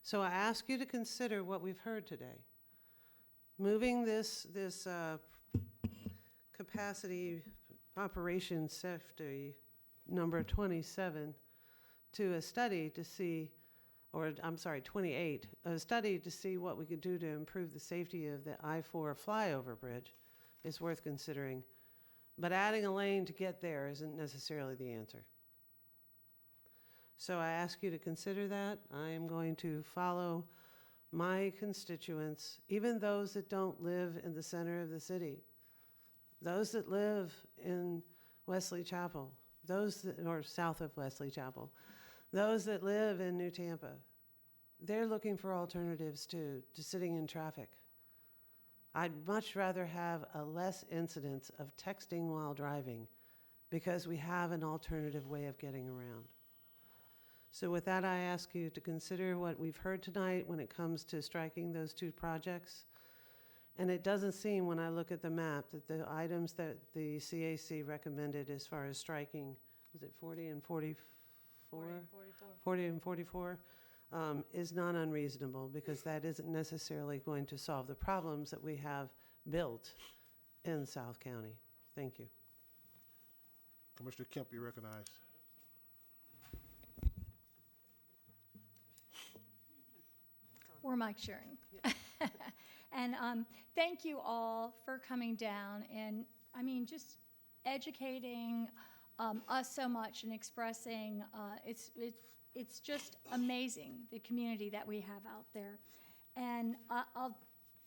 So I ask you to consider what we've heard today. Moving this capacity operation safety number 27 to a study to see, or I'm sorry, 28, a study to see what we could do to improve the safety of the I-4 flyover bridge is worth considering. But adding a lane to get there isn't necessarily the answer. So I ask you to consider that. I am going to follow my constituents, even those that don't live in the center of the city, those that live in Wesley Chapel, those that, or south of Wesley Chapel, those that live in New Tampa. They're looking for alternatives too, to sitting in traffic. I'd much rather have a less incidence of texting while driving because we have an alternative way of getting around. So with that, I ask you to consider what we've heard tonight when it comes to striking those two projects. And it doesn't seem, when I look at the map, that the items that the CAC recommended as far as striking, was it 40 and 44? 40 and 44. 40 and 44 is not unreasonable, because that isn't necessarily going to solve the problems that we have built in South County. Thank you. Commissioner Kemp, you recognized. We're mic sharing. And thank you all for coming down and, I mean, just educating us so much and expressing, it's just amazing, the community that we have out there. And I'll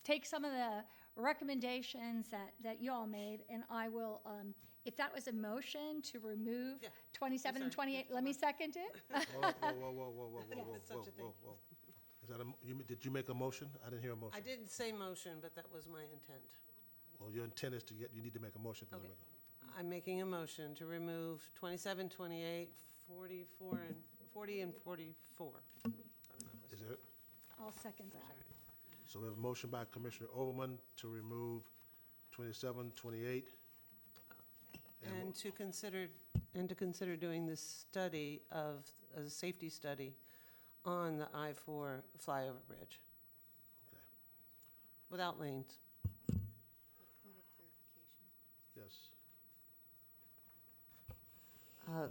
take some of the recommendations that you all made, and I will, if that was a motion to remove 27 and 28, let me second it. Whoa. Is that did you make a motion? I didn't hear a motion. I didn't say motion, but that was my intent. Well, your intent is you need to make a motion. Okay. I'm making a motion to remove 27, 28, 44, and 40 and 44. Is it? I'll second that. So we have a motion by Commissioner Overman to remove 27, 28. And to consider doing this study of, a safety study on the I-4 flyover bridge. Okay. Without lanes. Yes.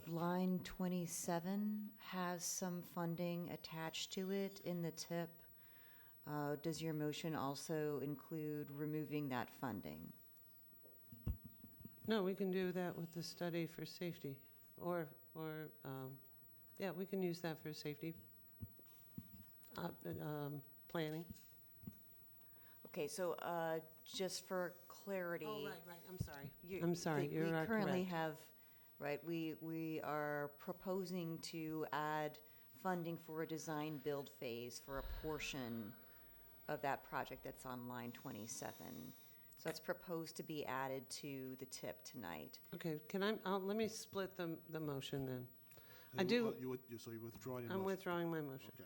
Line 27 has some funding attached to it in the tip. Does your motion also include removing that funding? No, we can do that with the study for safety, yeah, we can use that for safety planning. Okay, so just for clarity. Oh, right, I'm sorry. I'm sorry, you're We currently correct. have, right, we are proposing to add funding for a design build phase for a portion of that project that's on line 27. So that's proposed to be added to the tip tonight. Okay, let me split the motion then. So I do, So you're withdrawing your I'm motion? withdrawing my motion. Okay.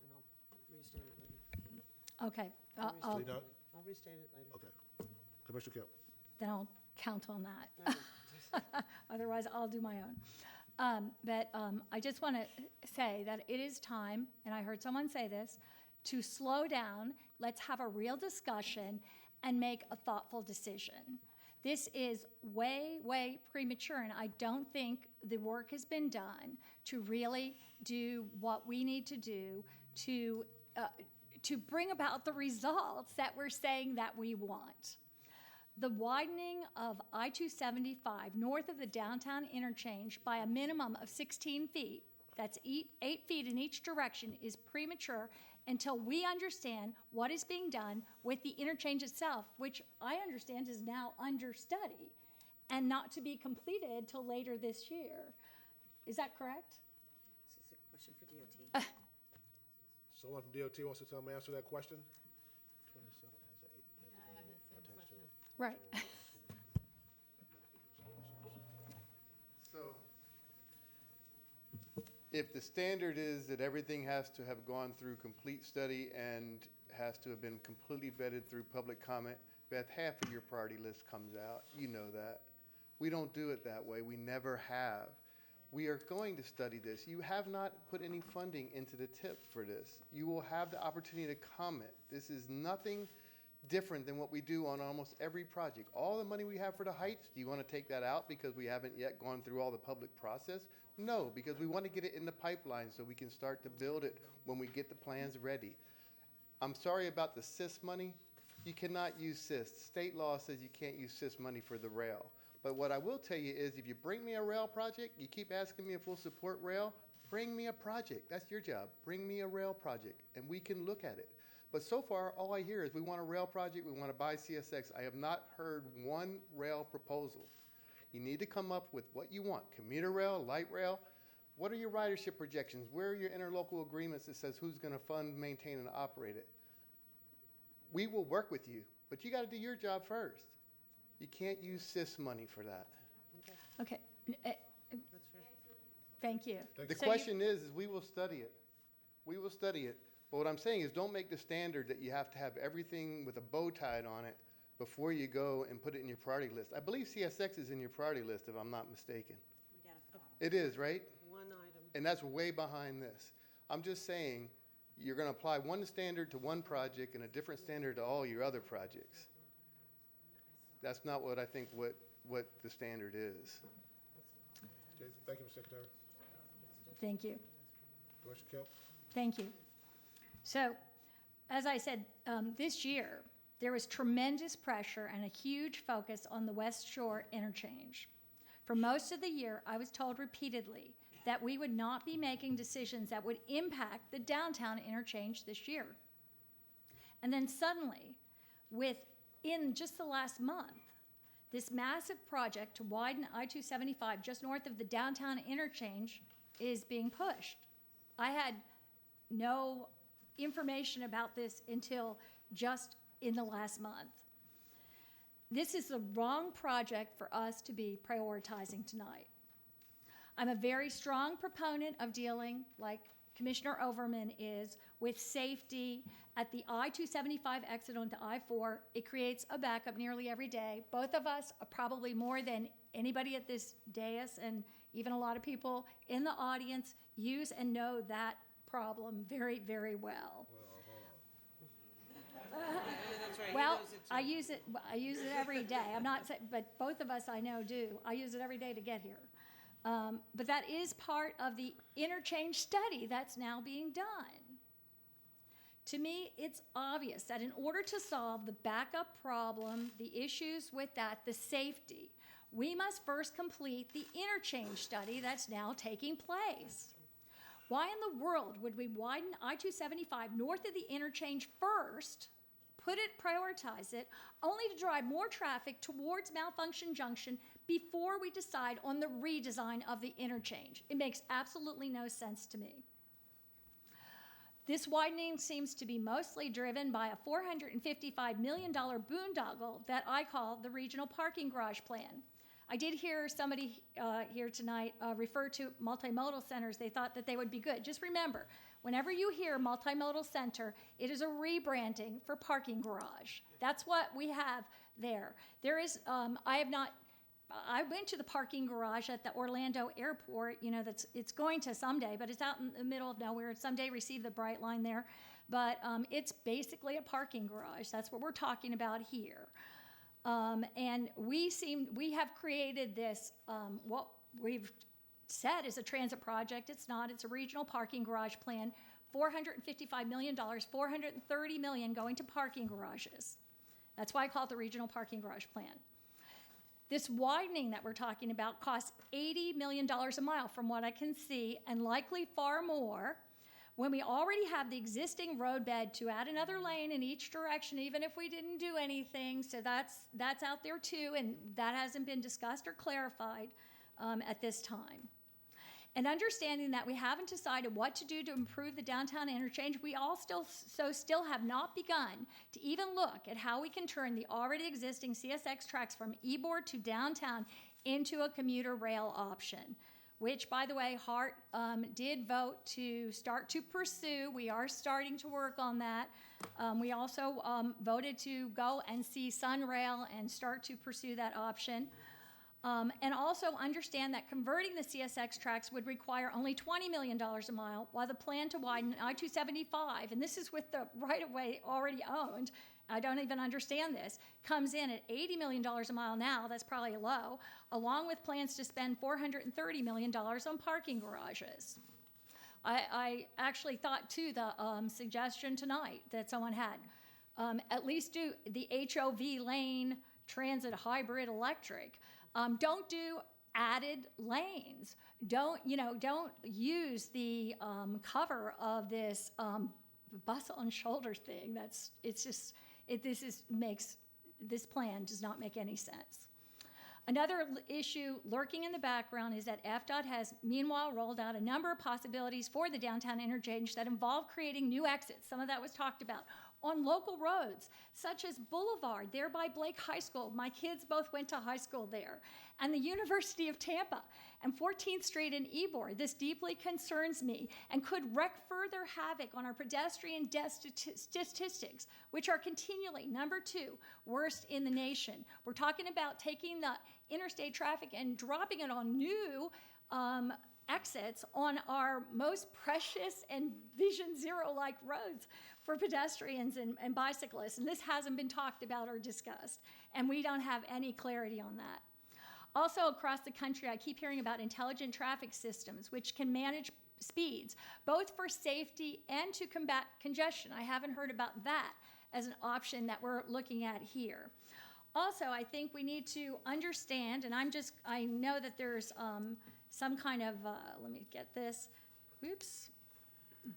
And I'll restate it later. Okay, So I'll, you done? I'll restate it later. Okay. Commissioner Kemp? then I'll count on that. Otherwise, I'll do my own. But I just want to say that it is time, and I heard someone say this, to slow down, let's have a real discussion, and make a thoughtful decision. This is way, way premature, and I don't think the work has been done to really do what we need to do to bring about the results that we're saying that we want. The widening of I-275 north of the downtown interchange by a minimum of 16 feet, that's 8 feet in each direction, is premature until we understand what is being done with the interchange itself, which I understand is now under study and not to be completed till later this year. Is that correct? This is a question for DOT. Someone from DOT wants to answer that question? 27 has 8 attached to it. Right. So, if the standard is that everything has to have gone through complete study and has to have been completely vetted through public comment, Beth, half of your priority list comes out. You know that. We don't do it that way. We never have. We are going to study this. You have not put any funding into the tip for this. You will have the opportunity to comment. This is nothing different than what we do on almost every project. All the money we have for the Heights, do you want to take that out because we haven't yet gone through all the public process? No, because we want to get it in the pipeline so we can start to build it when we get the plans ready. I'm sorry about the CIS money. You cannot use CIS. State law says you can't use CIS money for the rail. But what I will tell you is if you bring me a rail project, you keep asking me if we'll support rail, bring me a project. That's your job. Bring me a rail project, and we can look at it. But so far, all I hear is we want a rail project, we want to buy CSX. I have not heard one rail proposal. You need to come up with what you want, commuter rail, light rail. What are your ridership projections? Where are your interlocal agreements that says who's going to fund, maintain, and operate it? We will work with you, but you got to do your job first. You can't use CIS money for that. Okay. Thank you. The question is we will study it. We will study it. But what I'm saying is don't make the standard that you have to have everything with a bow tied on it before you go and put it in your priority list. I believe CSX is in your priority list, if I'm not mistaken. It is, right? One item. And that's way behind this. I'm just saying you're going to apply one standard to one project and a different standard to all your other projects. That's not what I think what the standard is. Okay, thank you, Mr. Secretary. Thank you. Commissioner Kemp? Thank you. So, as I said, this year, there was tremendous pressure and a huge focus on the West Shore interchange. For most of the year, I was told repeatedly that we would not be making decisions that would impact the downtown interchange this year. And then suddenly, within just the last month, this massive project to widen I-275 just north of the downtown interchange is being pushed. I had no information about this until just in the last month. This is the wrong project for us to be prioritizing tonight. I'm a very strong proponent of dealing, like Commissioner Overman is, with safety at the I-275 exit onto I-4. It creates a backup nearly every day. Both of us, probably more than anybody at this dais, and even a lot of people in the audience, use and know that problem very, very well. Well, I use it every day. I'm not saying, but both of us I know do. I use it every day to get here. But that is part of the interchange study that's now being done. To me, it's obvious that in order to solve the backup problem, the issues with that, the safety, we must first complete the interchange study that's now taking place. Why in the world would we widen I-275 north of the interchange first, prioritize it, only to drive more traffic towards Malfunction Junction before we decide on the redesign of the interchange? It makes absolutely no sense to me. This widening seems to be mostly driven by a $455 million boondoggle that I call the Regional Parking Garage Plan. I did hear somebody here tonight refer to multimodal centers. They thought that they would be good. Just remember, whenever you hear multimodal center, it is a rebranding for parking garage. That's what we have there. There is, I went to the parking garage at the Orlando airport, you know, it's going to someday, but it's out in the middle of nowhere. Someday receive the Bright Line there. But it's basically a parking garage. That's what we're talking about here. And we have created this, what we've said is a transit project. It's not, it's a regional parking garage plan, $455 million, $430 million going to parking garages. That's why I call it the regional parking garage plan. This widening that we're talking about costs $80 million a mile from what I can see, and likely far more, when we already have the existing roadbed to add another lane in each direction, even if we didn't do anything. So that's out there too, and that hasn't been discussed or clarified at this time. And understanding that we haven't decided what to do to improve the downtown interchange, we all still have not begun to even look at how we can turn the already existing CSX tracks from Ybor to downtown into a commuter rail option, which, by the way, Hart did vote to start to pursue. We are starting to work on that. We also voted to go and see Sunrail and start to pursue that option. And also understand that converting the CSX tracks would require only $20 million a mile, while the plan to widen I-275, and this is with the right-of-way already owned, I don't even understand this, comes in at $80 million a mile now. That's probably low, along with plans to spend $430 million on parking garages. I actually thought, too, the suggestion tonight that someone had, at least do the HOV lane transit hybrid electric. Don't do added lanes. Don't use the cover of this bus on shoulder thing. This plan does not make any sense. Another issue lurking in the background is that FDOT has meanwhile rolled out a number of possibilities for the downtown interchange that involve creating new exits. Some of that was talked about on local roads, such as Boulevard, there by Blake High School. My kids both went to high school there. And the University of Tampa and 14th Street in Ybor. This deeply concerns me and could wreak further havoc on our pedestrian death statistics, which are continually, number 2, worst in the nation. We're talking about taking the interstate traffic and dropping it on new exits on our most precious and Vision Zero-like roads for pedestrians and bicyclists. And this hasn't been talked about or discussed. And we don't have any clarity on that. Also, across the country, I keep hearing about intelligent traffic systems, which can manage speeds, both for safety and to combat congestion. I haven't heard about that as an option that we're looking at here. Also, I think we need to understand, and I know that there's some kind of, let me get this,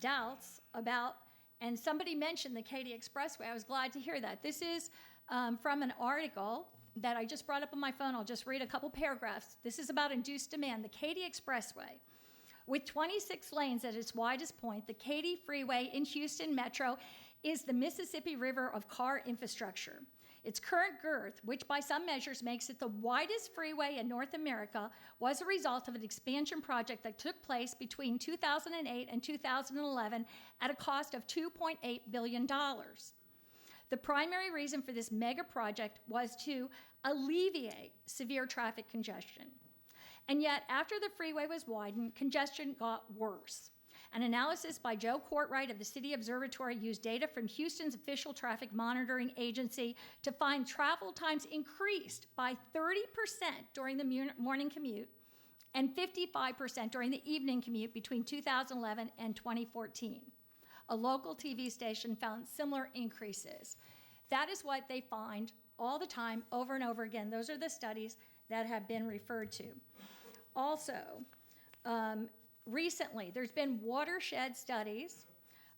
doubts about, and somebody mentioned the Katy Expressway. I was glad to hear that. This is from an article that I just brought up on my phone. I'll just read a couple paragraphs. This is about induced demand. The Katy Expressway, with 26 lanes at its widest point, the Katy Freeway in Houston Metro is the Mississippi River of car infrastructure. Its current girth, which by some measures makes it the widest freeway in North America, was a result of an expansion project that took place between 2008 and 2011 at a cost of $2.8 billion. The primary reason for this mega project was to alleviate severe traffic congestion. And yet, after the freeway was widened, congestion got worse. An analysis by Joe Courtwright of the City Observatory used data from Houston's official traffic monitoring agency to find travel times increased by 30% during the morning commute and 55% during the evening commute between 2011 and 2014. A local TV station found similar increases. That is what they find all the time, over and over again. Those are the studies that have been referred to. Also, recently, there's been watershed studies,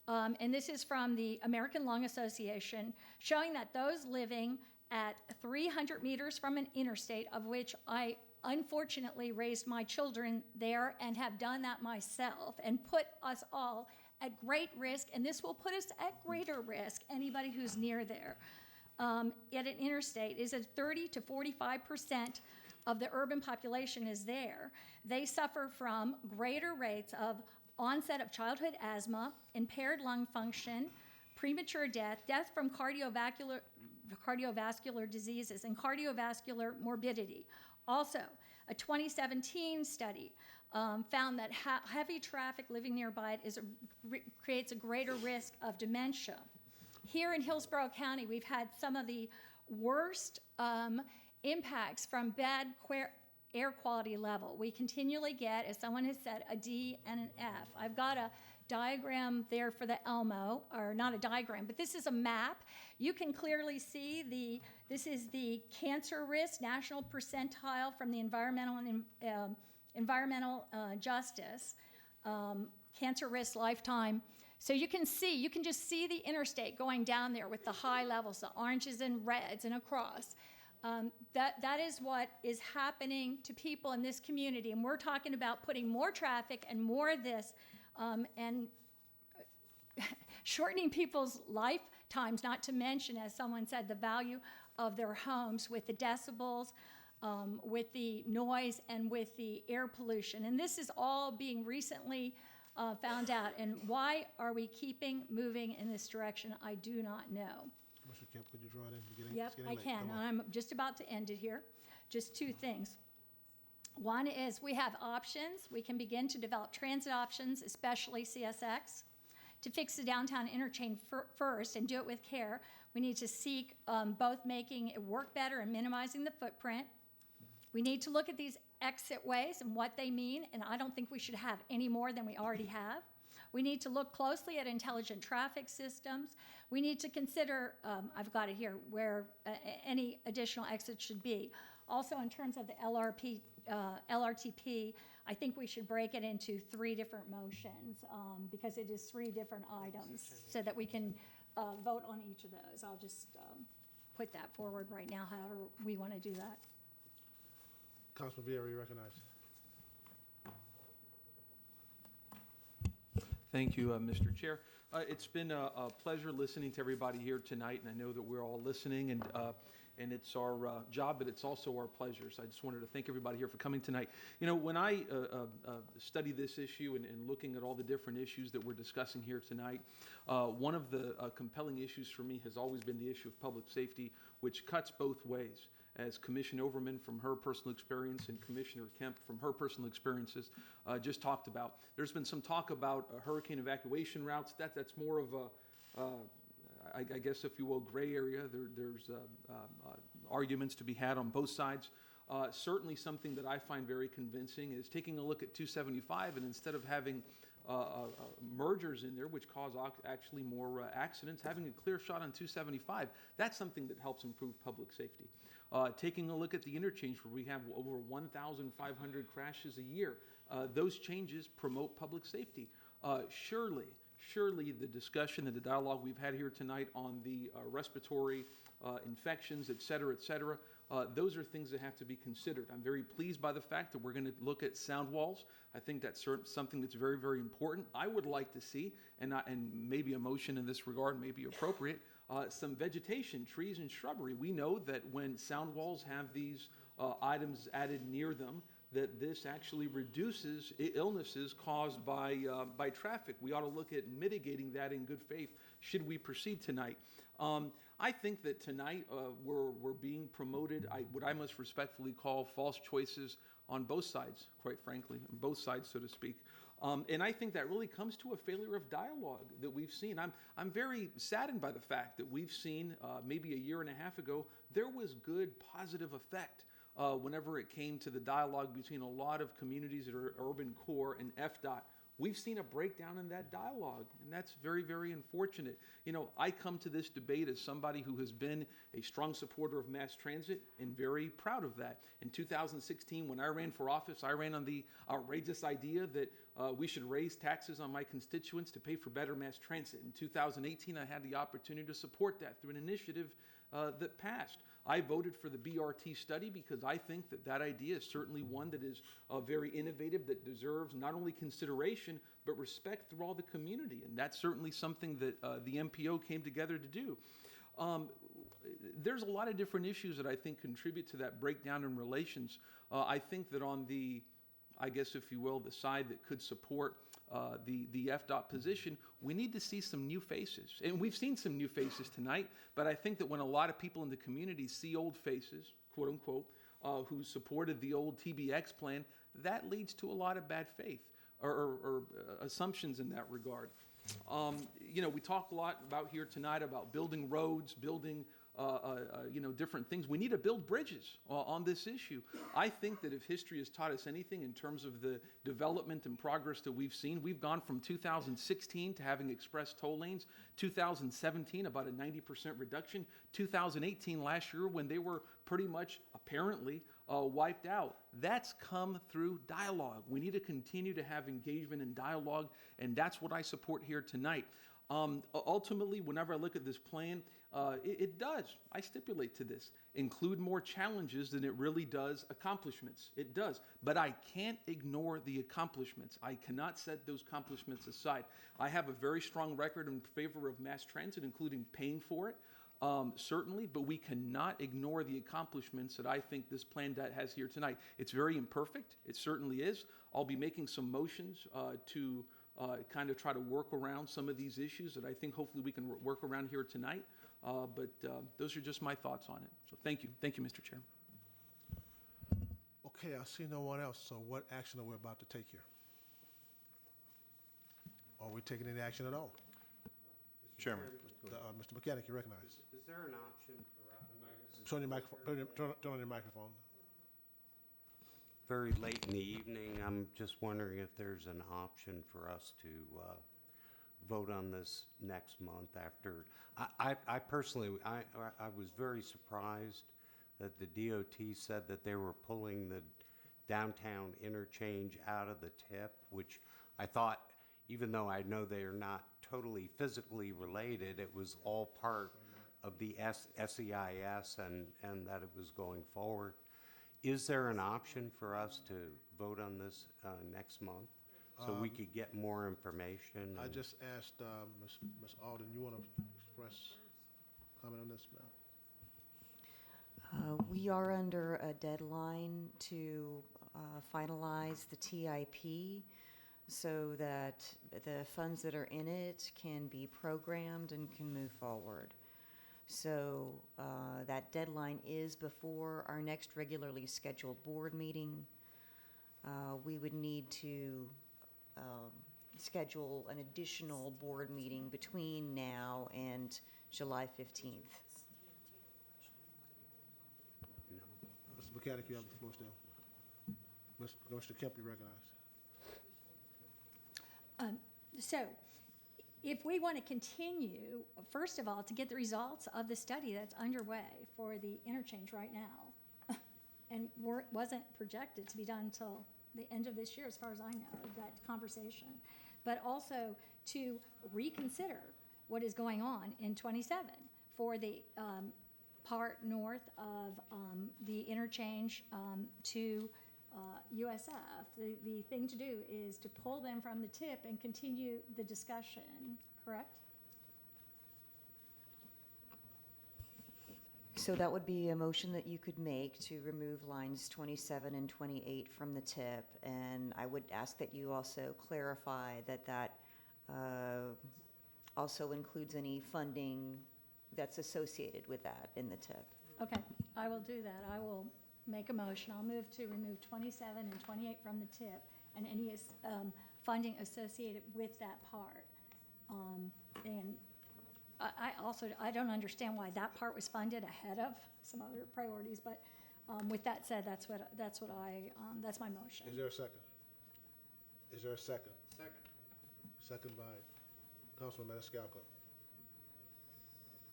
and this is from the American Lung Association, showing that those living at 300 meters from an interstate, of which I unfortunately raised my children there and have done that myself, and put us all at great risk, and this will put us at greater risk, anybody who's near there, at an interstate, is at 30 to 45% of the urban population is there. They suffer from greater rates of onset of childhood asthma, impaired lung function, premature death, death from cardiovascular diseases, and cardiovascular morbidity. Also, a 2017 study found that heavy traffic living nearby it creates a greater risk of dementia. Here in Hillsborough County, we've had some of the worst impacts from bad air quality level. We continually get, as someone has said, a D and an F. I've got a diagram there for the ELMO, or not a diagram, but this is a map. You can clearly see this is the cancer risk national percentile from the environmental justice, cancer risk lifetime. So you can just see the interstate going down there with the high levels, the oranges and reds and across. That is what is happening to people in this community, and we're talking about putting more traffic and more of this, and shortening people's lifetimes, not to mention, as someone said, the value of their homes with the decibels, with the noise, and with the air pollution. And this is all being recently found out. And why are we keeping moving in this direction? I do not know. Commissioner Kemp, could you draw it in? Yep, I can. I'm just about to end it here. Just two things. One is we have options. We can begin to develop transit options, especially CSX. To fix the downtown interchange first and do it with care, we need to seek both making it work better and minimizing the footprint. We need to look at these exit ways and what they mean, and I don't think we should have any more than we already have. We need to look closely at intelligent traffic systems. We need to consider, I've got it here, where any additional exits should be. Also, in terms of the LRTP, I think we should break it into 3 different motions because it is 3 different items so that we can vote on each of those. I'll just put that forward right now, however we want to do that. Councilman Vieira, you recognized. Thank you, Mr. Chair. It's been a pleasure listening to everybody here tonight, and I know that we're all listening, and it's our job, but it's also our pleasure. So I just wanted to thank everybody here for coming tonight. You know, when I study this issue and looking at all the different issues that we're discussing here tonight, one of the compelling issues for me has always been the issue of public safety, which cuts both ways. As Commissioner Overman from her personal experience and Commissioner Kemp from her personal experiences just talked about. There's been some talk about hurricane evacuation routes. That's more of a, I guess if you will, gray area. There's arguments to be had on both sides. Certainly something that I find very convincing is taking a look at 275 and instead of having mergers in there, which cause actually more accidents, having a clear shot on 275, that's something that helps improve public safety. Taking a look at the interchange where we have over 1,500 crashes a year, those changes promote public safety. Surely the discussion and the dialogue we've had here tonight on the respiratory infections, et cetera, those are things that have to be considered. I'm very pleased by the fact that we're going to look at sound walls. I think that's something that's very, very important. I would like to see, and maybe a motion in this regard may be appropriate, some vegetation, trees and shrubbery. We know that when sound walls have these items added near them, that this actually reduces illnesses caused by traffic. We ought to look at mitigating that in good faith should we proceed tonight. I think that tonight we're being promoted what I must respectfully call false choices on both sides, quite frankly, on both sides, so to speak. And I think that really comes to a failure of dialogue that we've seen. I'm very saddened by the fact that we've seen maybe a year and a half ago, there was good positive effect whenever it came to the dialogue between a lot of communities that are urban core and FDOT. We've seen a breakdown in that dialogue, and that's very, very unfortunate. You know, I come to this debate as somebody who has been a strong supporter of mass transit and very proud of that. In 2016, when I ran for office, I ran on the outrageous idea that we should raise taxes on my constituents to pay for better mass transit. In 2018, I had the opportunity to support that through an initiative that passed. I voted for the BRT study because I think that that idea is certainly one that is very innovative, that deserves not only consideration, but respect through all the community. And that's certainly something that the MPO came together to do. There's a lot of different issues that I think contribute to that breakdown in relations. I think that on the, I guess if you will, the side that could support the FDOT position, we need to see some new faces. And we've seen some new faces tonight, but I think that when a lot of people in the community see old faces, quote unquote, who supported the old TBX plan, that leads to a lot of bad faith or assumptions in that regard. You know, we talk a lot about here tonight about building roads, building you know, different things. We need to build bridges on this issue. I think that if history has taught us anything in terms of the development and progress that we've seen, we've gone from 2016 to having express toll lanes, 2017 about a 90% reduction, 2018 last year when they were pretty much apparently wiped out. That's come through dialogue. We need to continue to have engagement and dialogue, and that's what I support here tonight. Ultimately, whenever I look at this plan, it does, I stipulate to this, include more challenges than it really does accomplishments. It does. But I can't ignore the accomplishments. I cannot set those accomplishments aside. I have a very strong record in favor of mass transit, including paying for it, certainly, but we cannot ignore the accomplishments that I think this plan that has here tonight. It's very imperfect. It certainly is. I'll be making some motions to kind of try to work around some of these issues that I think hopefully we can work around here tonight. But those are just my thoughts on it. So thank you. Thank you, Mr. Chair. Okay, I see no one else, so what action are we about to take here? Are we taking any action at all? Chairman. Mr. Mechanic, you recognize. Is there an option for Turn your microphone, turn on your microphone. very late in the evening? I'm just wondering if there's an option for us to vote on this next month after. I personally, I was very surprised that the DOT said that they were pulling the downtown interchange out of the TIP, which I thought, even though I know they are not totally physically related, it was all part of the SEIS and that it was going forward. Is there an option for us to vote on this next month so we could get more information? I just asked Ms. Alden, you want to express comment on this, ma'am? We are under a deadline to finalize the TIP so that the funds that are in it can be programmed and can move forward. So that deadline is before our next regularly scheduled board meeting. We would need to schedule an additional board meeting between now and July 15th. Mr. Mechanic, you have the floor still. Mr. Kemp, you recognize. So if we want to continue, first of all, to get the results of the study that's underway for the interchange right now, and wasn't projected to be done until the end of this year, as far as I know, that conversation, but also to reconsider what is going on in 27 for the part north of the interchange to USF. The thing to do is to pull them from the tip and continue the discussion, correct? So that would be a motion that you could make to remove lines 27 and 28 from the tip. And I would ask that you also clarify that that also includes any funding that's associated with that in the tip. Okay, I will do that. I will make a motion. I'll move to remove 27 and 28 from the tip and any funding associated with that part. And I don't understand why that part was funded ahead of some other priorities, but with that said, that's my motion. Is there a second? Is there a second? Second. Second by Councilman Maniscalco.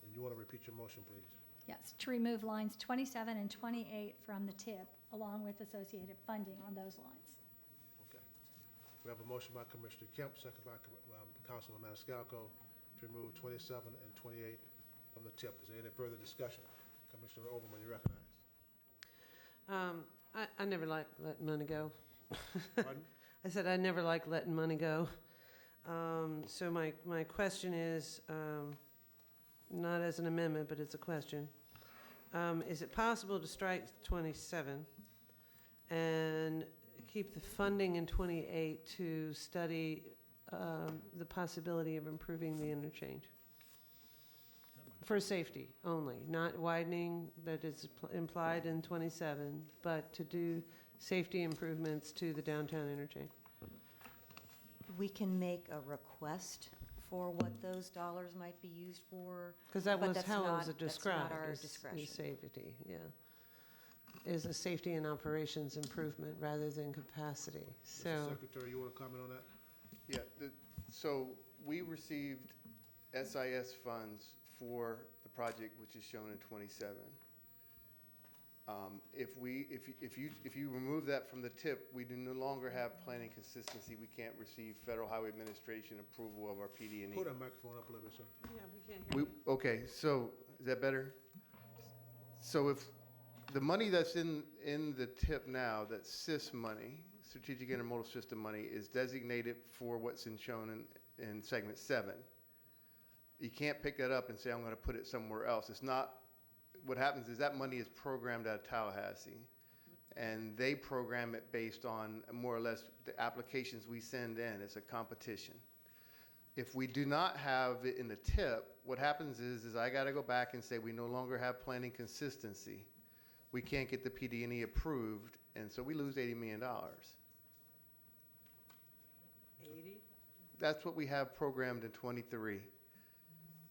And you want to repeat your motion, please? Yes, to remove lines 27 and 28 from the tip, along with associated funding on those lines. Okay. We have a motion by Commissioner Kemp, second by Councilman Maniscalco, to remove 27 and 28 from the tip. Is there any further discussion? Commissioner Overman, you recognize. I never like letting money go. Pardon? I said I never like letting money go. So my question is, not as an amendment, but it's a question. Is it possible to strike 27 and keep the funding in 28 to study the possibility of improving the interchange? For safety only, not widening that is implied in 27, but to do safety improvements to the downtown interchange. We can make a request for what those dollars might be used for. Because that but was that's how it not- was that's described. not our is discretion. safety, yeah. Is a safety and operations improvement rather than capacity. So, Mr. Secretary, you want to comment on that? Yeah, so we received SIS funds for the project, which is shown in 27. If you remove that from the tip, we do no longer have planning consistency. We can't receive Federal Highway Administration approval of our PD&E. Pull that microphone up a little bit, sir. yeah, we can't hear. Okay, so, is that better? So if the money that's in the tip now, that SIS money, Strategic Intermodal System money, is designated for what's shown in segment 7. You can't pick that up and say, I'm going to put it somewhere else. It's not, what happens is that money is programmed out of Tallahassee, and they program it based on more or less the applications we send in. It's a competition. If we do not have it in the tip, what happens is I got to go back and say we no longer have planning consistency. We can't get the PD&E approved, and so we lose $80 million. 80? That's what we have programmed in 23.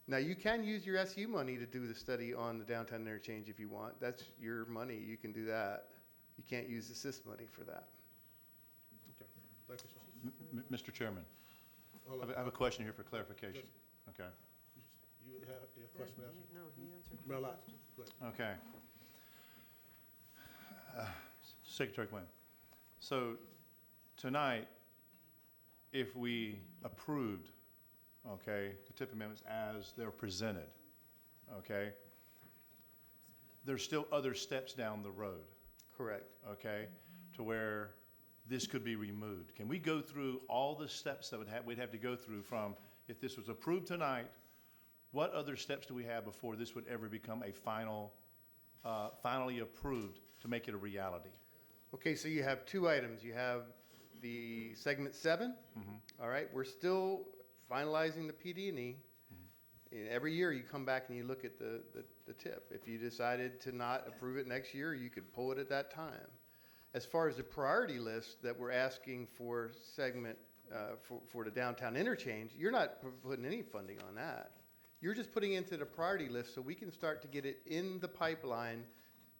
Now, you can use your SU money to do the study on the downtown interchange if you want. That's your money. You can do that. You can't use the SIS money for that. Okay, thank you, sir. Mr. Chairman, Hold on. I have a question here for clarification. Okay. You have your question answered? No, he answered. Mayor Lott, go ahead. Okay. Secretary Quinn, so tonight, if we approved, okay, the tip amendments as they're presented, okay, there's still other steps down the road, Correct. okay, to where this could be removed. Can we go through all the steps that we'd have to go through from, if this was approved tonight, what other steps do we have before this would ever become a finally approved to make it a reality? Okay, so you have two items. You have the segment 7. All right, we're still finalizing the PD&E. And every year you come back and you look at the tip. If you decided to not approve it next year, you could pull it at that time. As far as the priority list that we're asking for segment, for the downtown interchange, you're not putting any funding on that. You're just putting it into the priority list so we can start to get it in the pipeline,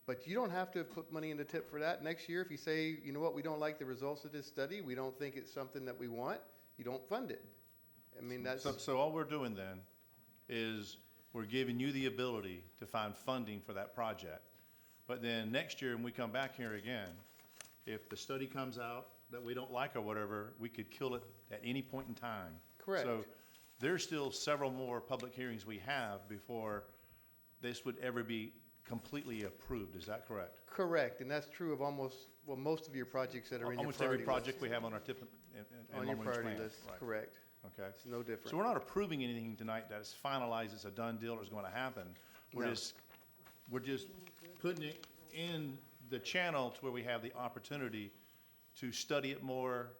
but you don't have to put money in the tip for that. Next year, if you say, you know what, we don't like the results of this study, we don't think it's something that we want, you don't fund it. I mean, that's... So all we're doing then is we're giving you the ability to find funding for that project. But then next year, when we come back here again, if the study comes out that we don't like or whatever, we could kill it at any point in time. Correct. So there's still several more public hearings we have before this would ever be completely approved, is that correct? Correct, and that's true of most of your projects that are in your Almost every priority project list. we have on our tip and On your long-range priority plan. list, Right. correct. Okay. It's no different. So we're not approving anything tonight that is finalized, it's a done deal, or is going to happen. No. We're just putting it in the channel to where we have the opportunity to study it more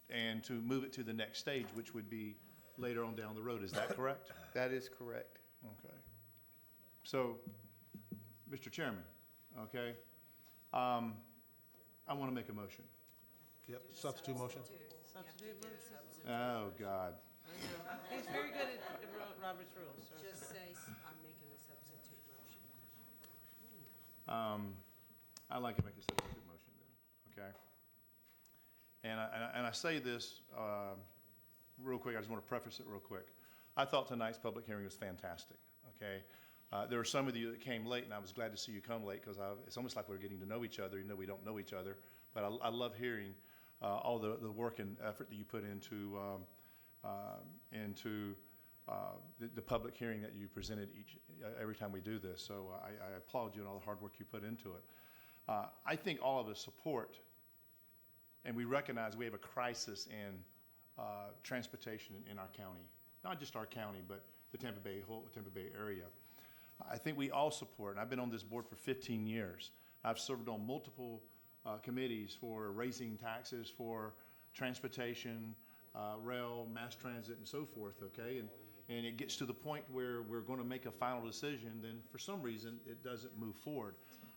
and to move it to the next stage, which would be later on down the road. Is that correct? That is correct. Okay. So, Mr. Chairman, okay, I want to make a motion. Yep, substitute motion. Substitute motion. Oh, God. He's very good at Robert's rules, so. Just say, I'm making a substitute motion. I'd like to make a substitute motion then, okay? And I say this real quick, I just want to preface it real quick. I thought tonight's public hearing was fantastic, okay? There were some of you that came late, and I was glad to see you come late, because it's almost like we're getting to know each other, even though we don't know each other. But I love hearing all the work and effort that you put into the public hearing that you presented every time we do this. So I applaud you and all the hard work you put into it. I think all of us support, and we recognize we have a crisis in transportation in our county. Not just our county, but the whole Tampa Bay area. I think we all support, and I've been on this board for 15 years. I've served on multiple committees for raising taxes for transportation, rail, mass transit, and so forth, okay? And it gets to the point where we're going to make a final decision, then for some reason, it doesn't move forward.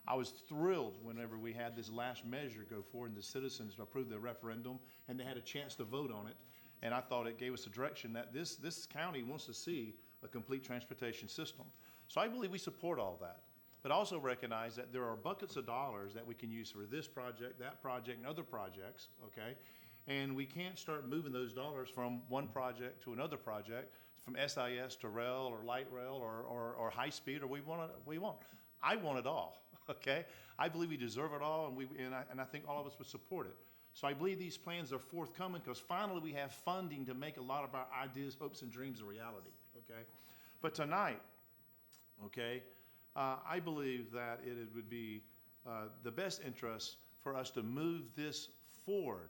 I was thrilled whenever we had this last measure go forward and the citizens approved the referendum and they had a chance to vote on it. And I thought it gave us a direction that this county wants to see a complete transportation system. So I believe we support all that. But also recognize that there are buckets of dollars that we can use for this project, that project, and other projects, okay? And we can't start moving those dollars from one project to another project, from SIS to rail or light rail or high speed, or we won't. I want it all, okay? I believe we deserve it all, and I think all of us would support it. So I believe these plans are forthcoming because finally we have funding to make a lot of our ideas, hopes, and dreams a reality, okay? But tonight, okay, I believe that it would be the best interest for us to move this forward,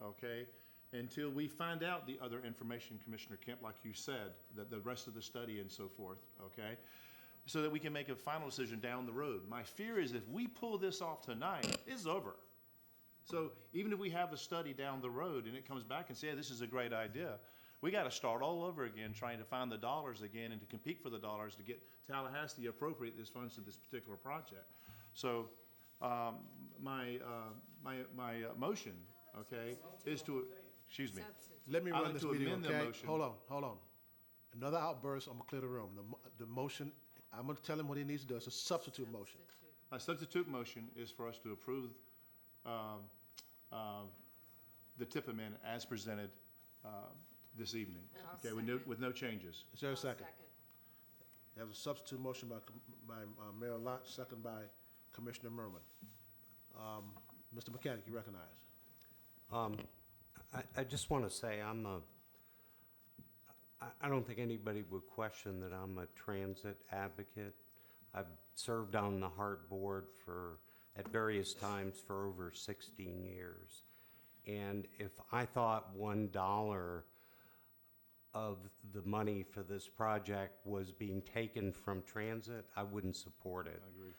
okay, until we find out the other information, Commissioner Kemp, like you said, the rest of the study and so forth, okay, so that we can make a final decision down the road. My fear is if we pull this off tonight, it's over. So even if we have a study down the road and it comes back and says, hey, this is a great idea, we got to start all over again trying to find the dollars again and to compete for the dollars to get Tallahassee to appropriate these funds to this particular project. So my motion, okay, is to, excuse me. Let me I'd run like this to meeting, amend the okay? motion. Hold on. Another outburst, I'm gonna clear the room. The motion, I'm gonna tell him what he needs to do. It's a substitute motion. My substitute motion is for us to approve the TIP amendment as presented this evening, okay, with no changes. Is there a second? There's a substitute motion by Mayor Lott, second by Commissioner Merman. Mr. Mechanic, you recognize. I just want to say I don't think anybody would question that I'm a transit advocate. I've served on the HART board at various times for over 16 years. And if I thought $1 of the money for this project was being taken from transit, I wouldn't support it. I agree.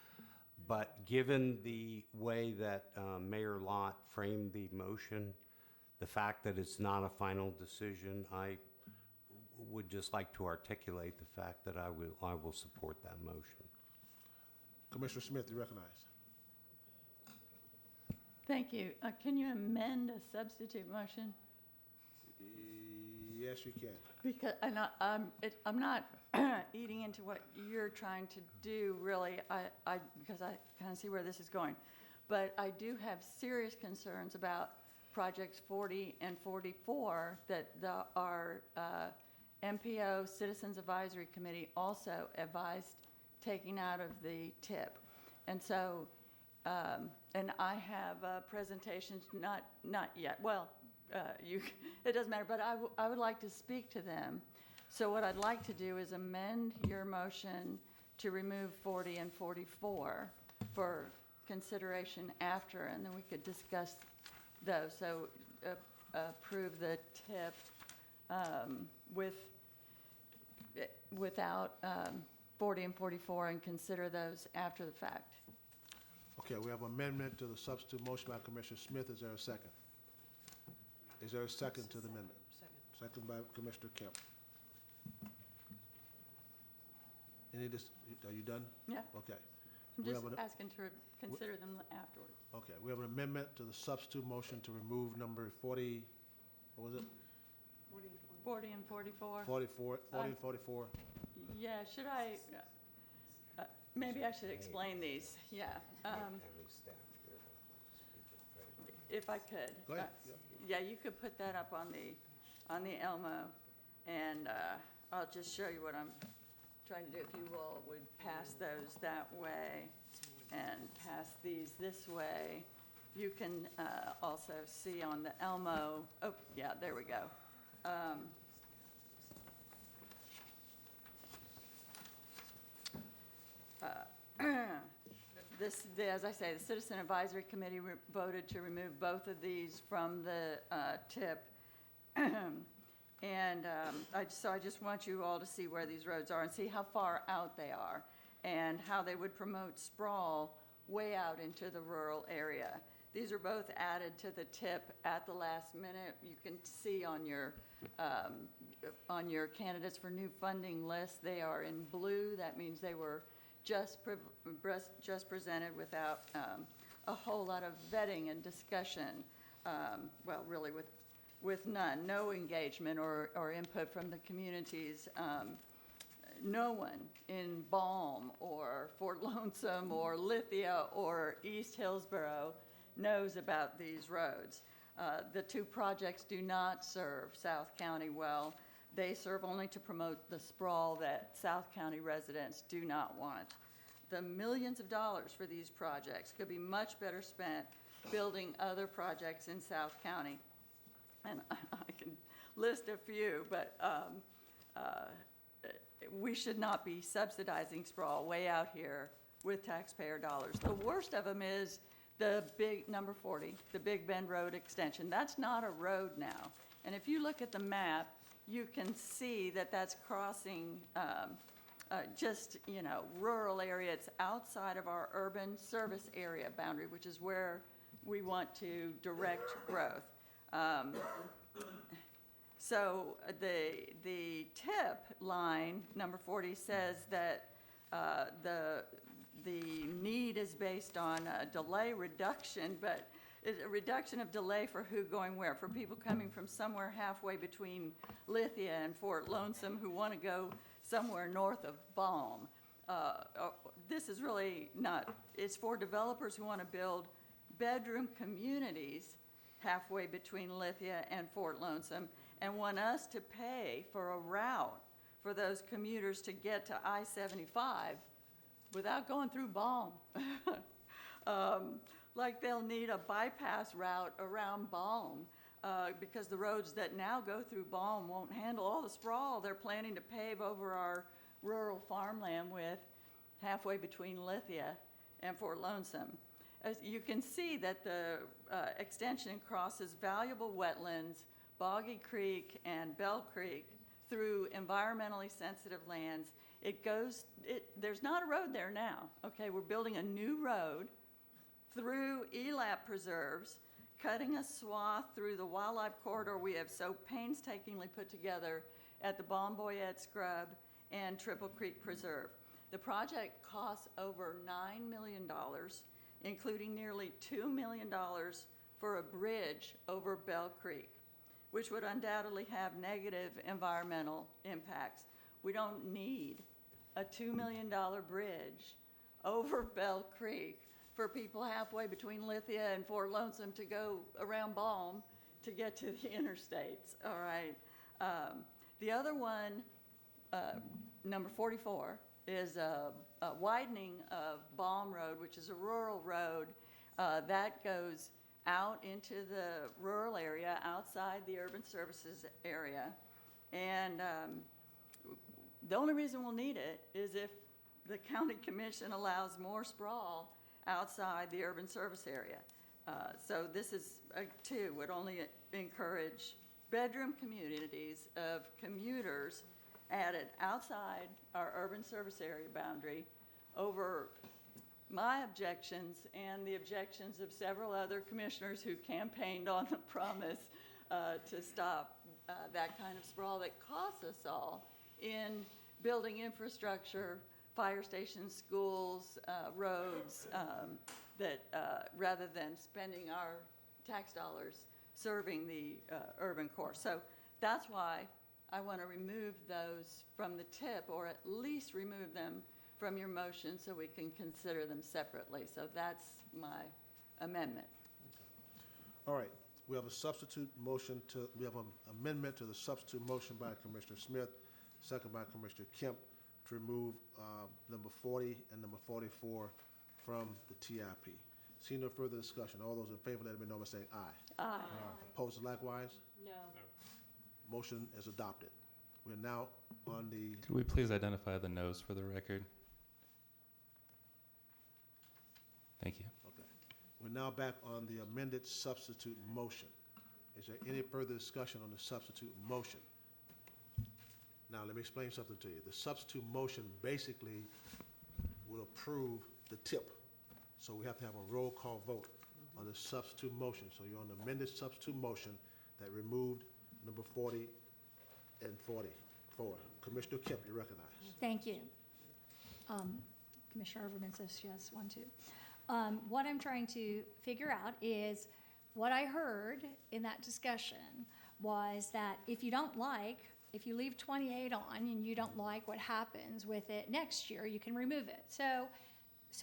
But given the way that Mayor Lott framed the motion, the fact that it's not a final decision, I would just like to articulate the fact that I will support that motion. Commissioner Smith, you recognize. Thank you. Can you amend a substitute motion? Yes, you can. Because I'm not eating into what you're trying to do, really, because I kind of see where this is going. But I do have serious concerns about projects 40 and 44 that our MPO Citizens Advisory Committee also advised taking out of the TIP. And so, and I have presentations, not yet. Well, it doesn't matter, but I would like to speak to them. So what I'd like to do is amend your motion to remove 40 and 44 for consideration after, and then we could discuss those. So approve the TIP without 40 and 44 and consider those after the fact. Okay, we have amendment to the substitute motion by Commissioner Smith. Is there a second? Is there a second to the amendment? Second by Commissioner Kemp. Are you done? Yeah. Okay. I'm We just have an- asking to consider them afterwards. Okay, we have an amendment to the substitute motion to remove number 40, what was it? 40 and 44. 40 and 44. Yeah, should I, maybe I should explain these, yeah. If I could. Go ahead. Yeah, you could put that up on the Elmo, and I'll just show you what I'm trying to do. If you will, would pass those that way and pass these this way. You can also see on the Elmo, oh, yeah, there we go. As I say, the Citizen Advisory Committee voted to remove both of these from the TIP. And so I just want you all to see where these roads are and see how far out they are and how they would promote sprawl way out into the rural area. These are both added to the TIP at the last minute. You can see on your candidates for new funding list, they are in blue. That means they were just presented without a whole lot of vetting and discussion. Well, really with none, no engagement or input from the communities. No one in Balm or Fort Lonesome or Lithia or East Hillsborough knows about these roads. The two projects do not serve South County well. They serve only to promote the sprawl that South County residents do not want. The millions of dollars for these projects could be much better spent building other projects in South County. And I can list a few, but we should not be subsidizing sprawl way out here with taxpayer dollars. The worst of them is the big, number 40, the Big Bend Road extension. That's not a road now. And if you look at the map, you can see that that's crossing just, rural area. It's outside of our urban service area boundary, which is where we want to direct growth. So the TIP line, number 40, says that the need is based on a delay reduction, but it's a reduction of delay for who going where? For people coming from somewhere halfway between Lithia and Fort Lonesome who want to go somewhere north of Balm. This is really not, it's for developers who want to build bedroom communities halfway between Lithia and Fort Lonesome and want us to pay for a route for those commuters to get to I-75 without going through Balm. Like they'll need a bypass route around Balm because the roads that now go through Balm won't handle all the sprawl they're planning to pave over our rural farmland with halfway between Lithia and Fort Lonesome. As you can see that the extension crosses valuable wetlands, Boggy Creek and Bell Creek through environmentally sensitive lands. There's not a road there now. Okay, we're building a new road through ELAP preserves, cutting a swath through the wildlife corridor we have so painstakingly put together at the Bomboyette Scrub and Triple Creek Preserve. The project costs over $9 million, including nearly $2 million for a bridge over Bell Creek, which would undoubtedly have negative environmental impacts. We don't need a $2 million bridge over Bell Creek for people halfway between Lithia and Fort Lonesome to go around Balm to get to the interstates, all right? The other one, number 44, is a widening of Balm Road, which is a rural road that goes out into the rural area outside the urban services area. And the only reason we'll need it is if the county commission allows more sprawl outside the urban service area. So this is, too, would only encourage bedroom communities of commuters added outside our urban service area boundary over my objections and the objections of several other commissioners who campaigned on the promise to stop that kind of sprawl that costs us all in building infrastructure, fire stations, schools, roads, that rather than spending our tax dollars serving the urban core. So that's why I want to remove those from the tip, or at least remove them from your motion so we can consider them separately. So that's my amendment. All right, we have a substitute motion we have an amendment to the substitute motion by Commissioner Smith, second by Commissioner Kemp, to remove number 40 and number 44 from the TIP. Seeing no further discussion, all those in favor, let it be known by saying aye. Aye. Opposed likewise? No. Motion is adopted. We're now on the, Could we please identify the noes for the record? Thank you. okay. We're now back on the amended substitute motion. Is there any further discussion on the substitute motion? Now, let me explain something to you. The substitute motion basically will approve the tip. So we have to have a roll call vote on the substitute motion. So you're on the amended substitute motion that removed number 40 and 44. Commissioner Kemp, you're recognized. Thank you. Commissioner Overman says yes, 1, 2. What I'm trying to figure out is what I heard in that discussion was that if you leave 28 on and you don't like what happens with it next year, you can remove it. So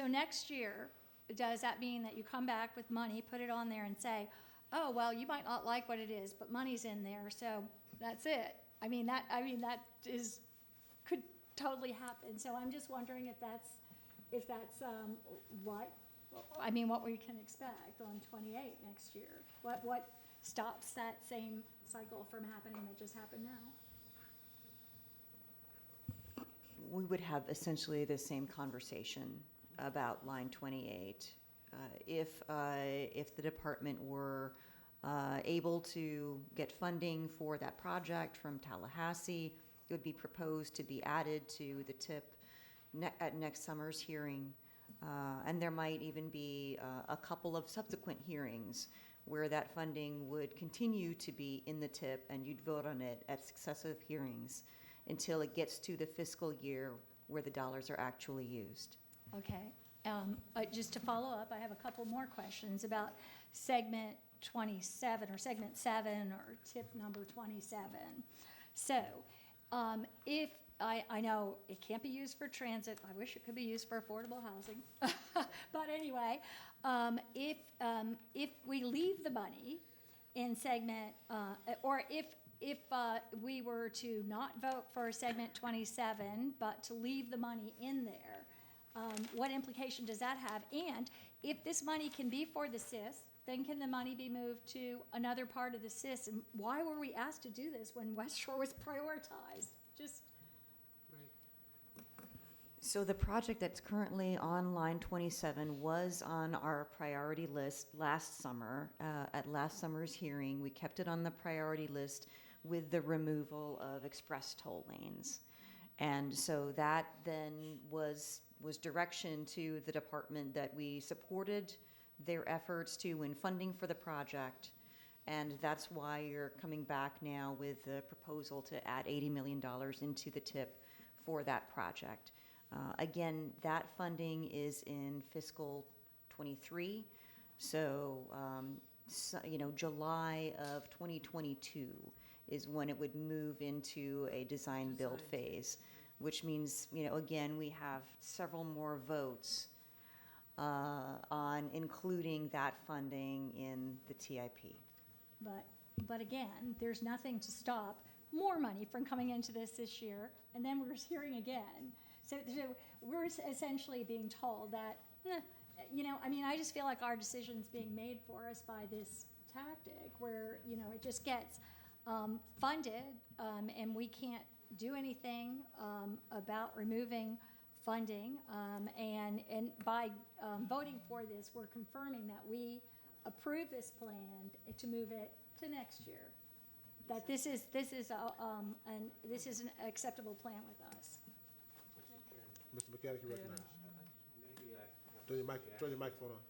next year, does that mean that you come back with money, put it on there and say, oh, well, you might not like what it is, but money's in there, so that's it. That could totally happen. So I'm just wondering if that's what we can expect on 28 next year. What stops that same cycle from happening that just happened now? We would have essentially the same conversation about line 28. If the department were able to get funding for that project from Tallahassee, it would be proposed to be added to the tip at next summer's hearing. And there might even be a couple of subsequent hearings where that funding would continue to be in the tip and you'd vote on it at successive hearings until it gets to the fiscal year where the dollars are actually used. Okay. Just to follow up, I have a couple more questions about segment 27 or segment 7 or tip number 27. So if I know it can't be used for transit. I wish it could be used for affordable housing. But anyway, if we leave the money in segment, or if we were to not vote for segment 27, but to leave the money in there, what implication does that have? And if this money can be for the SIS, then can the money be moved to another part of the SIS? And why were we asked to do this when West Shore was prioritized? So the project that's currently on line 27 was on our priority list last summer. At last summer's hearing, we kept it on the priority list with the removal of express toll lanes. And so that then was direction to the department that we supported their efforts to win funding for the project. And that's why you're coming back now with the proposal to add $80 million into the tip for that project. Again, that funding is in fiscal 23. So, July of 2022 is when it would move into a design build phase, which means, again, we have several more votes on including that funding in the TIP. But again, there's nothing to stop more money from coming into this year, and then we're hearing again. So we're essentially being told that, I just feel like our decision's being made for us by this tactic where, it just gets funded and we can't do anything about removing funding. And by voting for this, we're confirming that we approve this plan to move it to next year. That this is an acceptable plan with us. Mr. McCann, you recognize? Turn your microphone on.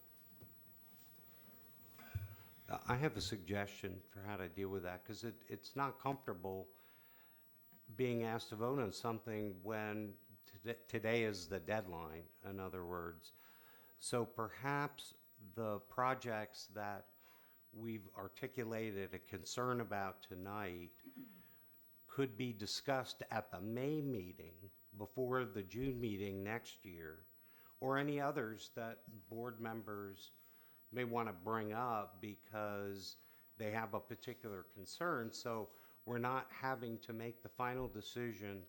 I have a suggestion for how to deal with that, because it's not comfortable being asked to vote on something when today is the deadline, in other words. So perhaps the projects that we've articulated a concern about tonight could be discussed at the May meeting before the June meeting next year, or any others that board members may want to bring up because they have a particular concern. So we're not having to make the final decision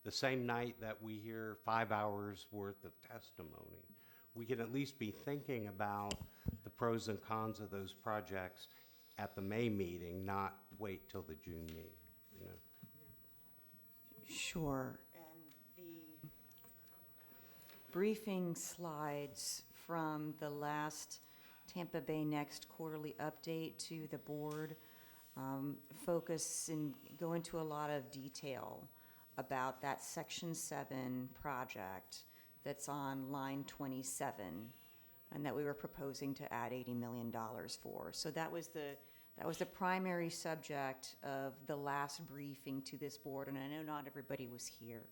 the same night that we hear 5 hours worth of testimony. We can at least be thinking about the pros and cons of those projects at the May meeting, not wait till the June meeting, you know. Sure. And the briefing slides from the last Tampa Bay Next quarterly update to the board focus and go into a lot of detail about that Section 7 project that's on line 27 and that we were proposing to add $80 million for. So that was the primary subject of the last briefing to this board, and I know not everybody was here.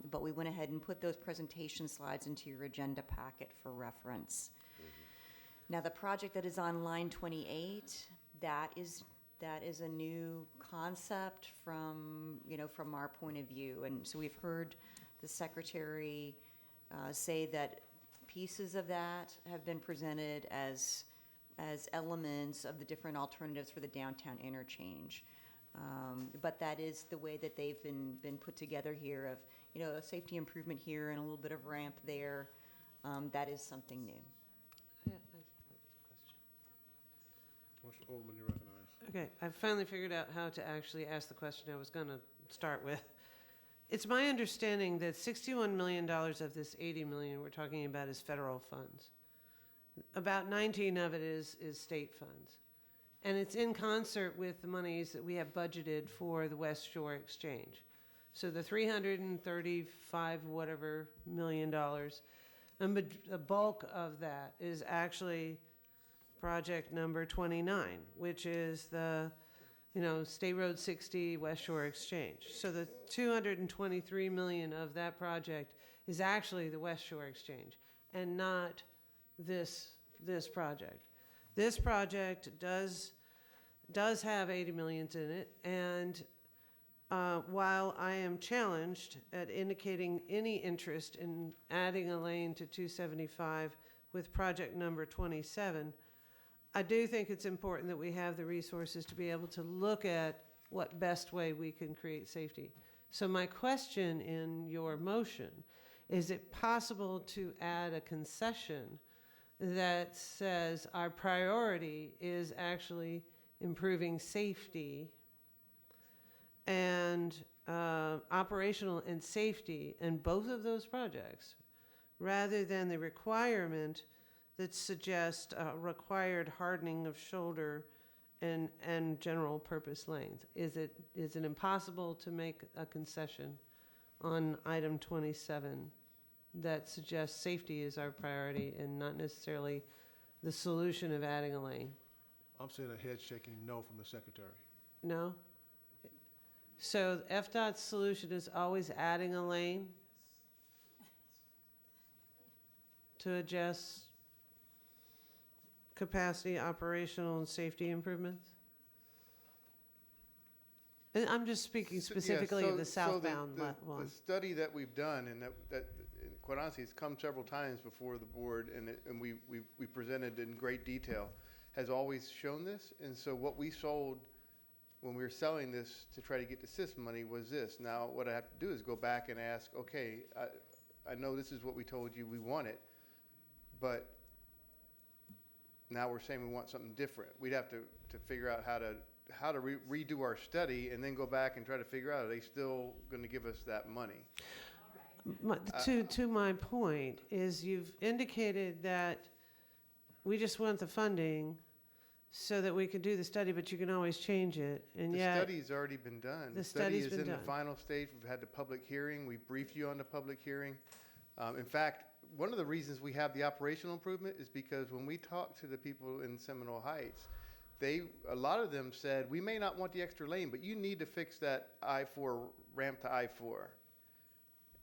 But we went ahead and put those presentation slides into your agenda packet for reference. Now, the project that is on line 28, that is a new concept from our point of view. And so we've heard the secretary say that pieces of that have been presented as elements of the different alternatives for the downtown interchange. But that is the way that they've been put together here of, a safety improvement here and a little bit of ramp there. That is something new. Commissioner Overman, you recognize. Okay, I've finally figured out how to actually ask the question I was going to start with. It's my understanding that $61 million of this $80 million we're talking about is federal funds. About 19 of it is state funds. And it's in concert with the monies that we have budgeted for the West Shore Exchange. So the $335 whatever million, and the bulk of that is actually project number 29, which is the State Road 60 West Shore Exchange. So the $223 million of that project is actually the West Shore Exchange and not this project. This project does have $80 million in it, and while I am challenged at indicating any interest in adding a lane to 275 with project number 27, I do think it's important that we have the resources to be able to look at what best way we can create safety. So my question in your motion, is it possible to add a concession that says our priority is actually improving safety and operational and safety in both of those projects, rather than the requirement that suggests required hardening of shoulder and general purpose lanes? Is it impossible to make a concession on item 27 that suggests safety is our priority and not necessarily the solution of adding a lane? I'm seeing a head shaking no from the secretary. No? So FDOT's solution is always adding a lane to adjust capacity, operational, and safety improvements? And I'm just speaking specifically of the southbound one. The study that we've done, and that quite honestly, it's come several times before the board, and we presented in great detail, has always shown this. And so what we sold when we were selling this to try to get the system money was this. Now what I have to do is go back and ask, okay, I know this is what we told you we wanted, but now we're saying we want something different. We'd have to figure out how to redo our study and then go back and try to figure out, are they still going to give us that money? To my point, is you've indicated that we just want the funding so that we can do the study, but you can always change it, and The yet... study's already been done. The study study's is been in the done. final stage. We've had the public hearing. We briefed you on the public hearing. In fact, one of the reasons we have the operational improvement is because when we talked to the people in Seminole Heights, a lot of them said, we may not want the extra lane, but you need to fix that I-4 ramp to I-4.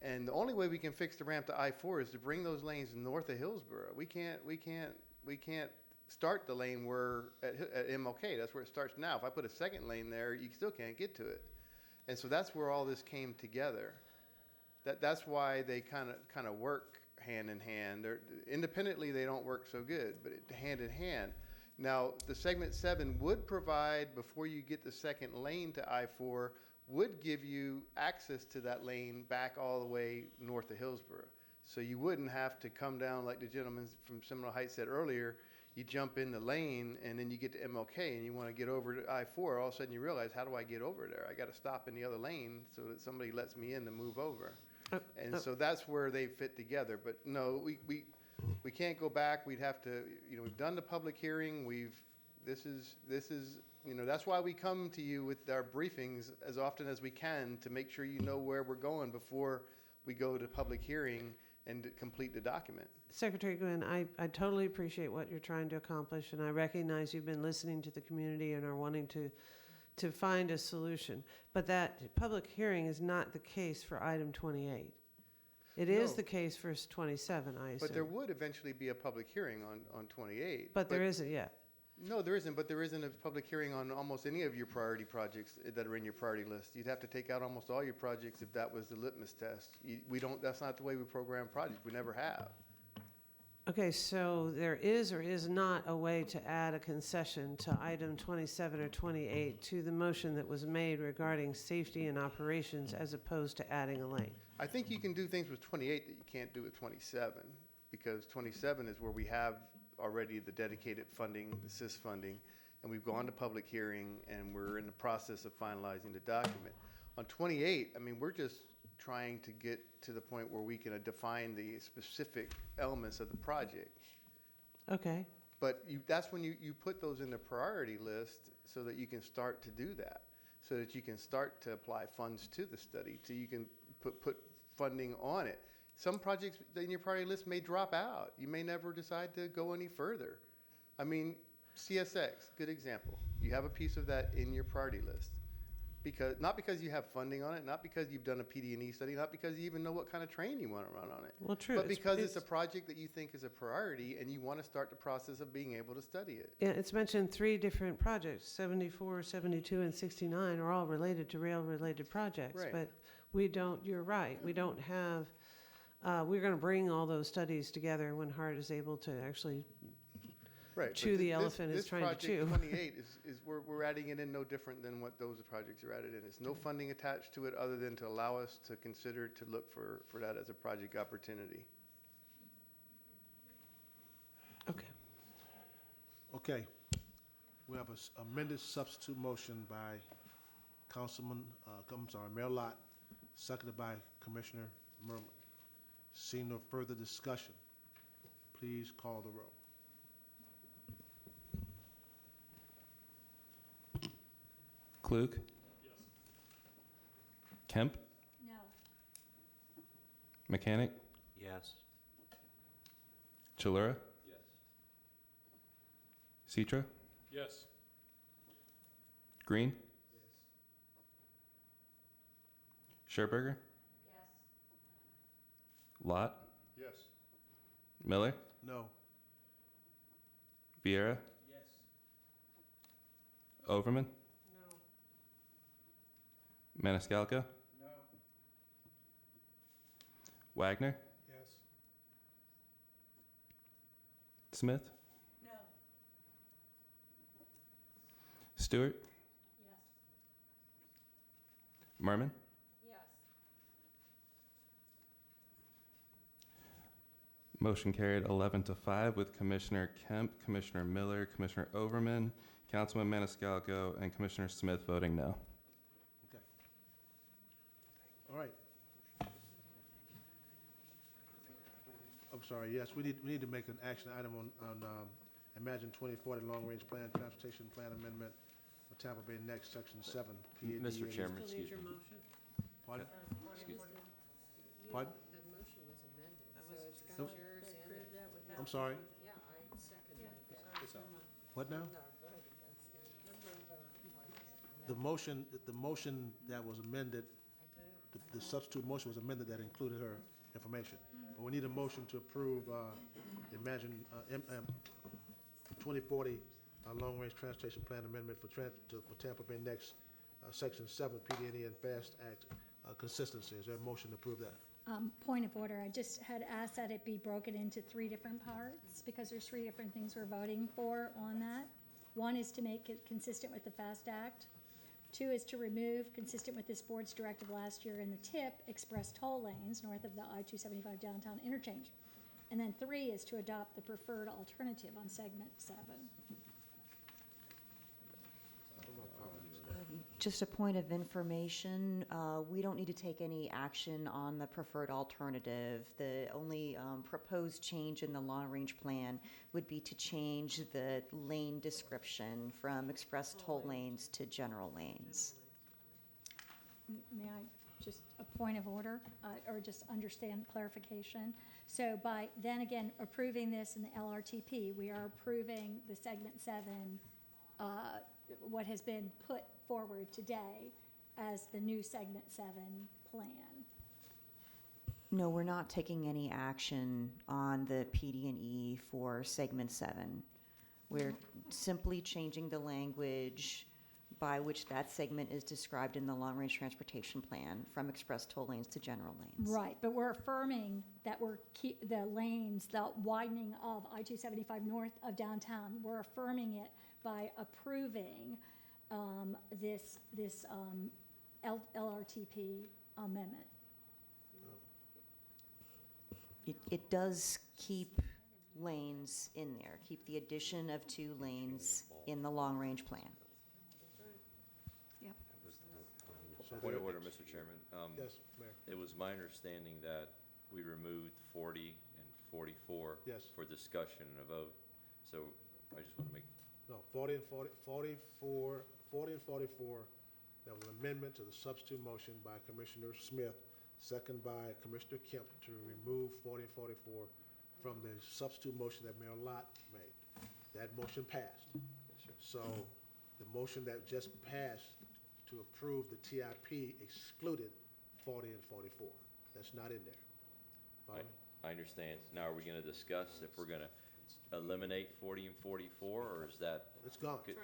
And the only way we can fix the ramp to I-4 is to bring those lanes north of Hillsborough. We can't start the lane where at MLK. That's where it starts now. If I put a second lane there, you still can't get to it. And so that's where all this came together. That's why they kind of work hand in hand. Independently, they don't work so good, but hand in hand. Now, the segment 7 would provide, before you get the second lane to I-4, would give you access to that lane back all the way north of Hillsborough. So you wouldn't have to come down, like the gentleman from Seminole Heights said earlier, you jump in the lane and then you get to MLK and you want to get over to I-4, all of a sudden you realize, how do I get over there? I got to stop in the other lane so that somebody lets me in to move over. So that's where they fit together. But no, we can't go back. We'd have to, we've done the public hearing. This is, that's why we come to you with our briefings as often as we can to make sure you know where we're going before we go to public hearing and complete the document. Secretary Gwynn, I totally appreciate what you're trying to accomplish, and I recognize you've been listening to the community and are wanting to find a solution. But that public hearing is not the case for item 28. It is the case for 27, I assume. But there would eventually be a public hearing on 28. But there isn't yet. No, there isn't, but there isn't a public hearing on almost any of your priority projects that are in your priority list. You'd have to take out almost all your projects if that was the litmus test. That's not the way we program projects. We never have. Okay, so there is or is not a way to add a concession to item 27 or 28 to the motion that was made regarding safety and operations as opposed to adding a lane? I think you can do things with 28 that you can't do with 27, because 27 is where we have already the dedicated funding, the CIS funding, and we've gone to public hearing, and we're in the process of finalizing the document. On 28, we're just trying to get to the point where we can define the specific elements of the project. Okay. But that's when you put those in the priority list so that you can start to do that, so that you can start to apply funds to the study, so you can put funding on it. Some projects in your priority list may drop out. You may never decide to go any further. CSX, good example. You have a piece of that in your priority list. Not because you have funding on it, not because you've done a PD&E study, not because you even know what kind of train you want to run on it. Well, true. But because it's a project that you think is a priority and you want to start the process of being able to study it. Yeah, it's mentioned 3 different projects, 74, 72, and 69 are all related to rail-related projects. Right. But you're right, we don't have, we're going to bring all those studies together when Hart is able to actually chew the elephant it's trying to chew. This project 28 is we're adding it in no different than what those projects are added in. There's no funding attached to it other than to allow us to consider, to look for that as a project opportunity. Okay. We have a amended substitute motion by Mayor Lott, seconded by Commissioner Merman. Seeing no further discussion, please call the roll. Klug? Yes. Kemp? No. Mechanic? Yes. Chalura? Yes. Citra? Yes. Green? Scherberger? Yes. Lott? Yes. Miller? No. Vieira? Yes. Overman? Maniscalco? No. Wagner? Yes. Smith? No. Stewart? Yes. Merman? Yes. Motion carried 11-5 with Commissioner Kemp, Commissioner Miller, Commissioner Overman, Councilman Maniscalco, and Commissioner Smith voting no. All right. I'm sorry, yes, we need to make an action item on Imagine 2040 Long-Range Plan, Transportation Plan Amendment for Tampa Bay Next, Section 7. PAD. Mr. Chairman, excuse me. Pardon? Excuse me. Pardon? The motion was amended, so it's No. got yours and. I'm sorry, Yeah, I seconded it. what now? No, go ahead. The motion that was amended, the substitute motion was amended that included her information. But we need a motion to approve Imagine 2040 Long-Range Transportation Plan Amendment for Tampa Bay Next, Section 7, PD&E and FAST Act consistency. Is there a motion to approve that? Point of order, I just had asked that it be broken into 3 different parts, because there's 3 different things we're voting for on that. 1 is to make it consistent with the FAST Act. 2 is to remove, consistent with this board's directive last year in the TIP, express toll lanes north of the I-275 downtown interchange. And then 3 is to adopt the preferred alternative on segment 7. Just a point of information, we don't need to take any action on the preferred alternative. The only proposed change in the long-range plan would be to change the lane description from express toll lanes to general lanes. May I, just a point of order, or just understand clarification? So by then again approving this in the LRTP, we are approving the segment 7, what has been put forward today as the new segment 7 plan. No, we're not taking any action on the PD&E for segment 7. We're simply changing the language by which that segment is described in the long-range transportation plan from express toll lanes to general lanes. Right, but we're affirming that we're the lanes, the widening of I-275 north of downtown, we're affirming it by approving this LRTP amendment. It does keep lanes in there, keep the addition of 2 lanes in the long-range plan. Yep. Point of order, Mr. Chairman. Yes, Mayor. It was my understanding that we removed 40 and 44 Yes. for discussion and a vote. So I just want to make, No, 40 and 44, that was an amendment to the substitute motion by Commissioner Smith, second by Commissioner Kemp to remove 40 and 44 from the substitute motion that Mayor Lott made. That motion passed. So the motion that just passed to approve the TIP excluded 40 and 44. That's not in there. Follow me? I understand. Now, are we going to discuss if we're going to eliminate 40 and 44, or is that? It's gone. It's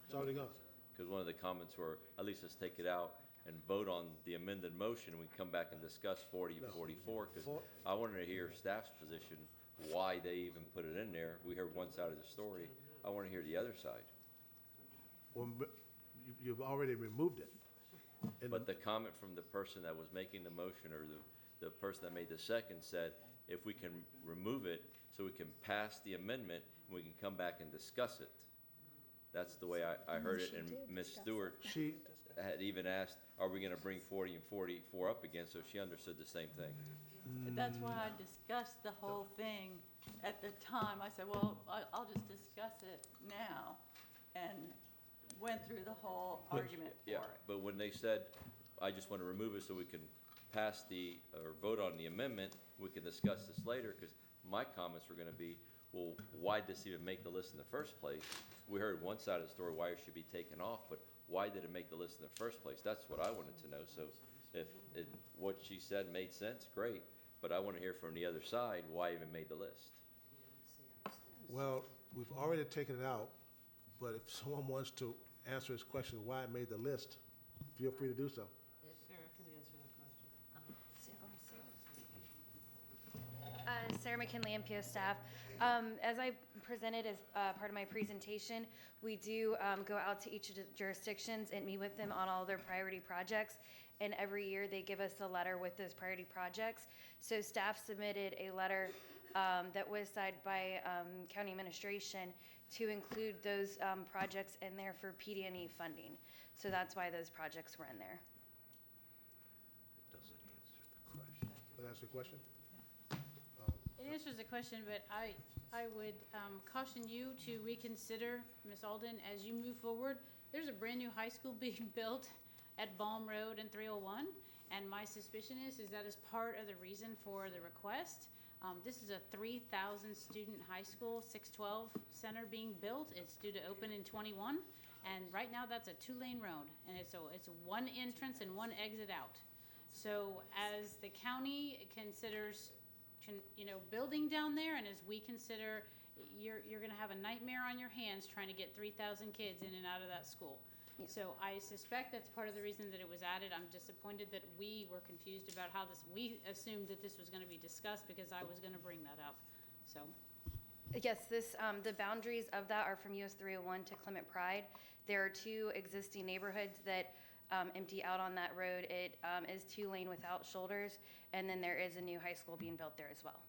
It's already gone. Because one of the comments were, at least let's take it out and vote on the amended motion, and we come back and discuss 40 and No. 44, because I wanted to hear staff's position, why they even put it in there. We heard one side of the story. I want to hear the other side. Well, you've already removed it. And But the comment from the person that was making the motion, or the person that made the second, said, if we can remove it, so we can pass the amendment, and we can come back and discuss it. That's the way I heard it, and Ms. Stewart had even asked, are we gonna bring 40 and 44 up again, so she understood the same thing. That's why I discussed the whole thing at the time. I said, well, I'll just discuss it now, and went through the whole argument for Yeah, it. but when they said, I just want to remove it so we can pass or vote on the amendment, we can discuss this later, because my comments were gonna be, well, why did this even make the list in the first place? We heard one side of the story, why it should be taken off, but why did it make the list in the first place? That's what I wanted to know. So if what she said made sense, great, but I want to hear from the other side, why it even made the list. Well, we've already taken it out, but if someone wants to answer his question, why it made the list, feel free to do so. Sarah can answer that question. Sarah McKinley, MPO staff. As I presented as part of my presentation, we do go out to each of the jurisdictions and meet with them on all their priority projects. And every year they give us a letter with those priority projects. So staff submitted a letter that was signed by county administration to include those projects in there for PD&E funding. So that's why those projects were in there. Doesn't answer the question. Can I answer the question? It answers the question, but I would caution you to reconsider, Ms. Alden, as you move forward. There's a brand-new high school being built at Baum Road and 301, and my suspicion is that is part of the reason for the request. This is a 3,000 student high school, 612 center being built. It's due to open in '21, and right now that's a 2-lane road, and it's one entrance and one exit out. So as the county considers, building down there, and as we consider, you're going to have a nightmare on your hands trying to get 3,000 kids in and out of that school. Yeah. So I suspect that's part of the reason that it was added. I'm disappointed that we were confused about how this, we assumed that this was going to be discussed because I was going to bring that up, so. Yes, the boundaries of that are from US 301 to Clement Pride. There are 2 existing neighborhoods that empty out on that road. It is 2-lane without shoulders, and then there is a new high school being built there as well.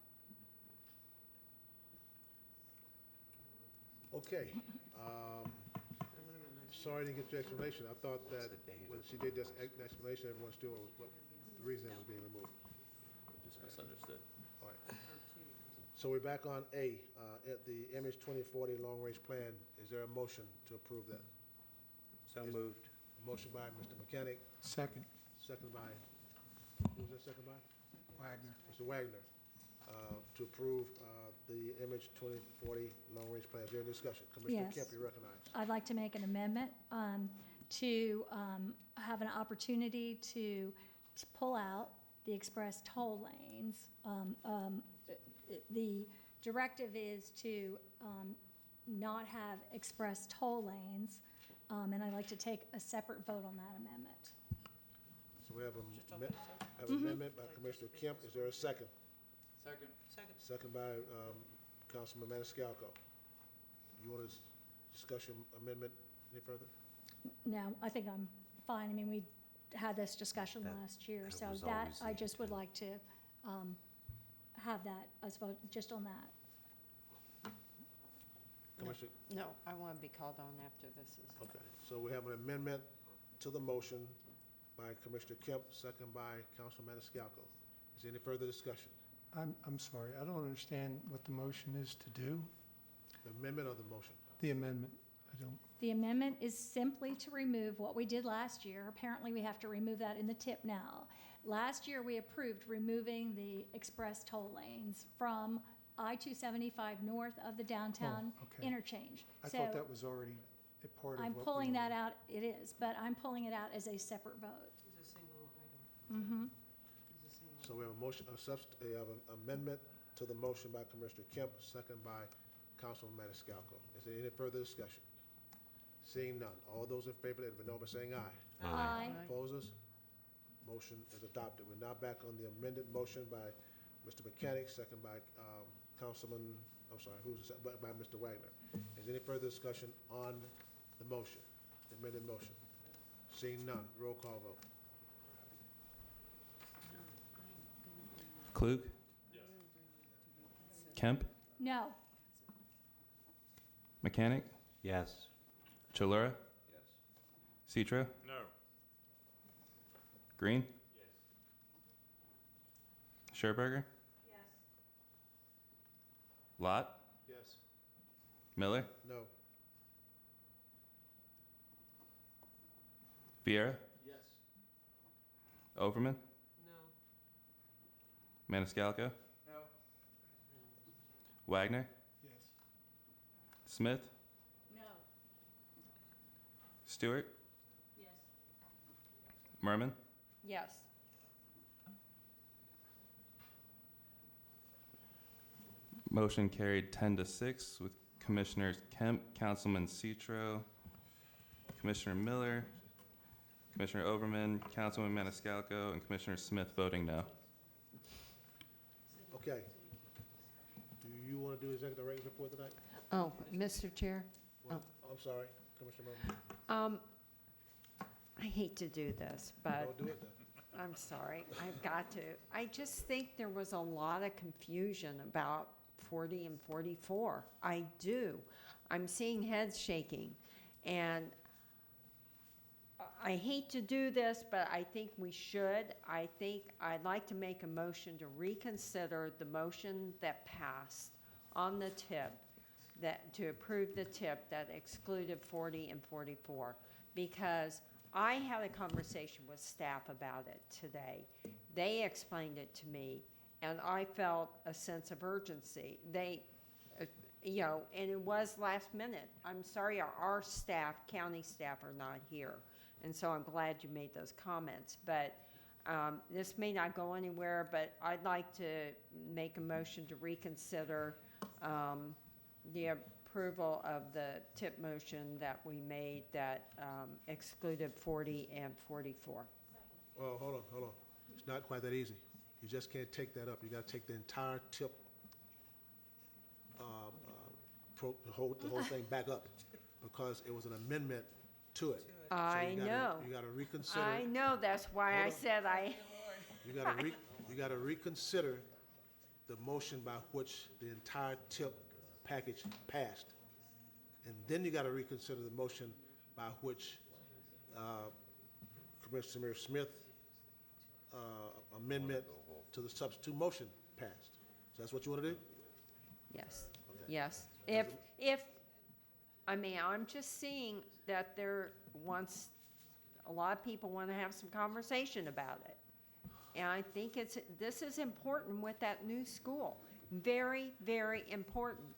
Okay. Sorry I didn't get your explanation. I thought that when she did this explanation, everyone still was what the reason it was being removed. Just misunderstood. All right. So we're back on A, at the Image 2040 long-range plan. Is there a motion to approve that? So moved. Motion by Mr. Mechanic, Second. second by, who was that second by? Wagner. Mr. Wagner, to approve the Image 2040 long-range plan. Is there any discussion? Commissioner Yes. Kemp, you recognized. I'd like to make an amendment to have an opportunity to pull out the express toll lanes. The directive is to not have express toll lanes, and I'd like to take a separate vote on that amendment. So we have an amendment by Commissioner Kemp. Is there a second? Second. Second by Councilman Maniscalco. You want to discuss your amendment any further? No, I think I'm fine. I mean, we had this discussion last year, so was that, always I the just would like to have that, as vote, just on that. Commissioner, No, I want to be called on after this is. okay. So we have an amendment to the motion by Commissioner Kemp, second by Councilman Maniscalco. Is there any further discussion? I'm sorry, I don't understand what the motion is to do. The amendment or the motion? The amendment, I don't. The amendment is simply to remove what we did last year. Apparently, we have to remove that in the tip now. Last year, we approved removing the express toll lanes from I-275 north of the downtown okay. interchange. I So thought that was already a part of I'm what we pulling that were- out, it is, but I'm pulling it out as a separate vote. It's a single item. It's a single. So we have a motion, we have an amendment to the motion by Commissioner Kemp, second by Councilman Maniscalco. Is there any further discussion? Seeing none. All those in favor, let it be known by saying aye. Aye. Opposers? Motion is adopted. We're now back on the amended motion by Mr. Mechanic, second by Councilman, I'm sorry, who's the second? By Mr. Wagner. Is there any further discussion on the motion, the amended motion? Seeing none. Roll call vote. Klug? Kemp? No. Mechanic? Yes. Chalura? Citro? No. Green? Scherberger? Lot? Yes. Miller? No. Vieira? Yes. Overman? No. Maniscalco? No. Wagner? Yes. Smith? No. Stewart? Yes. Merman? Yes. Motion carried 10-6 with Commissioners Kemp, Councilman Citro, Commissioner Miller, Commissioner Overman, Councilman Maniscalco, and Commissioner Smith voting no. Okay. Do you want to do executive director's report tonight? Oh, Mr. Chair, Well, I'm sorry, Commissioner Merman. I hate to do this, but Don't do it then. I'm sorry, I've got to. I just think there was a lot of confusion about 40 and 44. I do. I'm seeing heads shaking. And I hate to do this, but I think we should. I think I'd like to make a motion to reconsider the motion that passed on the tip, to approve the tip that excluded 40 and 44, because I had a conversation with staff about it today. They explained it to me, and I felt a sense of urgency. And it was last minute. I'm sorry, our staff, county staff, are not here, and so I'm glad you made those comments. But this may not go anywhere, but I'd like to make a motion to reconsider the approval of the tip motion that we made that excluded 40 and 44. Oh, hold on. It's not quite that easy. You just can't take that up. You gotta take the entire tip, the whole thing back up, because it was an amendment to it. So I know. You gotta reconsider. I know, that's why I said I. You gotta reconsider the motion by which the entire tip package passed. And then you gotta reconsider the motion by which Commissioner Smith amendment to the substitute motion passed. So that's what you wanna do? Yes, Okay. yes. I'm just seeing that a lot of people want to have some conversation about it. And I think this is important with that new school. Very, very important.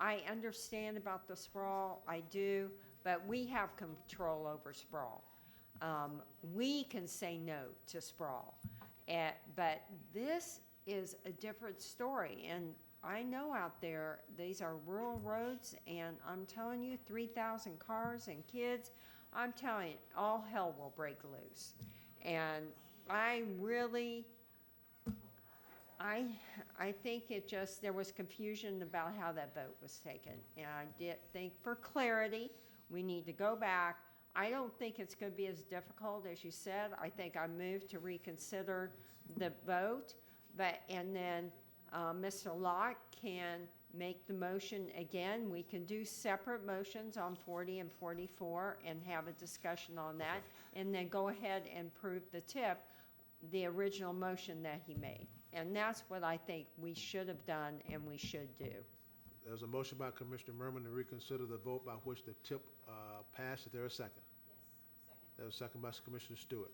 I understand about the sprawl, I do, but we have control over sprawl. We can say no to sprawl. But this is a different story, and I know out there, these are rural roads, and I'm telling you, 3,000 cars and kids, I'm telling you, all hell will break loose. And I think there was confusion about how that vote was taken. And I did think, for clarity, we need to go back. I don't think it's going to be as difficult as you said. I think I moved to reconsider the vote, and then Mr. Locke can make the motion again. We can do separate motions on 40 and 44 and have a discussion on that, and then go ahead and prove the tip, the original motion that he made. And that's what I think we should have done and we should do. There's a motion by Commissioner Merman to reconsider the vote by which the tip passed. Is there a second? Yes, second. There's a second by Commissioner Stewart,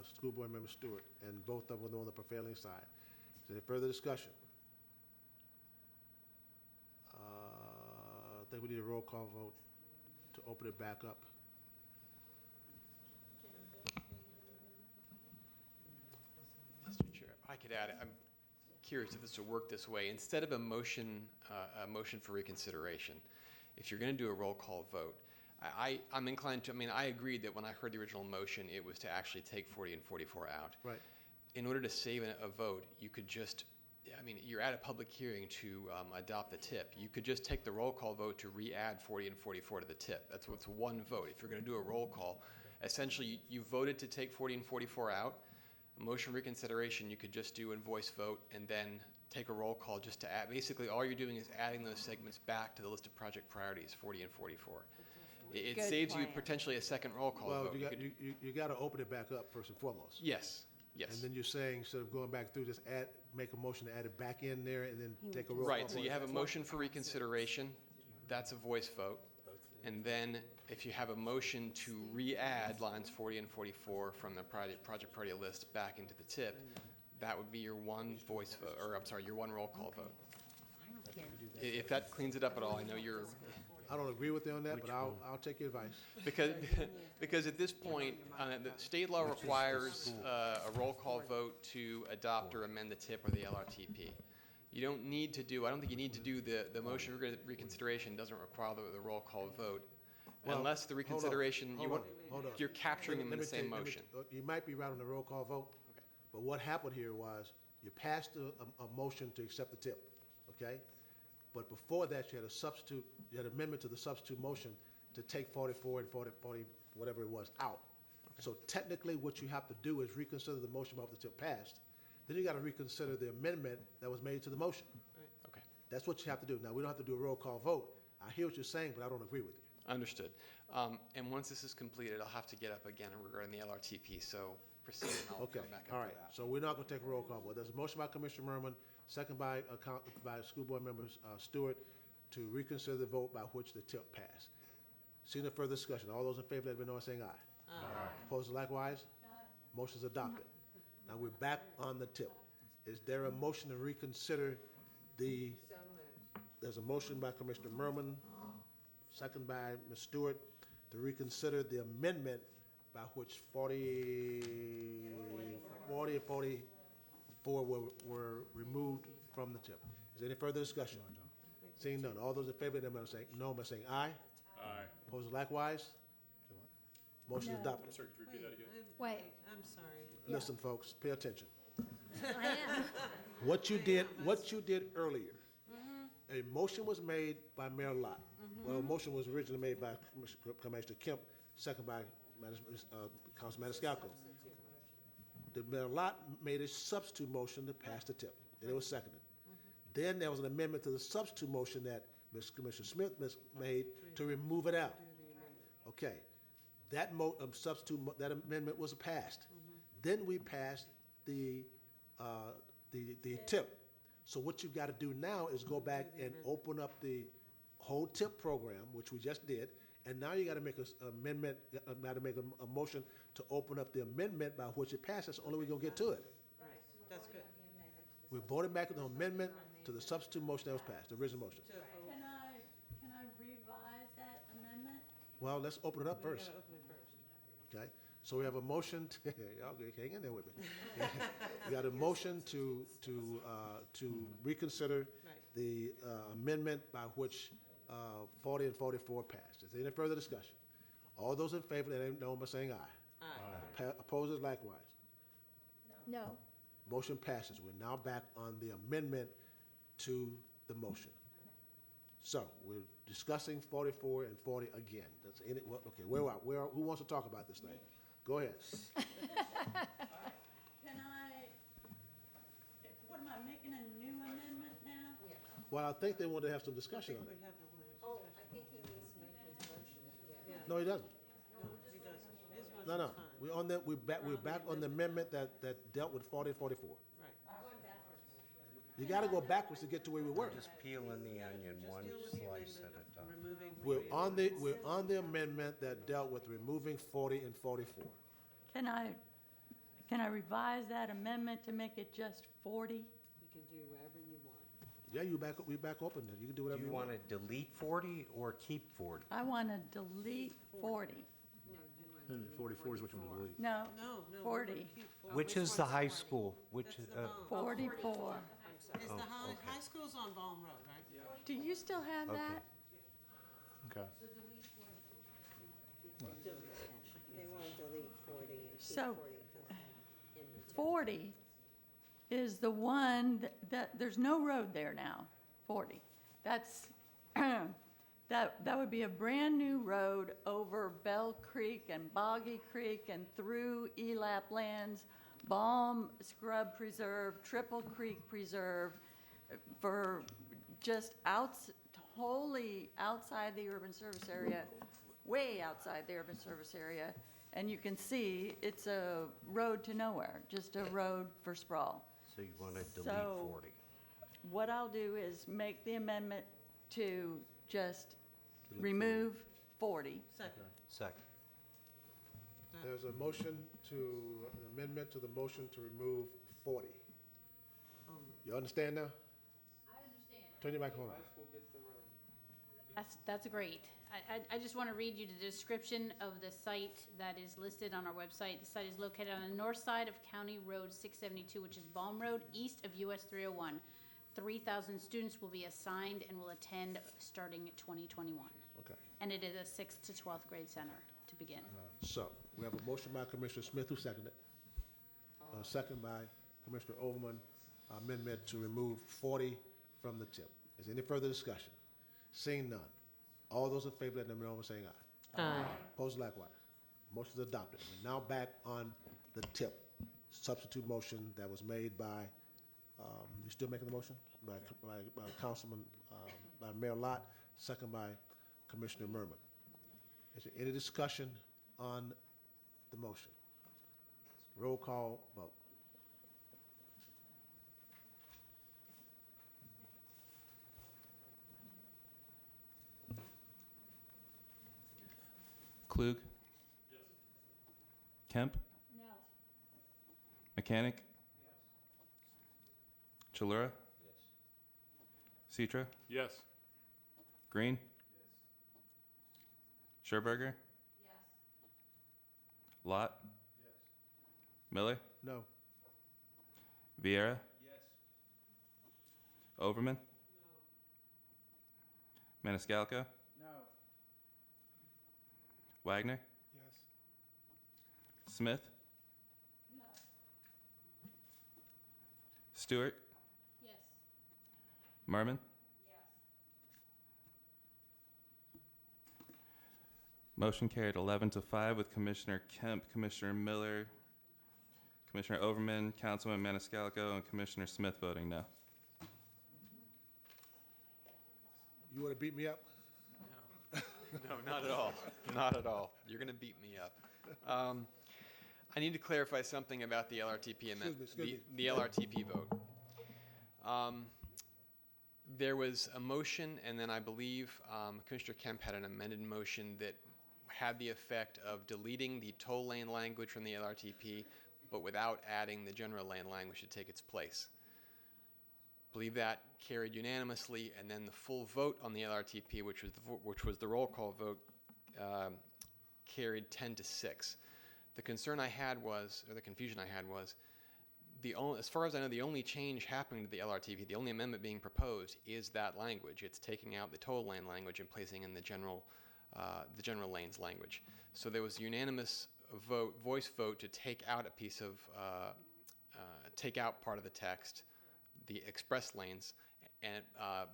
School Board Member Stewart, and both of them on the prevailing side. Is there further discussion? I think we need a roll call vote to open it back up. Mr. Chair, if I could add, I'm curious if this will work this way. Instead of a motion for reconsideration, if you're going to do a roll call vote, I'm inclined to, I agreed that when I heard the original motion, it was to actually take 40 and 44 out. Right. In order to save a vote, you could just, you're at a public hearing to adopt the tip. You could just take the roll call vote to re-add 40 and 44 to the tip. That's what's one vote. If you're going to do a roll call, essentially you voted to take 40 and 44 out. A motion reconsideration, you could just do a voice vote and then take a roll call just to add. Basically, all you're doing is adding those segments back to the list of project priorities, 40 and 44. It saves you potentially a second roll call vote. Well, you got to open it back up first and foremost. Yes. Yes. And then you're saying, instead of going back through, just make a motion to add it back in there and then take a roll call. Right, so you have a motion for reconsideration, that's a voice vote. And then if you have a motion to re-add lines 40 and 44 from the project priority list back into the tip, that would be your one voice vote, or I'm sorry, your one roll call vote. If that cleans it up at all, I know you're... I don't agree with you on that, but I'll take your advice. Because at this point, the state law requires a roll call vote to adopt or amend the TIP or the LRTP. You don't need to do, I don't think you need to do the motion for reconsideration doesn't require the roll call vote. Well, unless the reconsideration, you're capturing them in the same motion. You might be right on the roll call vote, but what happened here was you passed a motion to accept the TIP, okay? But before that, you had an amendment to the substitute motion to take 44 and 40, whatever it was, out. Okay. So technically, what you have to do is reconsider the motion of the tip passed. Then you got to reconsider the amendment that was made to the motion. Right. Okay. That's what you have to do. Now, we don't have to do a roll call vote. I hear what you're saying, but I don't agree with you. Understood. And once this is completed, I'll have to get up again regarding the LRTP, so proceed and I'll Okay, come back all after right. that. So we're not going to take a roll call vote. There's a motion by Commissioner Merman, second by School Board Members Stewart, to reconsider the vote by which the tip passed. Seeing no further discussion, all those in favor, let me know by saying aye. Aye. Opposed likewise? Motion's adopted. Now we're back on the tip. Is there a motion to reconsider the? There's a motion by Commissioner Merman, second by Ms. Stewart, to reconsider the amendment by which 40 and 44 were removed from the tip. Is there any further discussion? Seeing none, all those in favor, let me say no by saying aye. Aye. Opposed likewise? Motion No. adopted. Sorry, could you repeat that again? Wait, I'm sorry. Listen, folks, pay attention. I am. What you did earlier, a motion was made by Mayor Lott. Well, a motion was originally made by Commissioner Kemp, second by Councilman Maniscalco. The Mayor Lott made a substitute motion to pass the tip, and it was seconded. Then there was an amendment to the substitute motion that Commissioner Smith made to remove it out. Okay, that that amendment was passed. Then we passed the tip. So what you've got to do now is go back and open up the whole tip program, which we just did, and now you got to make an amendment, got to make a motion to open up the amendment by which it passes. That's the only way we're going to get to it. Right, that's good. We're voting back on the amendment to the substitute motion that was passed, the original motion. Can I revise that amendment? Well, let's open it up We first. gotta open it first. Okay, so we have a motion, y'all hang in there with me. We got a motion to reconsider Right. the amendment by which 40 and 44 passed. Is there any further discussion? All those in favor, let them know by saying aye. Aye. Opposers likewise. No. Motion passes. We're now back on the amendment to the motion. So we're discussing 44 and 40 again. That's in it. Okay, who wants to talk about this thing? Go ahead. What am I making a new amendment now? Well, I think they want to have some discussion on it. Oh, I think he needs to make his motion again. No, he doesn't. No, he doesn't. His No, no. motion's fine. We're back on the amendment that dealt with 40 and 44. Right. You got to go backwards to get to where we were. Just peeling the onion one slice at a time. Removing. We're on the amendment that dealt with removing 40 and 44. Can I revise that amendment to make it just 40? You can do whatever you want. Yeah, we back open then. You can do Do whatever you you want want. to delete 40 or keep 40? I want to delete 40. No, do it. 44 is what you want to delete. No, No, no. 40. Which is the high school? Which, That's the Baum. 44. Is the high school's on Baum Road, right? Do you still have Okay. that? Okay. They want to delete 40 and keep So- 40 in the tip. 40 is the one that, there's no road there now, 40. That's, that would be a brand-new road over Bell Creek and Boggy Creek and through Elap Lands, Balm Scrub Preserve, Triple Creek Preserve, for just wholly outside the urban service area, way outside the urban service area. And you can see it's a road to nowhere, just a road for sprawl. so you want to delete So- 40? What I'll do is make the amendment to just Delete remove 40. Second. Second. There's a motion an amendment to the motion to remove 40. You understand now? I understand. Turn your microphone on. That's great. I just want to read you the description of the site that is listed on our website. The site is located on the north side of County Road 672, which is Baum Road, east of US 301. 3,000 students will be assigned and will attend starting 2021. Okay. And it is a 6th to 12th grade center to begin. So, we have a motion by Commissioner Smith, who seconded. Second by Commissioner Overman, amendment to remove 40 from the tip. Is there any further discussion? Seeing none. All those in favor, let them know by saying aye. Aye. Opposed likewise. Motion is adopted. We're now back on the tip. Substitute motion that was made by, you still making the motion? By Councilman, by Mayor Lott, second by Commissioner Merman. Is there any discussion on the motion? Roll call vote. Klug? Kemp? No. Mechanic? Chalura? Citro? Yes. Green? Scherberger? Lot? Miller? No. Vieira? Overman? Maniscalco? No. Wagner? Yes. Smith? Stewart? Yes. Merman? Motion carried 11-5 with Commissioner Kemp, Commissioner Miller, Commissioner Overman, Councilman Maniscalco, and Commissioner Smith voting no. You want to beat me up? No, not at all. Not at all. You're going to beat me up. I need to clarify something about the LRTP amendment, Excuse me. the LRTP vote. There was a motion, and then I believe Commissioner Kemp had an amended motion that had the effect of deleting the toll lane language from the LRTP, but without adding the general lane language to take its place. I believe that carried unanimously, and then the full vote on the LRTP, which was the roll call vote, carried 10-6. The concern I had was, or the confusion I had was, as far as I know, the only change happening to the LRTP, the only amendment being proposed, is that language. It's taking out the toll lane language and placing in the general lanes language. So there was a unanimous voice vote to take out a piece of, take out part of the text, the express lanes, and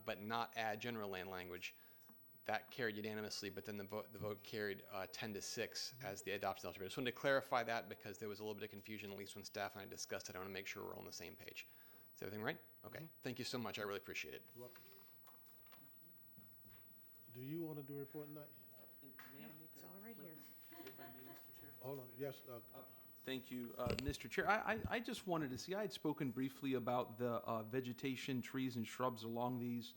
but not add general lane language. That carried unanimously, but then the vote carried 10-6 as the adopted alternative. I just wanted to clarify that because there was a little bit of confusion, at least when staff and I discussed it. I want to make sure we're all on the same page. Is everything right? Okay. Thank you so much. I really appreciate it. You're welcome. Do you want to do a report tonight? It's all right here. Hold on, yes, Thank you, Mr. Chair. I just wanted to see, I had spoken briefly about the vegetation, trees, and shrubs along these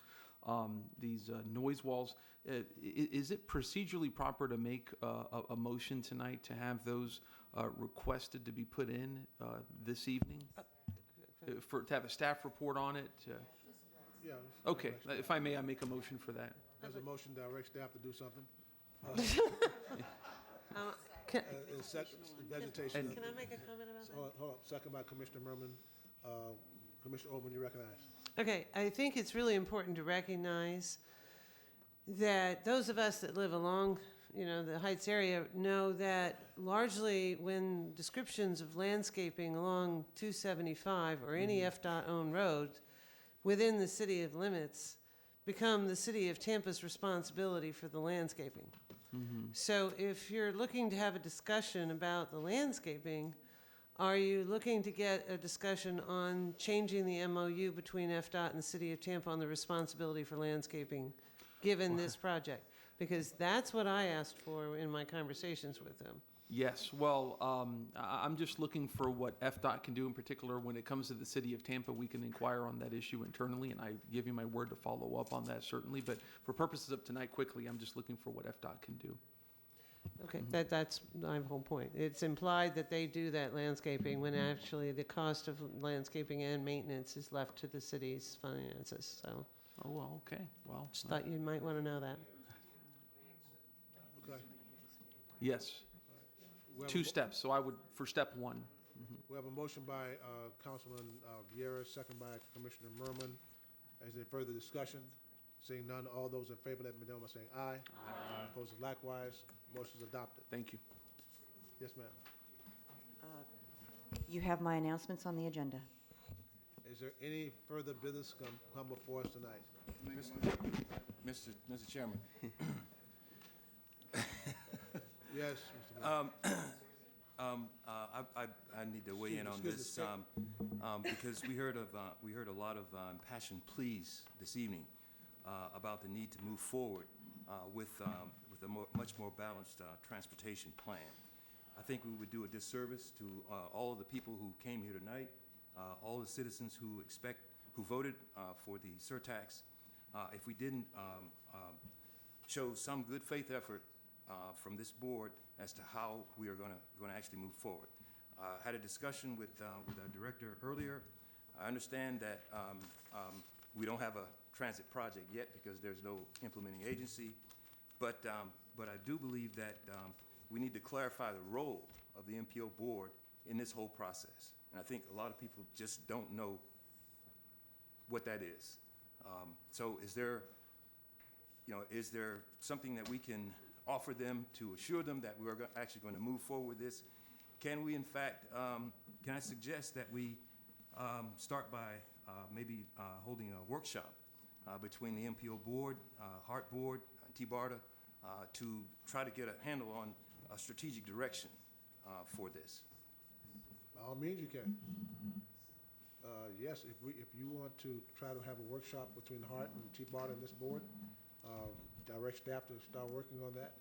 noise walls. Is it procedurally proper to make a motion tonight to have those requested to be put in this evening? To have a staff report on it? yeah. Okay, if I may, I make a motion for that. There's a motion to direct staff to do something. Vegetation. Can I make a comment about that? Hold up, second by Commissioner Merman. Commissioner Overman, you recognize. Okay, I think it's really important to recognize that those of us that live along, the Heights area know that largely when descriptions of landscaping along 275 or any FDOT-owned road within the city of limits become the city of Tampa's responsibility for the landscaping. So if you're looking to have a discussion about the landscaping, are you looking to get a discussion on changing the MOU between FDOT and the City of Tampa on the responsibility for landscaping, given this project? Because that's what I asked for in my conversations with them. Yes, well, I'm just looking for what FDOT can do in particular. When it comes to the city of Tampa, we can inquire on that issue internally, and I give you my word to follow up on that certainly. But for purposes of tonight, quickly, I'm just looking for what FDOT can do. Okay, that's my whole point. It's implied that they do that landscaping when actually the cost of landscaping and maintenance is left to the city's finances, so. Oh, well, okay, well. Just thought you might want to know that. Okay. Yes. We have a 2 mo- steps, so I would, for step 1. We have a motion by Councilman Vieira, second by Commissioner Merman. Is there further discussion? Seeing none, all those in favor, let me know by saying aye. Aye. Opposed, likewise. Motion is adopted. Thank you. Yes, ma'am. You have my announcements on the agenda. Is there any further business come before us tonight? Mr. Chairman. Yes, Mr. Mayor. I need to weigh in on this because we heard a lot of impassioned pleas this evening about the need to move forward with with a much more balanced transportation plan. I think we would do a disservice to all of the people who came here tonight, all the citizens who voted for the surtax, if we didn't show some good faith effort from this board as to how we are going to actually move forward. I had a discussion with our director earlier. I understand that we don't have a transit project yet because there's no implementing agency, but I do believe that we need to clarify the role of the MPO board in this whole process. And I think a lot of people just don't know what that is. So is there something that we can offer them to assure them that we're actually going to move forward with this? Can we, in fact, can I suggest that we start by maybe holding a workshop between the MPO board, HART board, T-BARTA, to try to get a handle on a strategic direction for this? By all means, you can. Yes, if you want to try to have a workshop between HART and T-BARTA and this board, direct staff to start working on that.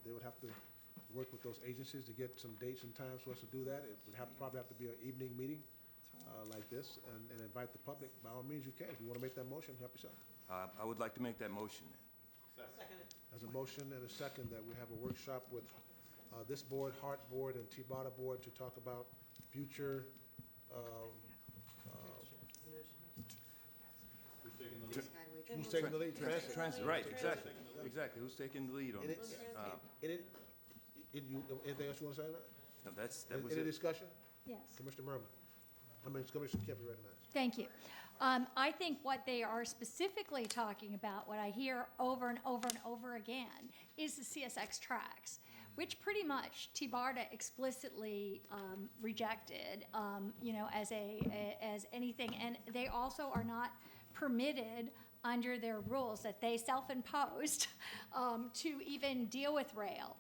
They would have to work with those agencies to get some dates and times for us to do that. It would probably have to be an evening meeting like this and invite the public. By all means, you can. If you want to make that motion, help yourself. I would like to make that motion. There's a motion and a second that we have a workshop with this board, HART board, and T-BARTA board to talk about future who's taking the lead? Transit, right, exactly. Exactly. Who's taking the lead on this? Anything else you want to say on that? No, that was Any it. discussion? Yes. Commissioner Merman. Commissioner Kemp, you recognized. Thank you. I think what they are specifically talking about, what I hear over and over and over again, is the CSX tracks, which pretty much T-BARTA explicitly rejected, as anything. And they also are not permitted under their rules that they self-imposed to even deal with rail.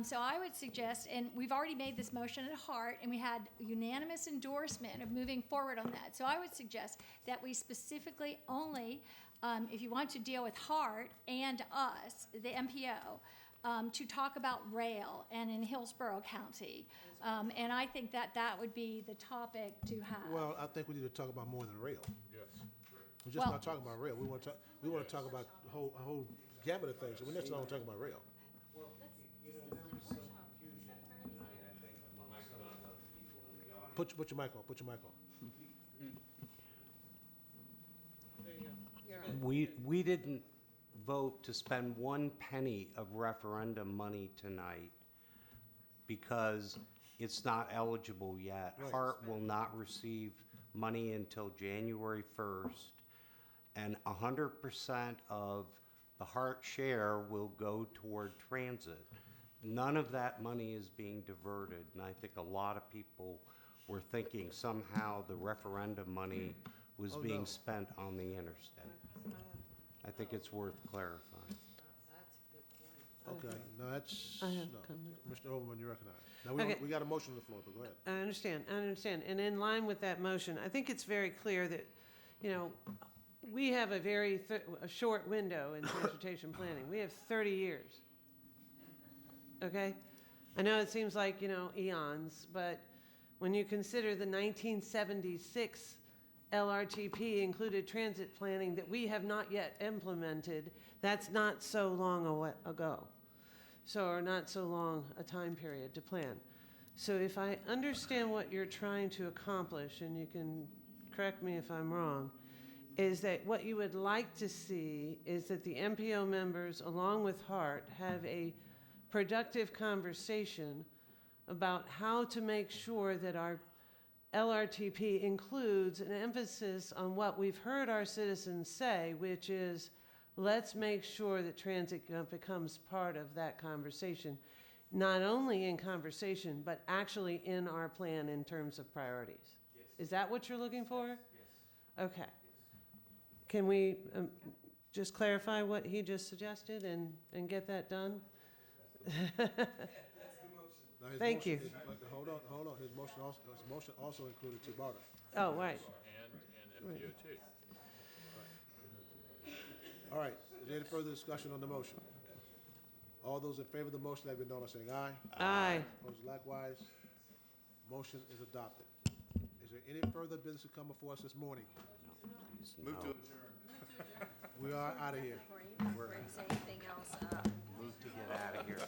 So I would suggest, and we've already made this motion at HART, and we had unanimous endorsement of moving forward on that. So I would suggest that we specifically only, if you want to deal with HART and us, the MPO, to talk about rail and in Hillsborough County. And I think that would be the topic to have. Well, I think we need to talk about more than rail. Yes. We're just not talking about rail. We want to talk about a whole gamut of things. We're just not talking about rail. Put your mic on. Put your mic on. We didn't vote to spend 1 penny of referendum money tonight because it's not eligible yet. Right. HART will not receive money until January 1st, and 100% of the HART share will go toward transit. None of that money is being diverted, and I think a lot of people were thinking somehow the referendum money was being spent on the interstate. I think it's worth clarifying. Okay, no, that's, I have no. a comment. Commissioner Overman, you recognize. Now, Okay. we got a motion on the floor, but go ahead. I understand. And in line with that motion, I think it's very clear that, we have a short window in transportation planning. We have 30 years. Okay? I know it seems like, eons, but when you consider the 1976 LRTP included transit planning that we have not yet implemented, that's not so long ago. Or not so long a time period to plan. So if I understand what you're trying to accomplish, and you can correct me if I'm wrong, is that what you would like to see is that the MPO members, along with HART, have a productive conversation about how to make sure that our LRTP includes an emphasis on what we've heard our citizens say, which is, let's make sure that transit becomes part of that conversation, not only in conversation, but actually in our plan in terms of priorities. Yes. Is that what you're looking for? Yes. Okay. Can we just clarify what he just suggested and get that done? Thank you. Hold on. His motion also included T-BARTA. Oh, right. And MPO too. All right, is there any further discussion on the motion? All those in favor of the motion, let it be known by saying aye. Aye. Opposed likewise. Motion is adopted. Is there any further business to come before us this morning? Move to We are out of here. Before you say anything else, Move to get out of here.